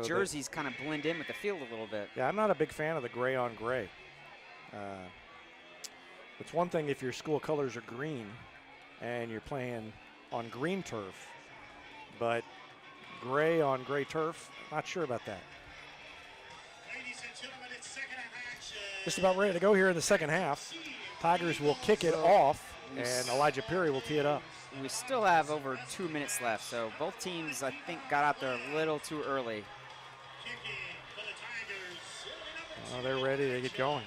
jerseys kind of blend in with the field a little bit. Yeah, I'm not a big fan of the gray on gray. It's one thing if your school colors are green and you're playing on green turf, but gray on gray turf, not sure about that. Just about ready to go here in the second half. Tigers will kick it off, and Elijah Perry will tee it up. We still have over 2 minutes left, so both teams, I think, got out there a little too early. Oh, they're ready to get going.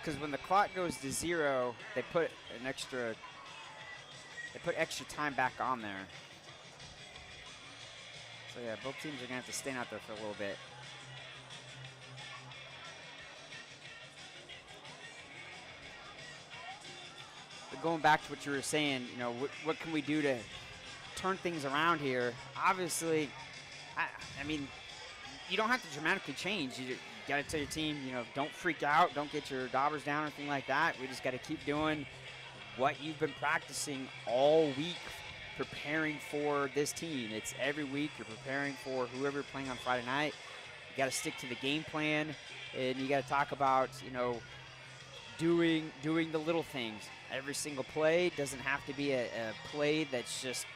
Because when the clock goes to 0, they put extra time back on there. So yeah, both teams are gonna have to stand out there for a little bit. But going back to what you were saying, what can we do to turn things around here? Obviously, I mean, you don't have to dramatically change. You got to tell your team, don't freak out, don't get your daubers down or anything like that. We just got to keep doing what you've been practicing all week, preparing for this team. It's every week you're preparing for whoever you're playing on Friday night. You got to stick to the game plan, and you got to talk about, doing the little things. Every single play doesn't have to be a play that's just,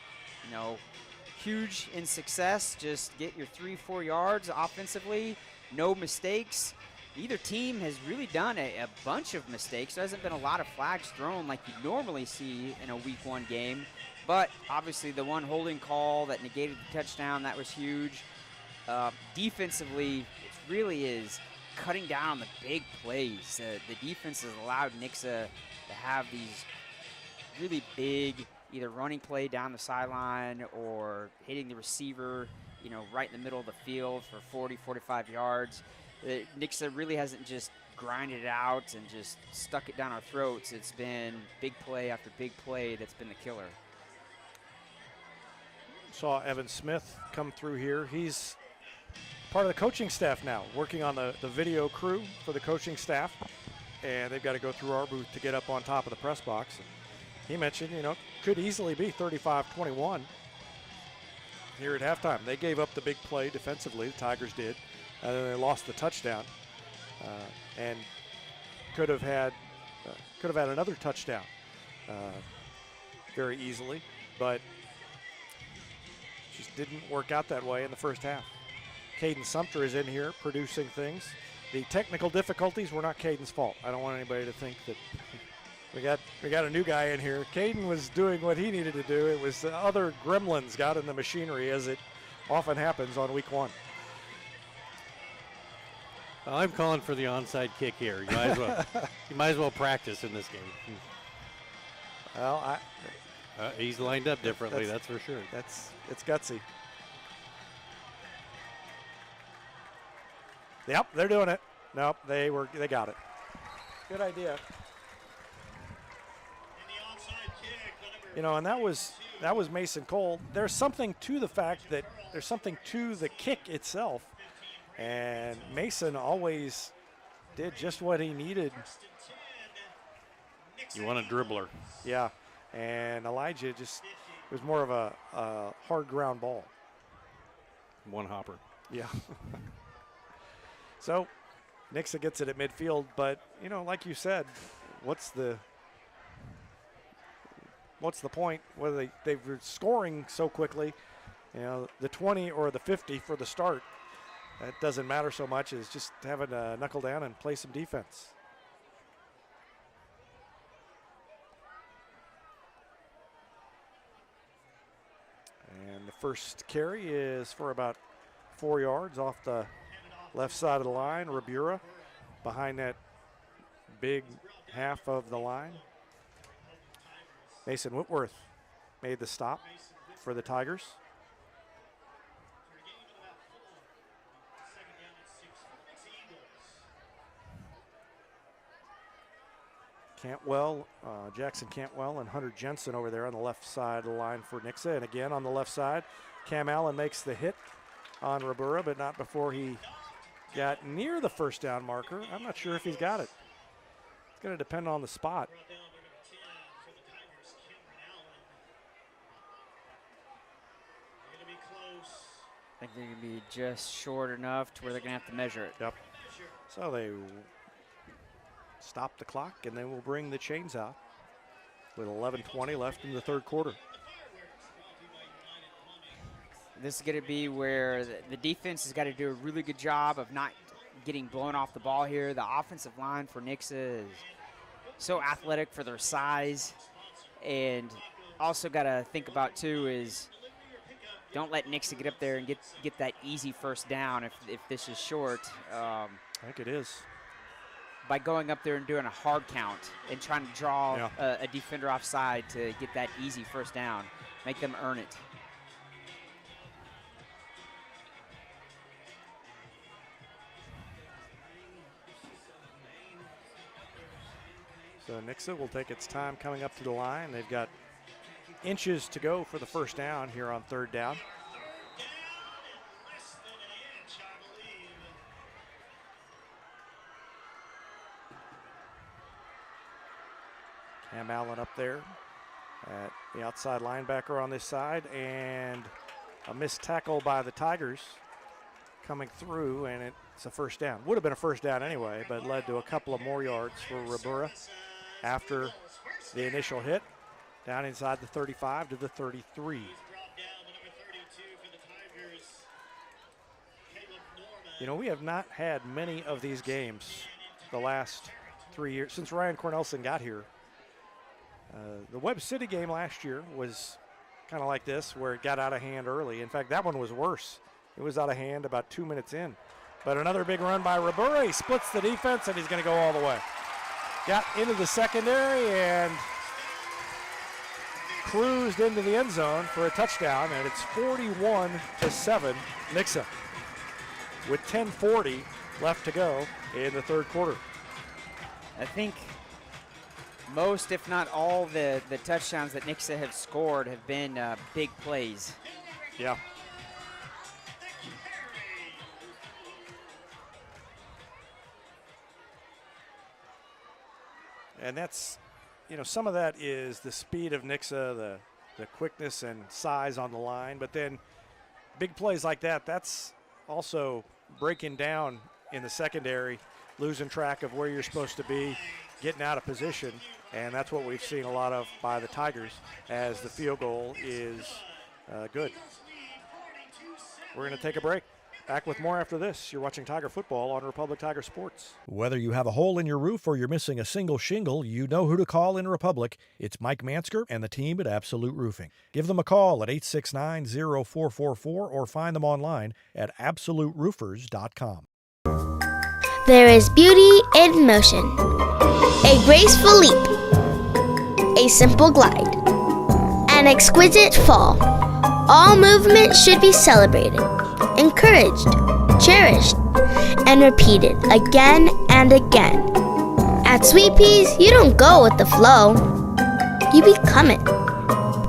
huge in success. Just get your 3-4 yards offensively, no mistakes. Neither team has really done a bunch of mistakes. There hasn't been a lot of flags thrown like you normally see in a Week 1 game. But obviously the one holding call that negated the touchdown, that was huge. Defensively, it really is cutting down on the big plays. The defense has allowed Nixa to have these really big either running play down the sideline or hitting the receiver, right in the middle of the field for 40, 45 yards. Nixa really hasn't just grinded it out and just stuck it down our throats. It's been big play after big play that's been the killer. Saw Evan Smith come through here. He's part of the coaching staff now, working on the video crew for the coaching staff. And they've got to go through our booth to get up on top of the press box. And he mentioned, could easily be 35-21 here at halftime. They gave up the big play defensively, the Tigers did, and then they lost the touchdown, and could have had another touchdown very easily, but just didn't work out that way in the first half. Caden Sumter is in here producing things. The technical difficulties were not Caden's fault. I don't want anybody to think that we got a new guy in here. Caden was doing what he needed to do. It was the other gremlins got in the machinery, as it often happens on Week 1. I'm calling for the onside kick here. You might as well practice in this game. Well, he's lined up differently, that's for sure. It's gutsy. Yep, they're doing it. Nope, they got it. Good idea. And that was Mason Cole. There's something to the fact that there's something to the kick itself, and Mason always did just what he needed. You want a dribbler. Yeah, and Elijah it was more of a hard ground ball. One hopper. Yeah. So Nixa gets it at midfield, but like you said, what's the point? Whether they were scoring so quickly, the 20 or the 50 for the start, that doesn't matter so much as just having to knuckle down and play some defense. And the first carry is for about 4 yards off the left side of the line. Rabura behind that big half of the line. Mason Whitworth made the stop for the Tigers. Cantwell, Jackson Cantwell and Hunter Jensen over there on the left side of the line for Nixa. And again on the left side, Cam Allen makes the hit on Rabura, but not before he got near the first down marker. I'm not sure if he's got it. It's going to depend on the spot. I think they're going to be just short enough to where they're going to have to measure it. Yep. So they stop the clock, and then we'll bring the chains out with 11:20 left in the third quarter. This is going to be where the defense has got to do a really good job of not getting blown off the ball here. The offensive line for Nixa is so athletic for their size. And also got to think about, too, is don't let Nixa get up there and get that easy first down if this is short. I think it is. By going up there and doing a hard count and trying to draw a defender offside to get that easy first down. Make them earn it. So Nixa will take its time coming up to the line. They've got inches to go for the first down here on third down. Cam Allen up there at the outside linebacker on this side, and a missed tackle by the Tigers coming through, and it's a first down. Would have been a first down anyway, but led to a couple of more yards for Rabura after the initial hit, down inside the 35 to the 33. You know, we have not had many of these games the last 3 years since Ryan Cornelson got here. The Webb City game last year was kind of like this, where it got out of hand early. In fact, that one was worse. It was out of hand about 2 minutes in. But another big run by Rabura. He splits the defense, and he's going to go all the way. Got into the secondary and cruised into the end zone for a touchdown, and it's 41-7 Nixa with 10:40 left to go in the third quarter. I think most, if not all, the touchdowns that Nixa have scored have been big plays. Yeah. And that's, you know, some of that is the speed of Nixa, the quickness and size on the line, but then big plays like that, that's also breaking down in the secondary, losing track of where you're supposed to be, getting out of position, and that's what we've seen a lot of by the Tigers as the field goal is good. We're going to take a break. Back with more after this. You're watching Tiger Football on Republic Tiger Sports. Whether you have a hole in your roof or you're missing a single shingle, you know who to call in Republic. It's Mike Mansker and the team at Absolute Roofing. Give them a call at 869-0444 or find them online at absoluteroofers.com. There is beauty in motion. A graceful leap. A simple glide. An exquisite fall. All movement should be celebrated, encouraged, cherished, and repeated again and again. At Sweet Peas, you don't go with the flow. You become it.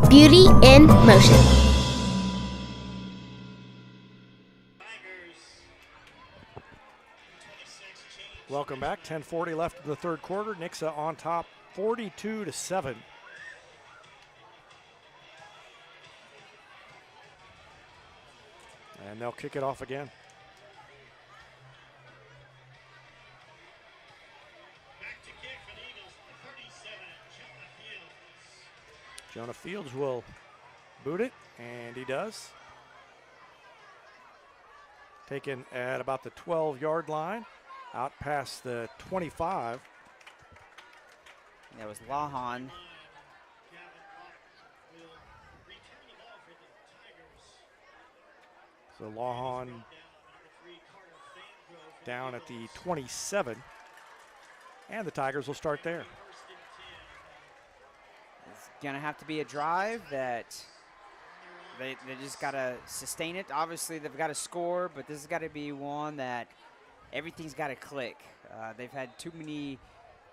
Beauty in motion. Welcome back. 10:40 left in the third quarter. Nixa on top, 42-7. And they'll kick it off again. Back to kick for the Eagles, 37, Jonah Fields will boot it, and he does. Taken at about the 12-yard line, out past the 25. That was Lahan. So Lahan down at the 27, and the Tigers will start there. It's going to have to be a drive that they just got to sustain it. Obviously, they've got to score, but this has got to be one that everything's got to click. They've had too many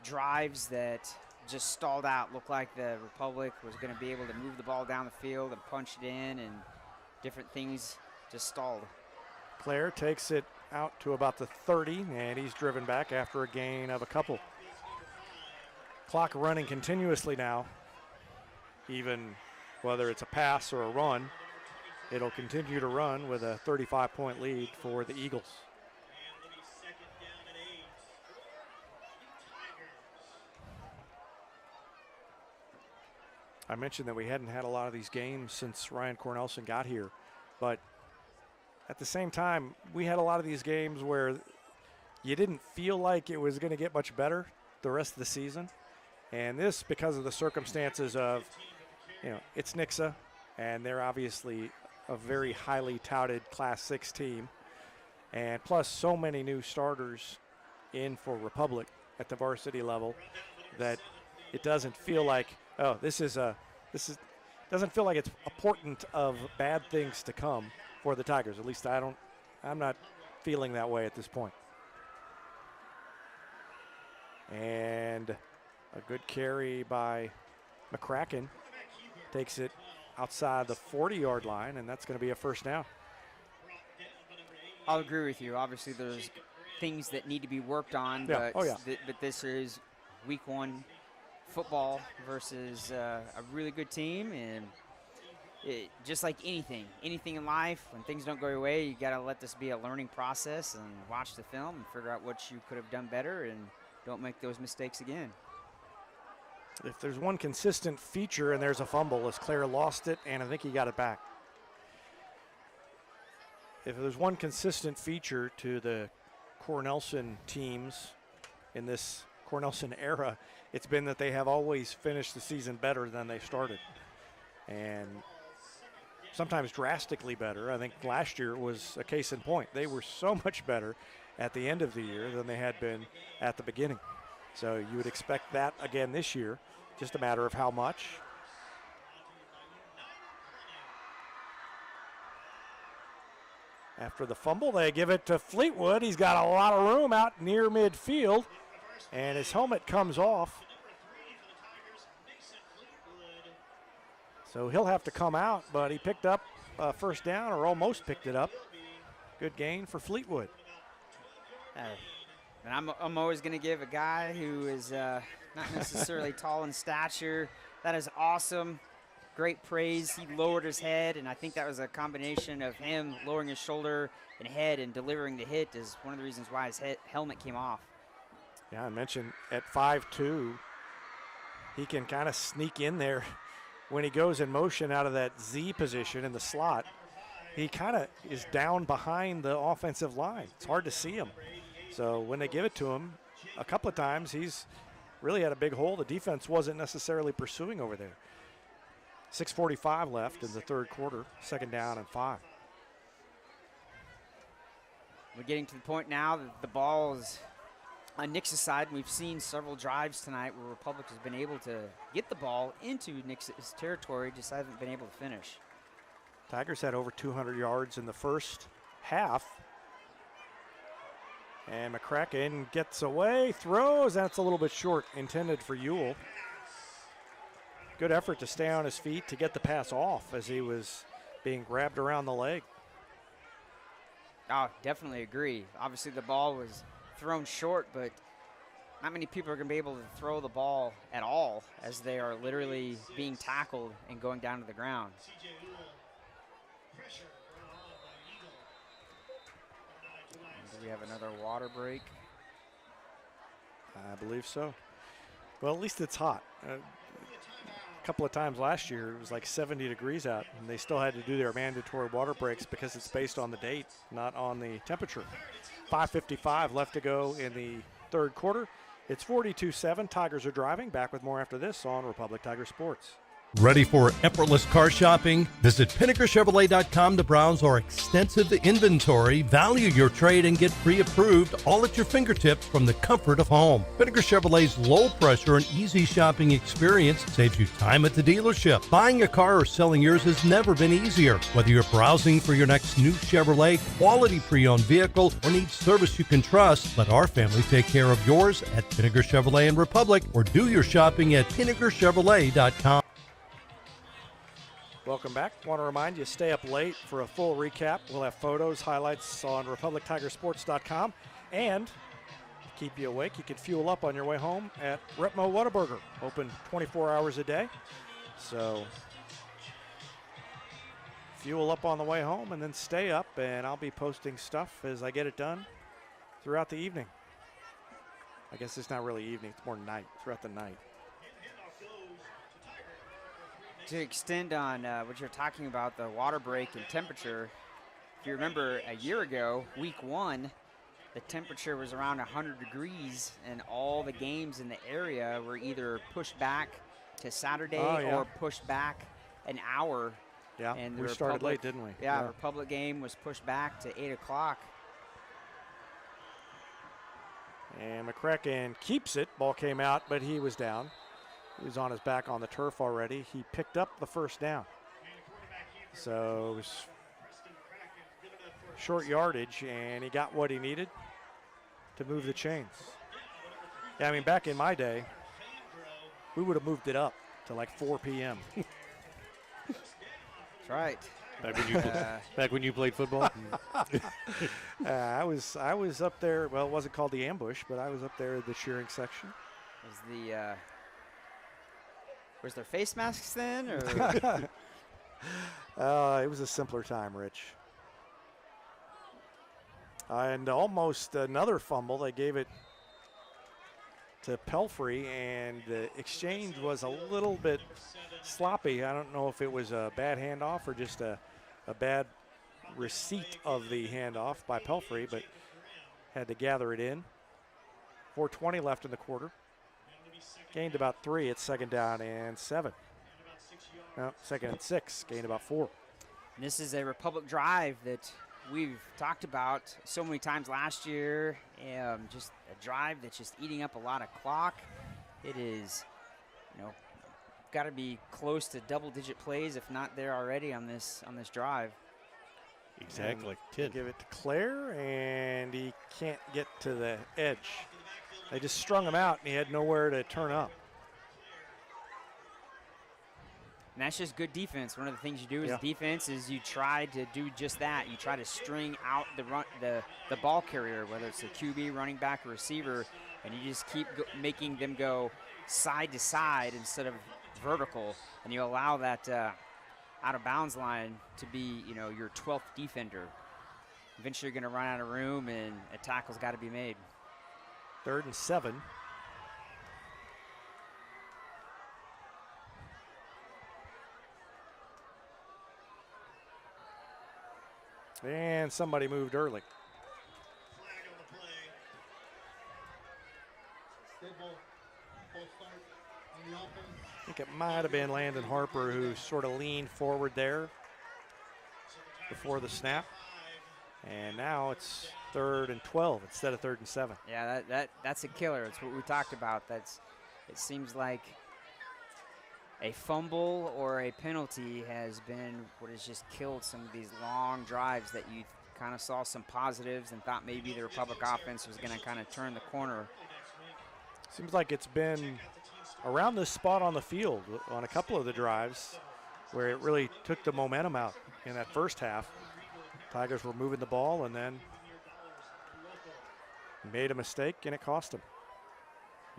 drives that just stalled out. Looked like the Republic was going to be able to move the ball down the field and punch it in, and different things just stalled. Claire takes it out to about the 30, and he's driven back after a gain of a couple. Clock running continuously now. Even whether it's a pass or a run, it'll continue to run with a 35-point lead for the Eagles. I mentioned that we hadn't had a lot of these games since Ryan Cornelson got here, but at the same time, we had a lot of these games where you didn't feel like it was going to get much better the rest of the season. And this, because of the circumstances of, you know, it's Nixa, and they're obviously a very highly touted Class 6 team. And plus so many new starters in for Republic at the varsity level that it doesn't feel like, oh, doesn't feel like it's important of bad things to come for the Tigers. At least I'm not feeling that way at this point. And a good carry by McCracken takes it outside the 40-yard line, and that's going to be a first down. I'll agree with you. Obviously, there's things that need to be worked on, Yeah. but, but this is week one football versus a really good team, and just like anything in life, when things don't go your way, you got to let this be a learning process and watch the film and figure out what you could have done better and don't make those mistakes again. If there's one consistent feature, and there's a fumble as Claire lost it, and I think he got it back. if there's one consistent feature to the Cornelsen teams in this Cornelsen era, it's been that they have always finished the season better than they started. And sometimes drastically better. I think last year was a case in point. They were so much better at the end of the year than they had been at the beginning. So you would expect that again this year, just a matter of how much. After the fumble, they give it to Fleetwood. He's got a lot of room out near midfield, and his helmet comes off. So he'll have to come out, but he picked up a first down, or almost picked it up. Good gain for Fleetwood. And I'm always going to give a guy who is not necessarily tall in stature. That is awesome. Great praise. He lowered his head, and I think that was a combination of him lowering his shoulder and head and delivering the hit is one of the reasons why his helmet came off. Yeah, I mentioned at 5'2", he can kind of sneak in there when he goes in motion out of that Z position in the slot. He kind of is down behind the offensive line. It's hard to see him. So when they give it to him, a couple of times he's really had a big hole the defense wasn't necessarily pursuing over there. 6:45 left in the third quarter, 2nd down and 5. We're getting to the point now that the ball is on Nixa's side. We've seen several drives tonight where Republic has been able to get the ball into Nixa's territory, just haven't been able to finish. Tigers had over 200 yards in the first half. And McCracken gets away, throws, that's a little bit short, intended for Ewell. Good effort to stay on his feet to get the pass off as he was being grabbed around the leg. Oh, definitely agree. Obviously the ball was thrown short, but not many people are going to be able to throw the ball at all as they are literally being tackled and going down to the ground. Do we have another water break? I believe so. Well, at least it's hot. A couple of times last year it was like 70 degrees out, and they still had to do their mandatory water breaks because it's based on the date, not on the temperature. 5:55 left to go in the third quarter. It's 42-7. Tigers are driving. Back with more after this on Republic Tiger Sports. Ready for effortless car shopping? Visit PinnakerChevrolet.com to browse our extensive inventory, value your trade, and get pre-approved all at your fingertips from the comfort of home. Pinnaker Chevrolet's low-pressure and easy shopping experience saves you time at the dealership. Buying a car or selling yours has never been easier. Whether you're browsing for your next new Chevrolet, quality pre-owned vehicle, or need service you can trust, let our family take care of yours at Pinnaker Chevrolet in Republic, or do your shopping at PinnakerChevrolet.com. Welcome back. Want to remind you, stay up late for a full recap. We'll have photos, highlights on RepublicTigerSports.com. And to keep you awake, you can fuel up on your way home at Retmo Whataburger. Open 24 hours a day. So fuel up on the way home and then stay up, and I'll be posting stuff as I get it done throughout the evening. I guess it's not really evening, it's more night, throughout the night. To extend on what you're talking about, the water break and temperature, if you remember a year ago, week 1, the temperature was around 100 degrees and all the games in the area were either pushed back to Saturday or pushed back an hour. Yeah, and we started late, didn't we? Yeah, the Republic game was pushed back to 8 o'clock. And McCracken keeps it. Ball came out, but he was down. He was on his back on the turf already. He picked up the first down. So it was short yardage, and he got what he needed to move the chains. Yeah, I mean, back in my day, we would have moved it up to like 4 p.m. That's right. Back when you played football? I was up there. Well, it wasn't called the ambush, but I was up there in the cheering section. Was there face masks then? Or? It was a simpler time, Rich. And almost another fumble. They gave it to Pelfrey, and the exchange was a little bit sloppy. I don't know if it was a bad handoff or just a bad receipt of the handoff by Pelfrey, but had to gather it in. 4:20 left in the quarter. Gained about 3. It's 2nd down and 7. No, 2nd and 6. Gained about 4. And this is a Republic drive that we've talked about so many times last year. Just a drive that's just eating up a lot of clock. It is, got to be close to double-digit plays, if not there already on this drive. Exactly. And 10. Give it to Claire, and he can't get to the edge. They just strung him out, and he had nowhere to turn up. And that's just good defense. One of the things you do as defense is you try to do just that. You try to string out the ball carrier, whether it's a QB, running back, or receiver, and you just keep making them go side to side instead of vertical, and you allow that out of bounds line to be, your 12th defender. Eventually, you're going to run out of room, and a tackle's got to be made. 3rd and 7. And somebody moved early. I think it might have been Landon Harper who sort of leaned forward there before the snap. And now it's 3rd and 12 instead of 3rd and 7. Yeah, that's a killer. It's what we talked about. It seems like a fumble or a penalty has been what has just killed some of these long drives that you kind of saw some positives and thought maybe the Republic offense was going to kind of turn the corner. Seems like it's been around this spot on the field on a couple of the drives where it really took the momentum out in that first half. Tigers were moving the ball and then made a mistake and it cost them.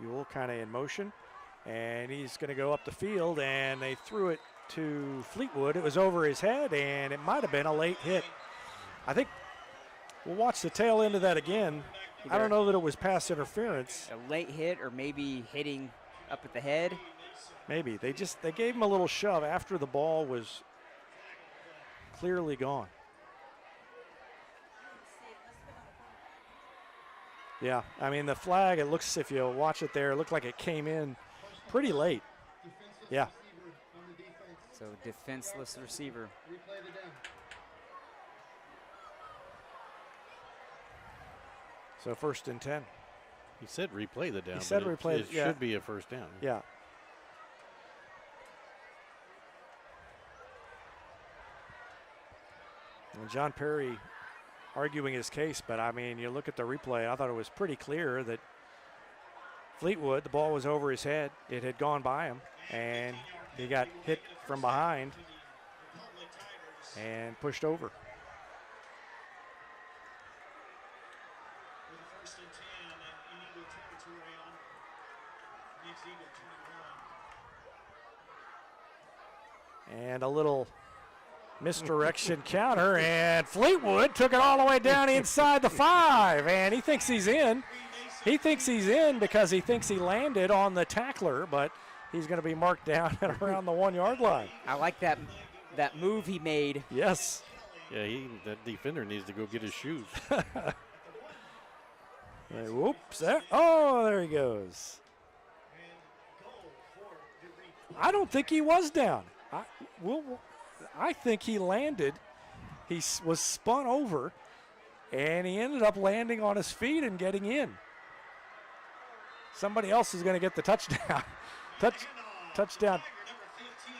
Ewell kind of in motion. And he's going to go up the field, and they threw it to Fleetwood. It was over his head, and it might have been a late hit. I think we'll watch the tail end of that again. I don't know that it was pass interference. A late hit or maybe hitting up at the head. Maybe. They gave him a little shove after the ball was clearly gone. Yeah, I mean, the flag, it looks, if you watch it there, it looked like it came in pretty late. Yeah. So defenseless receiver. So 1st and 10. He said replay the down. He said replay. It should be a 1st down. Yeah. And John Perry arguing his case, but I mean, you look at the replay, I thought it was pretty clear that Fleetwood, the ball was over his head. It had gone by him, and he got hit from behind and pushed over. And a little misdirection counter, and Fleetwood took it all the way down inside the 5, and he thinks he's in. He thinks he's in because he thinks he landed on the tackler, but he's going to be marked down at around the 1-yard line. I like that move he made. Yes. Yeah, that defender needs to go get his shoes. Whoops. There he goes. I don't think he was down. I think he landed. He was spun over, and he ended up landing on his feet and getting in. Somebody else is going to get the touchdown. Touchdown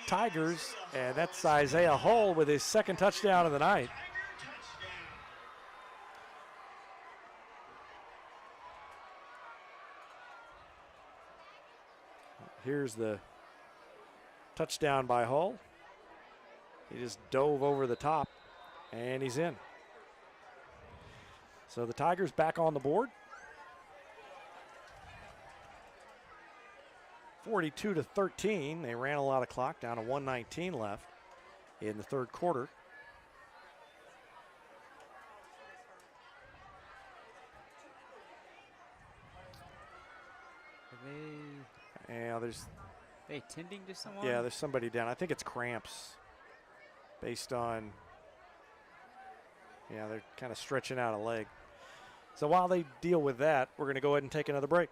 Tigers, and that's Isaiah Hull with his 2nd touchdown of the night. Here's the touchdown by Hull. He just dove over the top, and he's in. So the Tigers back on the board. 42-13. They ran a lot of clock, down to 1:19 left in the 3rd quarter. Yeah, they tending to someone? Yeah, there's somebody down. I think it's cramps based on Yeah, they're kind of stretching out a leg. So while they deal with that, we're going to go ahead and take another break.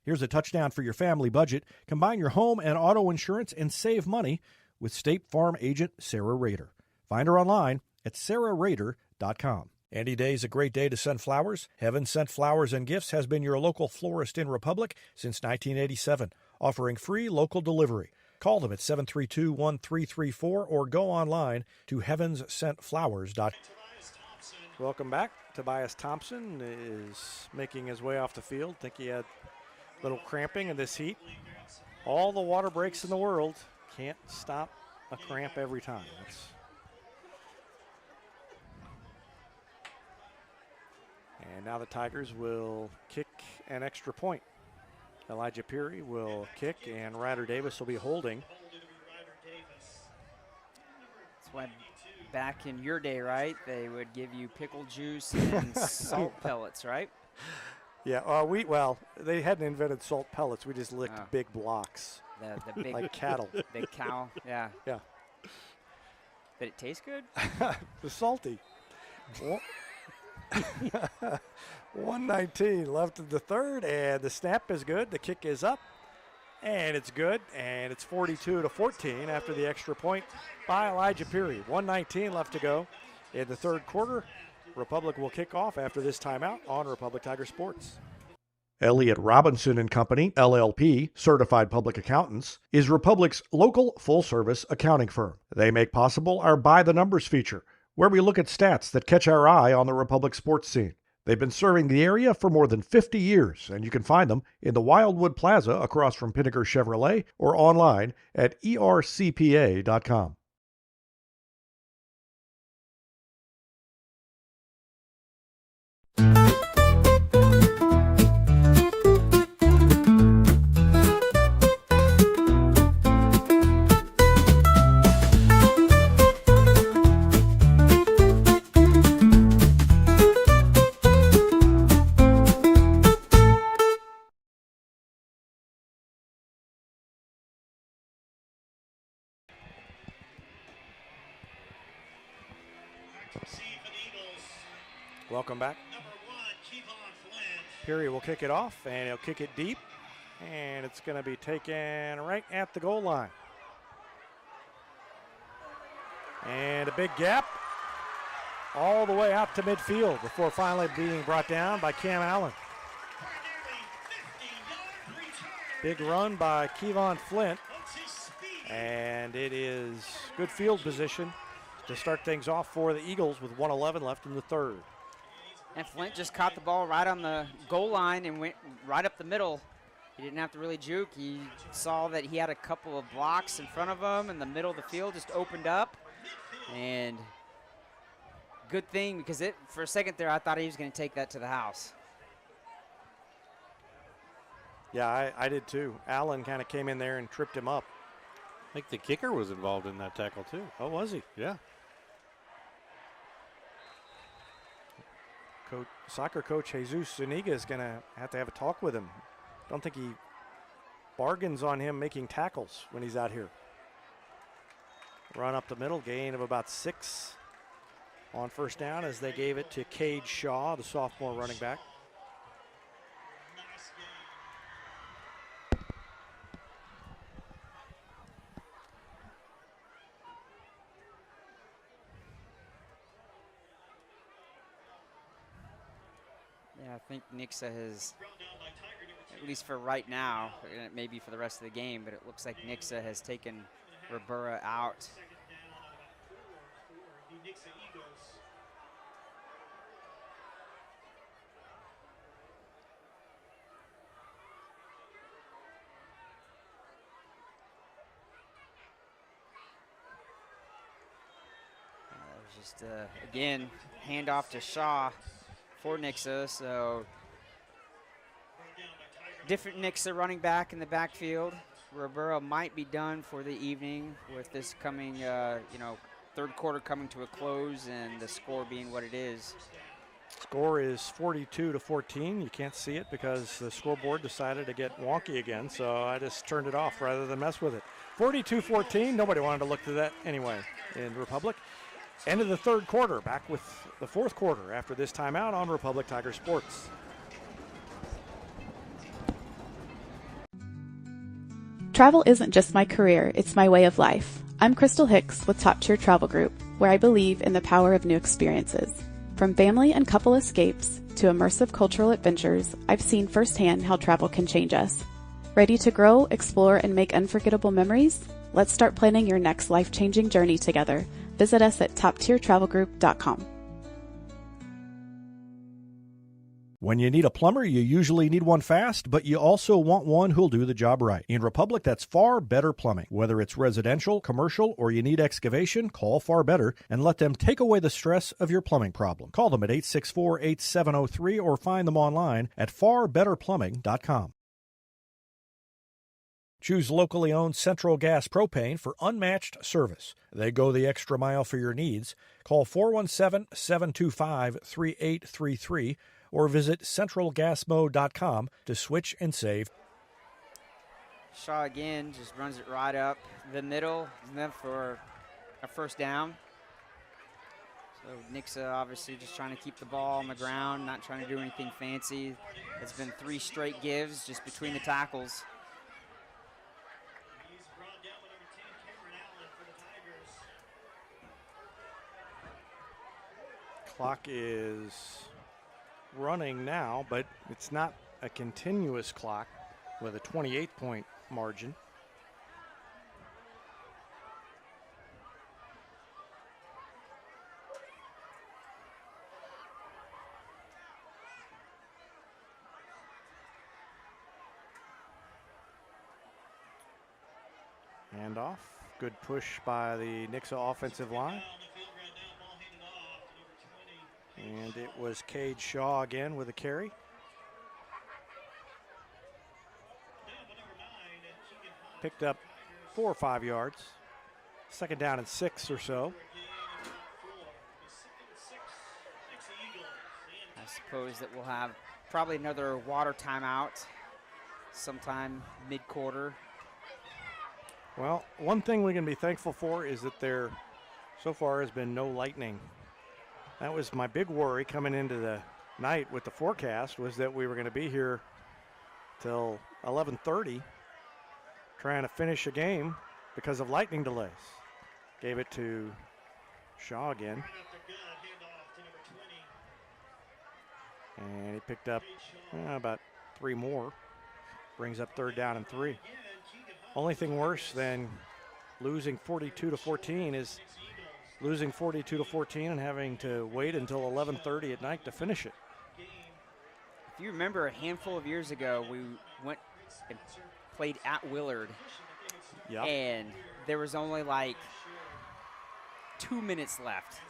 Here's a touchdown for your family budget. Combine your home and auto insurance and save money with State Farm agent Sarah Rader. Find her online at sarahrader.com. Any day is a great day to send flowers. Heaven Sent Flowers and Gifts has been your local florist in Republic since 1987, offering free local delivery. Call them at 732-1334 or go online to heavenssentflowers.com. Welcome back. Tobias Thompson is making his way off the field. I think he had a little cramping in this heat. All the water breaks in the world can't stop a cramp every time. And now the Tigers will kick an extra point. Elijah Peary will kick, and Ryder Davis will be holding. That's why back in your day, right, they would give you pickle juice and salt pellets, right? Yeah, well, they hadn't invented salt pellets. We just licked big blocks. The big, like cattle. Big cow, yeah. Yeah. Did it taste good? It was salty. 1:19 left in the third, and the snap is good. The kick is up, and it's good, and it's 42-14 after the extra point by Elijah Peary. 1:19 left to go in the third quarter. Republic will kick off after this timeout on Republic Tiger Sports. Elliott Robinson and Company, LLP, Certified Public Accountants, is Republic's local full-service accounting firm. They make possible our By the Numbers feature, where we look at stats that catch our eye on the Republic sports scene. They've been serving the area for more than 50 years, and you can find them in the Wildwood Plaza across from Pinnaker Chevrolet or online at ercpa.com. Welcome back. Peary will kick it off, and he'll kick it deep, and it's going to be taken right at the goal line. And a big gap all the way out to midfield before finally being brought down by Cam Allen. Big run by Kevon Flint, and it is good field position to start things off for the Eagles with 1:11 left in the third. And Flint just caught the ball right on the goal line and went right up the middle. He didn't have to really juke. He saw that he had a couple of blocks in front of him, and the middle of the field just opened up. And good thing, because for a second there, I thought he was going to take that to the house. Yeah, I did too. Allen kind of came in there and tripped him up. I think the kicker was involved in that tackle too. Oh, was he? Yeah. Soccer coach Jesus Zuniga is going to have a talk with him. Don't think he bargains on him making tackles when he's out here. Run up the middle, gain of about 6 on first down as they gave it to Cade Shaw, the sophomore running back. Yeah, I think Nixa has, at least for right now, maybe for the rest of the game, but it looks like Nixa has taken Ribera out. Just, again, handoff to Shaw for Nixa, so different Nixa running back in the backfield. Ribera might be done for the evening with this coming, third quarter coming to a close and the score being what it is. Score is 42-14. You can't see it because the scoreboard decided to get wonky again, so I just turned it off rather than mess with it. 42-14. Nobody wanted to look to that anyway in Republic. End of the third quarter. Back with the fourth quarter after this timeout on Republic Tiger Sports. Travel isn't just my career, it's my way of life. I'm Crystal Hicks with Top Tier Travel Group, where I believe in the power of new experiences. From family and couple escapes to immersive cultural adventures, I've seen firsthand how travel can change us. Ready to grow, explore, and make unforgettable memories? Let's start planning your next life-changing journey together. Visit us at toptiertravelgroup.com. When you need a plumber, you usually need one fast, but you also want one who'll do the job right. In Republic, that's Far Better Plumbing. Whether it's residential, commercial, or you need excavation, call Far Better and let them take away the stress of your plumbing problem. Call them at 864-8703 or find them online at farbetterplumbing.com. Choose locally owned Central Gas Propane for unmatched service. They go the extra mile for your needs. Call 417-725-3833 or visit centralgasmo.com to switch and save. Shaw again just runs it right up the middle, and then for a first down. So Nixa obviously just trying to keep the ball on the ground, not trying to do anything fancy. It's been 3 straight gives just between the tackles. Clock is running now, but it's not a continuous clock with a 28-point margin. Handoff. Good push by the Nixa offensive line. And it was Cade Shaw again with a carry. Picked up 4 or 5 yards. Second down and 6 or so. I suppose that we'll have probably another water timeout sometime mid-quarter. Well, one thing we can be thankful for is that there so far has been no lightning. That was my big worry coming into the night with the forecast, was that we were going to be here till 11:30 trying to finish a game because of lightning delays. Gave it to Shaw again. And he picked up about 3 more. Brings up third down and 3. Only thing worse than losing 42-14 is losing 42-14 and having to wait until 11:30 at night to finish it. If you remember, a handful of years ago, we went and played at Willard. Yep. And there was only like 2 minutes left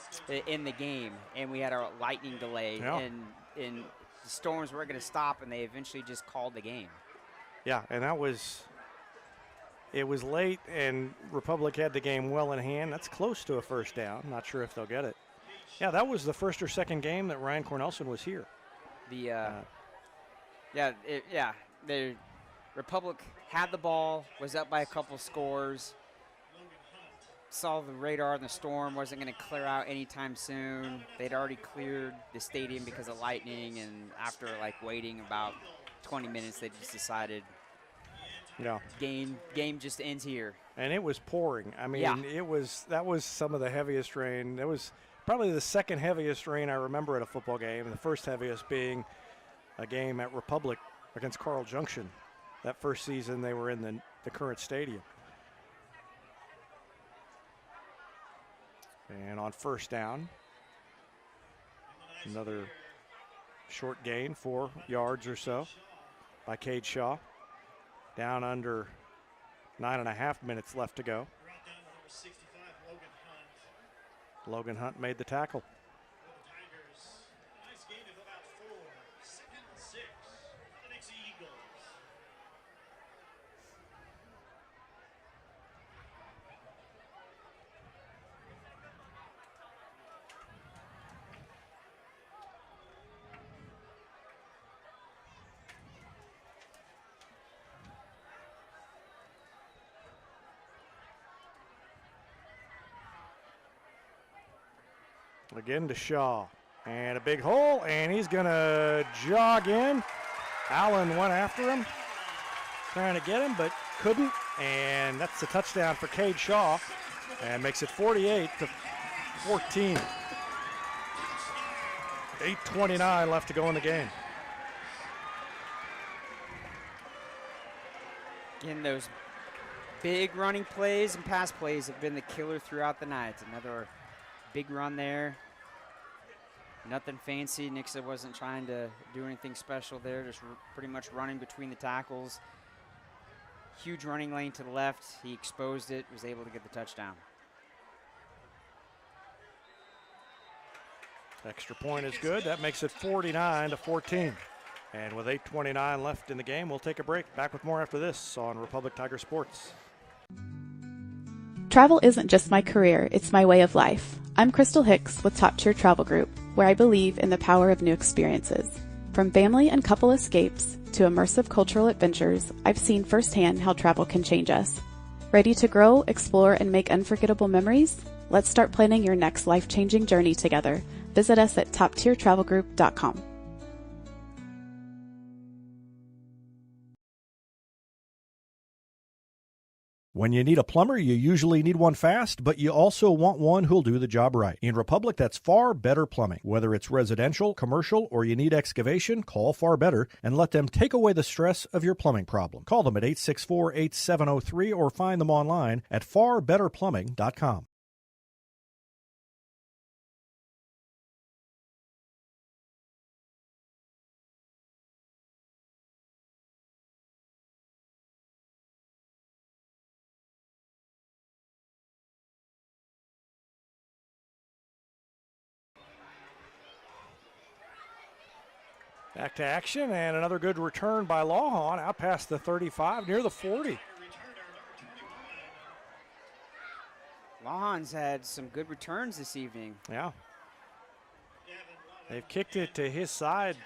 in the game, and we had a lightning delay, Yeah. and the storms weren't going to stop, and they eventually just called the game. Yeah, and it was late, and Republic had the game well in hand. That's close to a first down. Not sure if they'll get it. Yeah, that was the first or second game that Ryan Cornelson was here. The Republic had the ball, was up by a couple scores, saw the radar and the storm wasn't going to clear out anytime soon. They'd already cleared the stadium because of lightning, and after like waiting about 20 minutes, they just decided, yeah, game just ends here. And it was pouring. I mean, yeah. that was some of the heaviest rain. It was probably the second heaviest rain I remember at a football game, and the first heaviest being a game at Republic against Carl Junction. That first season they were in the current stadium. And on first down, another short gain, 4 yards or so by Cade Shaw. Down under 9.5 minutes left to go. Logan Hunt made the tackle. Nice gain of about 4. 2nd and 6 for the Nixa Eagles. Again to Shaw. And a big hole, and he's going to jog in. Allen went after him, trying to get him, but couldn't. And that's a touchdown for Cade Shaw, and makes it 48-14. 8:29 left to go in the game. Again, those big running plays and pass plays have been the killer throughout the night. Another big run there. Nothing fancy. Nixa wasn't trying to do anything special there, just pretty much running between the tackles. Huge running lane to the left. He exposed it, was able to get the touchdown. Extra point is good. That makes it 49-14. And with 8:29 left in the game, we'll take a break. Back with more after this on Republic Tiger Sports. Travel isn't just my career, it's my way of life. I'm Crystal Hicks with Top Tier Travel Group, where I believe in the power of new experiences. From family and couple escapes to immersive cultural adventures, I've seen firsthand how travel can change us. Ready to grow, explore, and make unforgettable memories? Let's start planning your next life-changing journey together. Visit us at toptiertravelgroup.com. When you need a plumber, you usually need one fast, but you also want one who'll do the job right. In Republic, that's Far Better Plumbing. Whether it's residential, commercial, or you need excavation, call Far Better and let them take away the stress of your plumbing problem. Call them at 864-8703 or find them online at farbetterplumbing.com. Back to action, and another good return by Lawhon out past the 35, near the 40. Lawhon's had some good returns this evening. Yeah. They've kicked it to his side.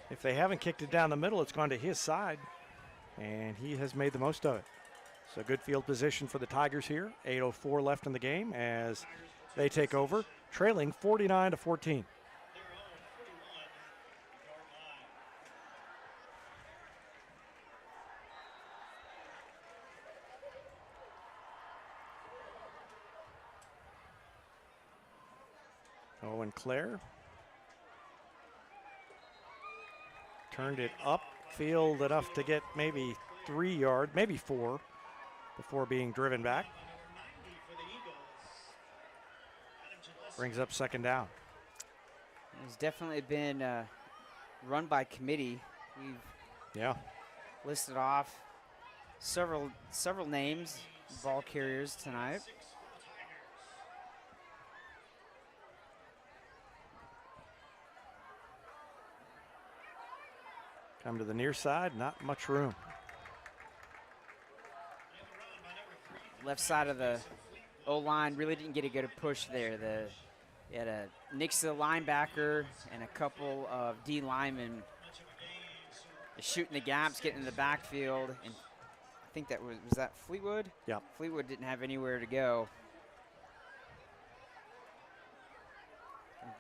If they haven't kicked it down the middle, it's gone to his side, and he has made the most of it. So good field position for the Tigers here. 8:04 left in the game as they take over, trailing 49-14. Owen Clare turned it upfield enough to get maybe 3 yards, maybe 4, before being driven back. Brings up second down. It's definitely been run by committee. We've listed off several names, ball carriers tonight. Come to the near side, not much room. Left side of the O-line really didn't get a good push there. You had a Nixa linebacker and a couple of D linemen shooting the gaps, getting in the backfield. And I think that was that Fleetwood? Yeah. Fleetwood didn't have anywhere to go.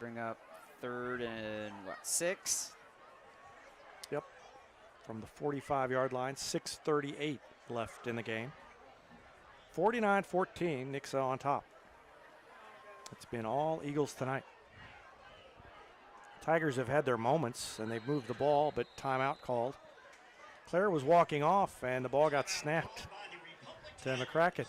Bring up 3rd and 6? Yep. From the 45-yard line, 6:38 left in the game. 49-14, Nixa on top. It's been all Eagles tonight. Tigers have had their moments, and they've moved the ball, but timeout called. Clare was walking off, and the ball got snapped to McCracken.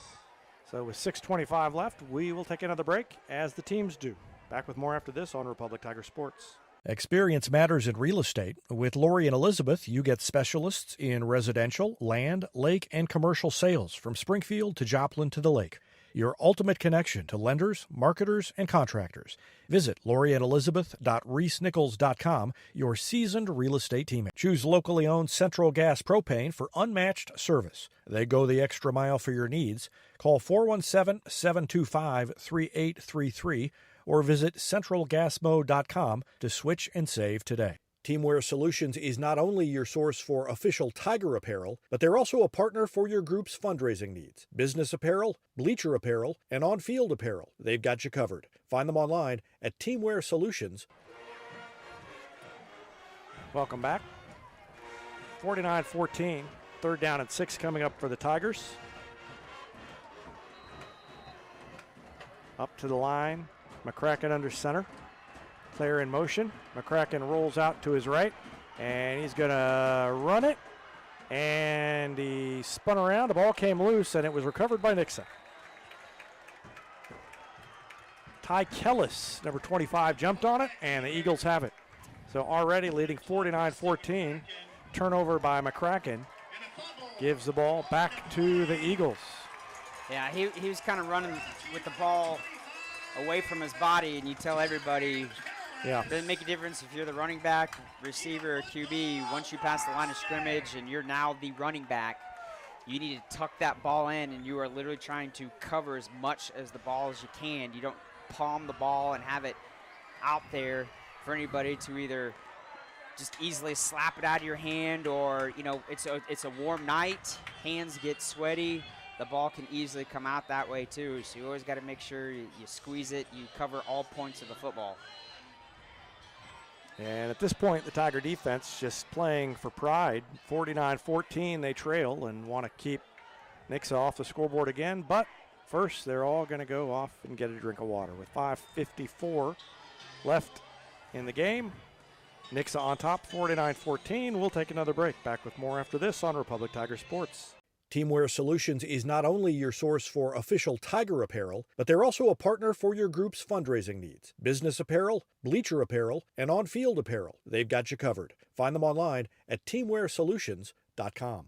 So with 6:25 left, we will take another break, as the teams do. Back with more after this on Republic Tiger Sports. Experience matters in real estate. With Lori and Elizabeth, you get specialists in residential, land, lake, and commercial sales from Springfield to Joplin to the lake. Your ultimate connection to lenders, marketers, and contractors. Visit loriandelizabeth.reesnichols.com, your seasoned real estate team. Choose locally owned Central Gas Propane for unmatched service. They go the extra mile for your needs. Call 417-725-3833 or visit centralgasmo.com to switch and save today. Teamwear Solutions is not only your source for official Tiger apparel, but they're also a partner for your group's fundraising needs. Business apparel, bleacher apparel, and on-field apparel. They've got you covered. Find them online at Teamwear Solutions. Welcome back. 49-14. 3rd down and 6 coming up for the Tigers. Up to the line. McCracken under center. Player in motion. McCracken rolls out to his right, and he's going to run it. And he spun around. The ball came loose, and it was recovered by Nixa. Ty Kellis, number 25, jumped on it, and the Eagles have it. So already leading 49-14. Turnover by McCracken. Gives the ball back to the Eagles. Yeah, he was kind of running with the ball away from his body, and you tell everybody, yeah, it doesn't make a difference if you're the running back, receiver, or QB. Once you pass the line of scrimmage and you're now the running back, you need to tuck that ball in, and you are literally trying to cover as much as the ball as you can. You don't palm the ball and have it out there for anybody to either just easily slap it out of your hand, or, you know, it's a warm night, hands get sweaty, the ball can easily come out that way too. So you always got to make sure you squeeze it, you cover all points of the football. And at this point, the Tiger defense just playing for pride. 49-14, they trail and want to keep Nixa off the scoreboard again. But first, they're all going to go off and get a drink of water. With 5:54 left in the game, Nixa on top, 49-14. We'll take another break. Back with more after this on Republic Tiger Sports. Teamwear Solutions is not only your source for official Tiger apparel, but they're also a partner for your group's fundraising needs. Business apparel, bleacher apparel, and on-field apparel. They've got you covered. Find them online at teamwearsolutions.com.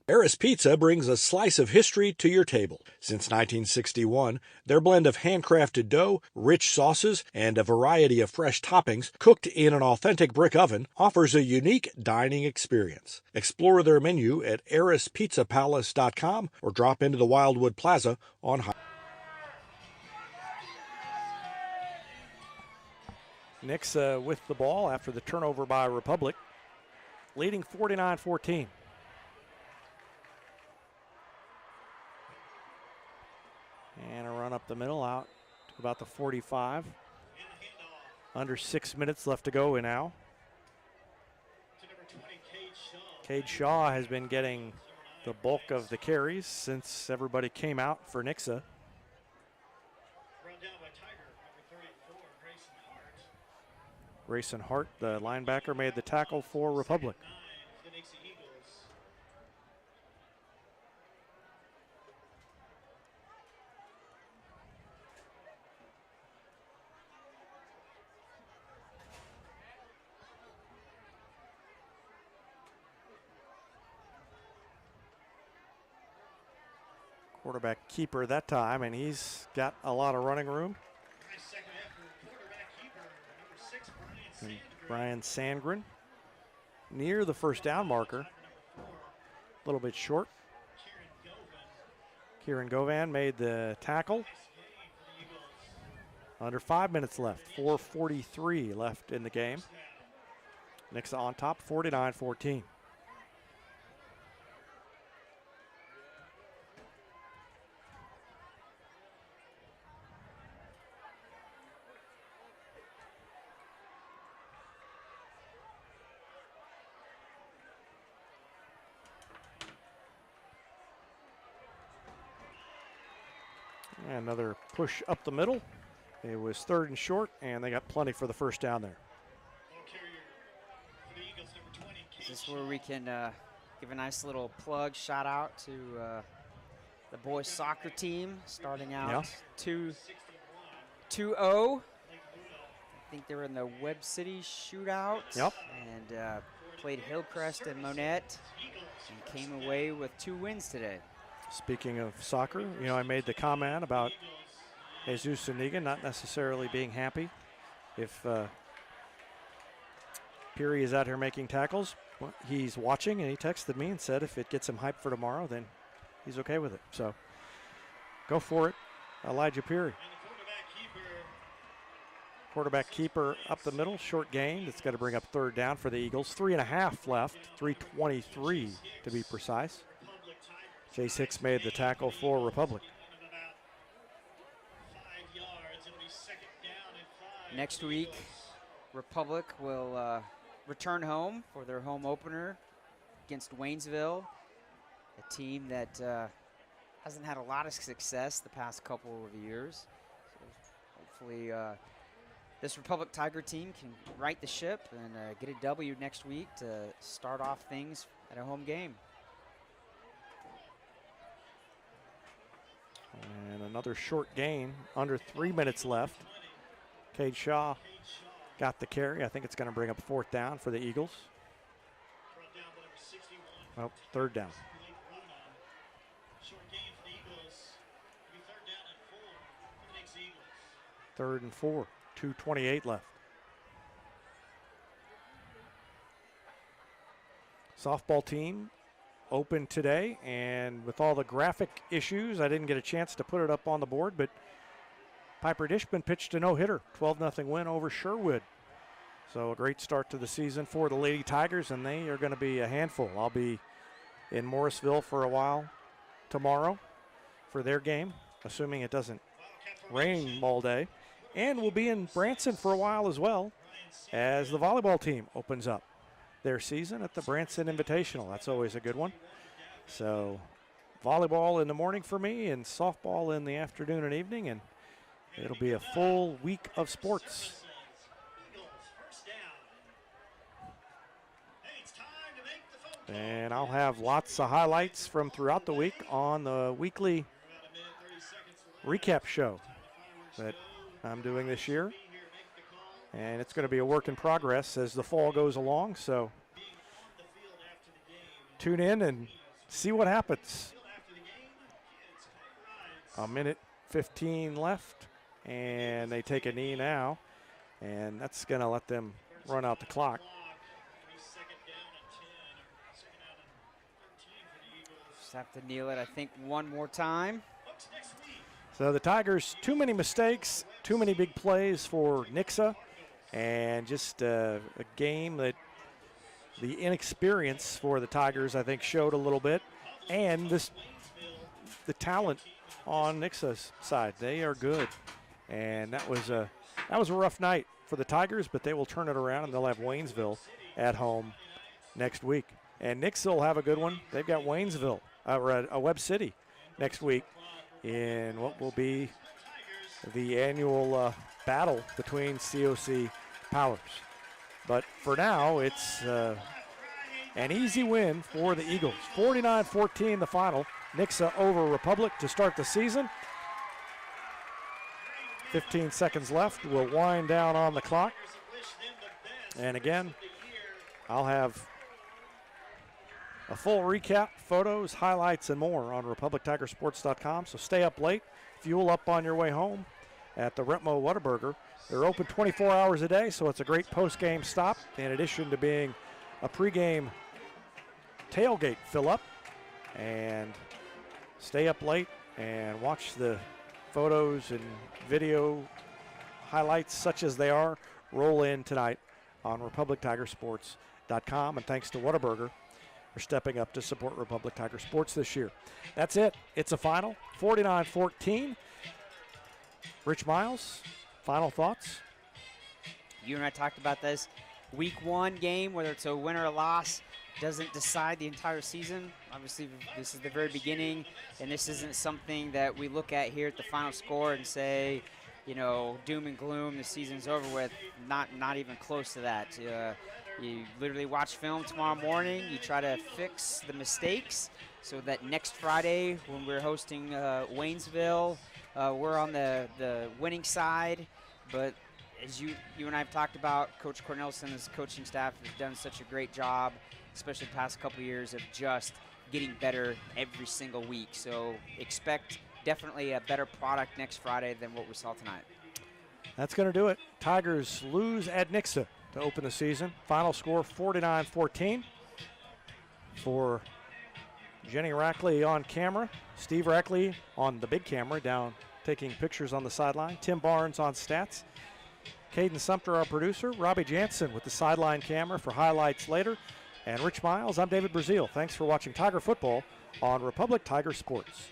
Eris Pizza brings a slice of history to your table. Since 1961, their blend of handcrafted dough, rich sauces, and a variety of fresh toppings cooked in an authentic brick oven offers a unique dining experience. Explore their menu at erispizzapalace.com or drop into the Wildwood Plaza on High. Nixa with the ball after the turnover by Republic, leading 49-14. And a run up the middle out to about the 45. Under 6 minutes left to go now. Cade Shaw has been getting the bulk of the carries since everybody came out for Nixa. Grayson Hart, the linebacker, made the tackle for Republic. Quarterback keeper that time, and he's got a lot of running room. And Brian Sandgren near the first down marker. A little bit short. Kieran Govan made the tackle. Under 5 minutes left. 4:43 left in the game. Nixa on top, 49-14. Another push up the middle. It was 3rd and short, and they got plenty for the first down there. Is this where we can give a nice little plug, shout out to the boys soccer team starting out 2-0. I think they were in the Webb City shootout. Yep. And played Hillcrest and Monette and came away with 2 wins today. Speaking of soccer, you know, I made the comment about Jesus Zuniga not necessarily being happy if Peary is out here making tackles. Well, he's watching, and he texted me and said if it gets him hyped for tomorrow, then he's okay with it. So go for it, Elijah Peary. Quarterback keeper up the middle, short gain. It's got to bring up third down for the Eagles. 3.5 left, 3:23 to be precise. Chase Hicks made the tackle for Republic. Next week, Republic will return home for their home opener against Waynesville, a team that hasn't had a lot of success the past couple of years. So hopefully this Republic Tiger team can right the ship and get a W next week to start off things at a home game. And another short gain, under 3 minutes left. Cade Shaw got the carry. I think it's going to bring up fourth down for the Eagles. Oh, third down. Third and 4, 2:28 left. Softball team open today, and with all the graphic issues, I didn't get a chance to put it up on the board, but Piper Dishman pitched a no-hitter, 12-0 win over Sherwood. So a great start to the season for the Lady Tigers, and they are going to be a handful. I'll be in Morrisville for a while tomorrow for their game, assuming it doesn't rain all day. And we'll be in Branson for a while as well, as the volleyball team opens up their season at the Branson Invitational. That's always a good one. So volleyball in the morning for me and softball in the afternoon and evening, and it'll be a full week of sports. And I'll have lots of highlights from throughout the week on the weekly recap show that I'm doing this year. And it's going to be a work in progress as the fall goes along, so tune in and see what happens. A minute 15 left, and they take a knee now, and that's going to let them run out the clock. Just have to kneel it, I think, one more time. So the Tigers, too many mistakes, too many big plays for Nixa, and just a game that the inexperience for the Tigers, I think, showed a little bit, and the talent on Nixa's side. They are good, and that was a rough night for the Tigers, but they will turn it around, and they'll have Waynesville at home next week. And Nixa will have a good one. They've got Waynesville, Webb City next week in what will be the annual battle between COC powers. But for now, it's an easy win for the Eagles. 49-14 the final. Nixa over Republic to start the season. 15 seconds left. We'll wind down on the clock. And again, I'll have a full recap, photos, highlights, and more on RepublicTigerSports.com. So stay up late. Fuel up on your way home at the Retmo Whataburger. They're open 24 hours a day, so it's a great post-game stop, in addition to being a pregame tailgate fill-up. And stay up late and watch the photos and video highlights, such as they are, roll in tonight on RepublicTigerSports.com. And thanks to Whataburger for stepping up to support Republic Tiger Sports this year. That's it. It's a final, 49-14. Rich Miles, final thoughts? You and I talked about this. Week 1 game, whether it's a win or a loss, doesn't decide the entire season. Obviously, this is the very beginning, and this isn't something that we look at here at the final score and say, you know, doom and gloom, the season's over with. Not even close to that. You literally watch film tomorrow morning. You try to fix the mistakes so that next Friday when we're hosting Waynesville, we're on the winning side. But as you and I have talked about, Coach Cornelison and his coaching staff have done such a great job, especially the past couple of years, of just getting better every single week. So expect definitely a better product next Friday than what we saw tonight. That's going to do it. Tigers lose at Nixa to open the season. Final score 49-14. For Jenny Rackley on camera, Steve Rackley on the big camera down taking pictures on the sideline, Tim Barnes on stats. Caden Sumter, our producer. Robbie Jansen with the sideline camera for highlights later. And Rich Miles, I'm David Brazil. Thanks for watching Tiger Football on Republic Tiger Sports.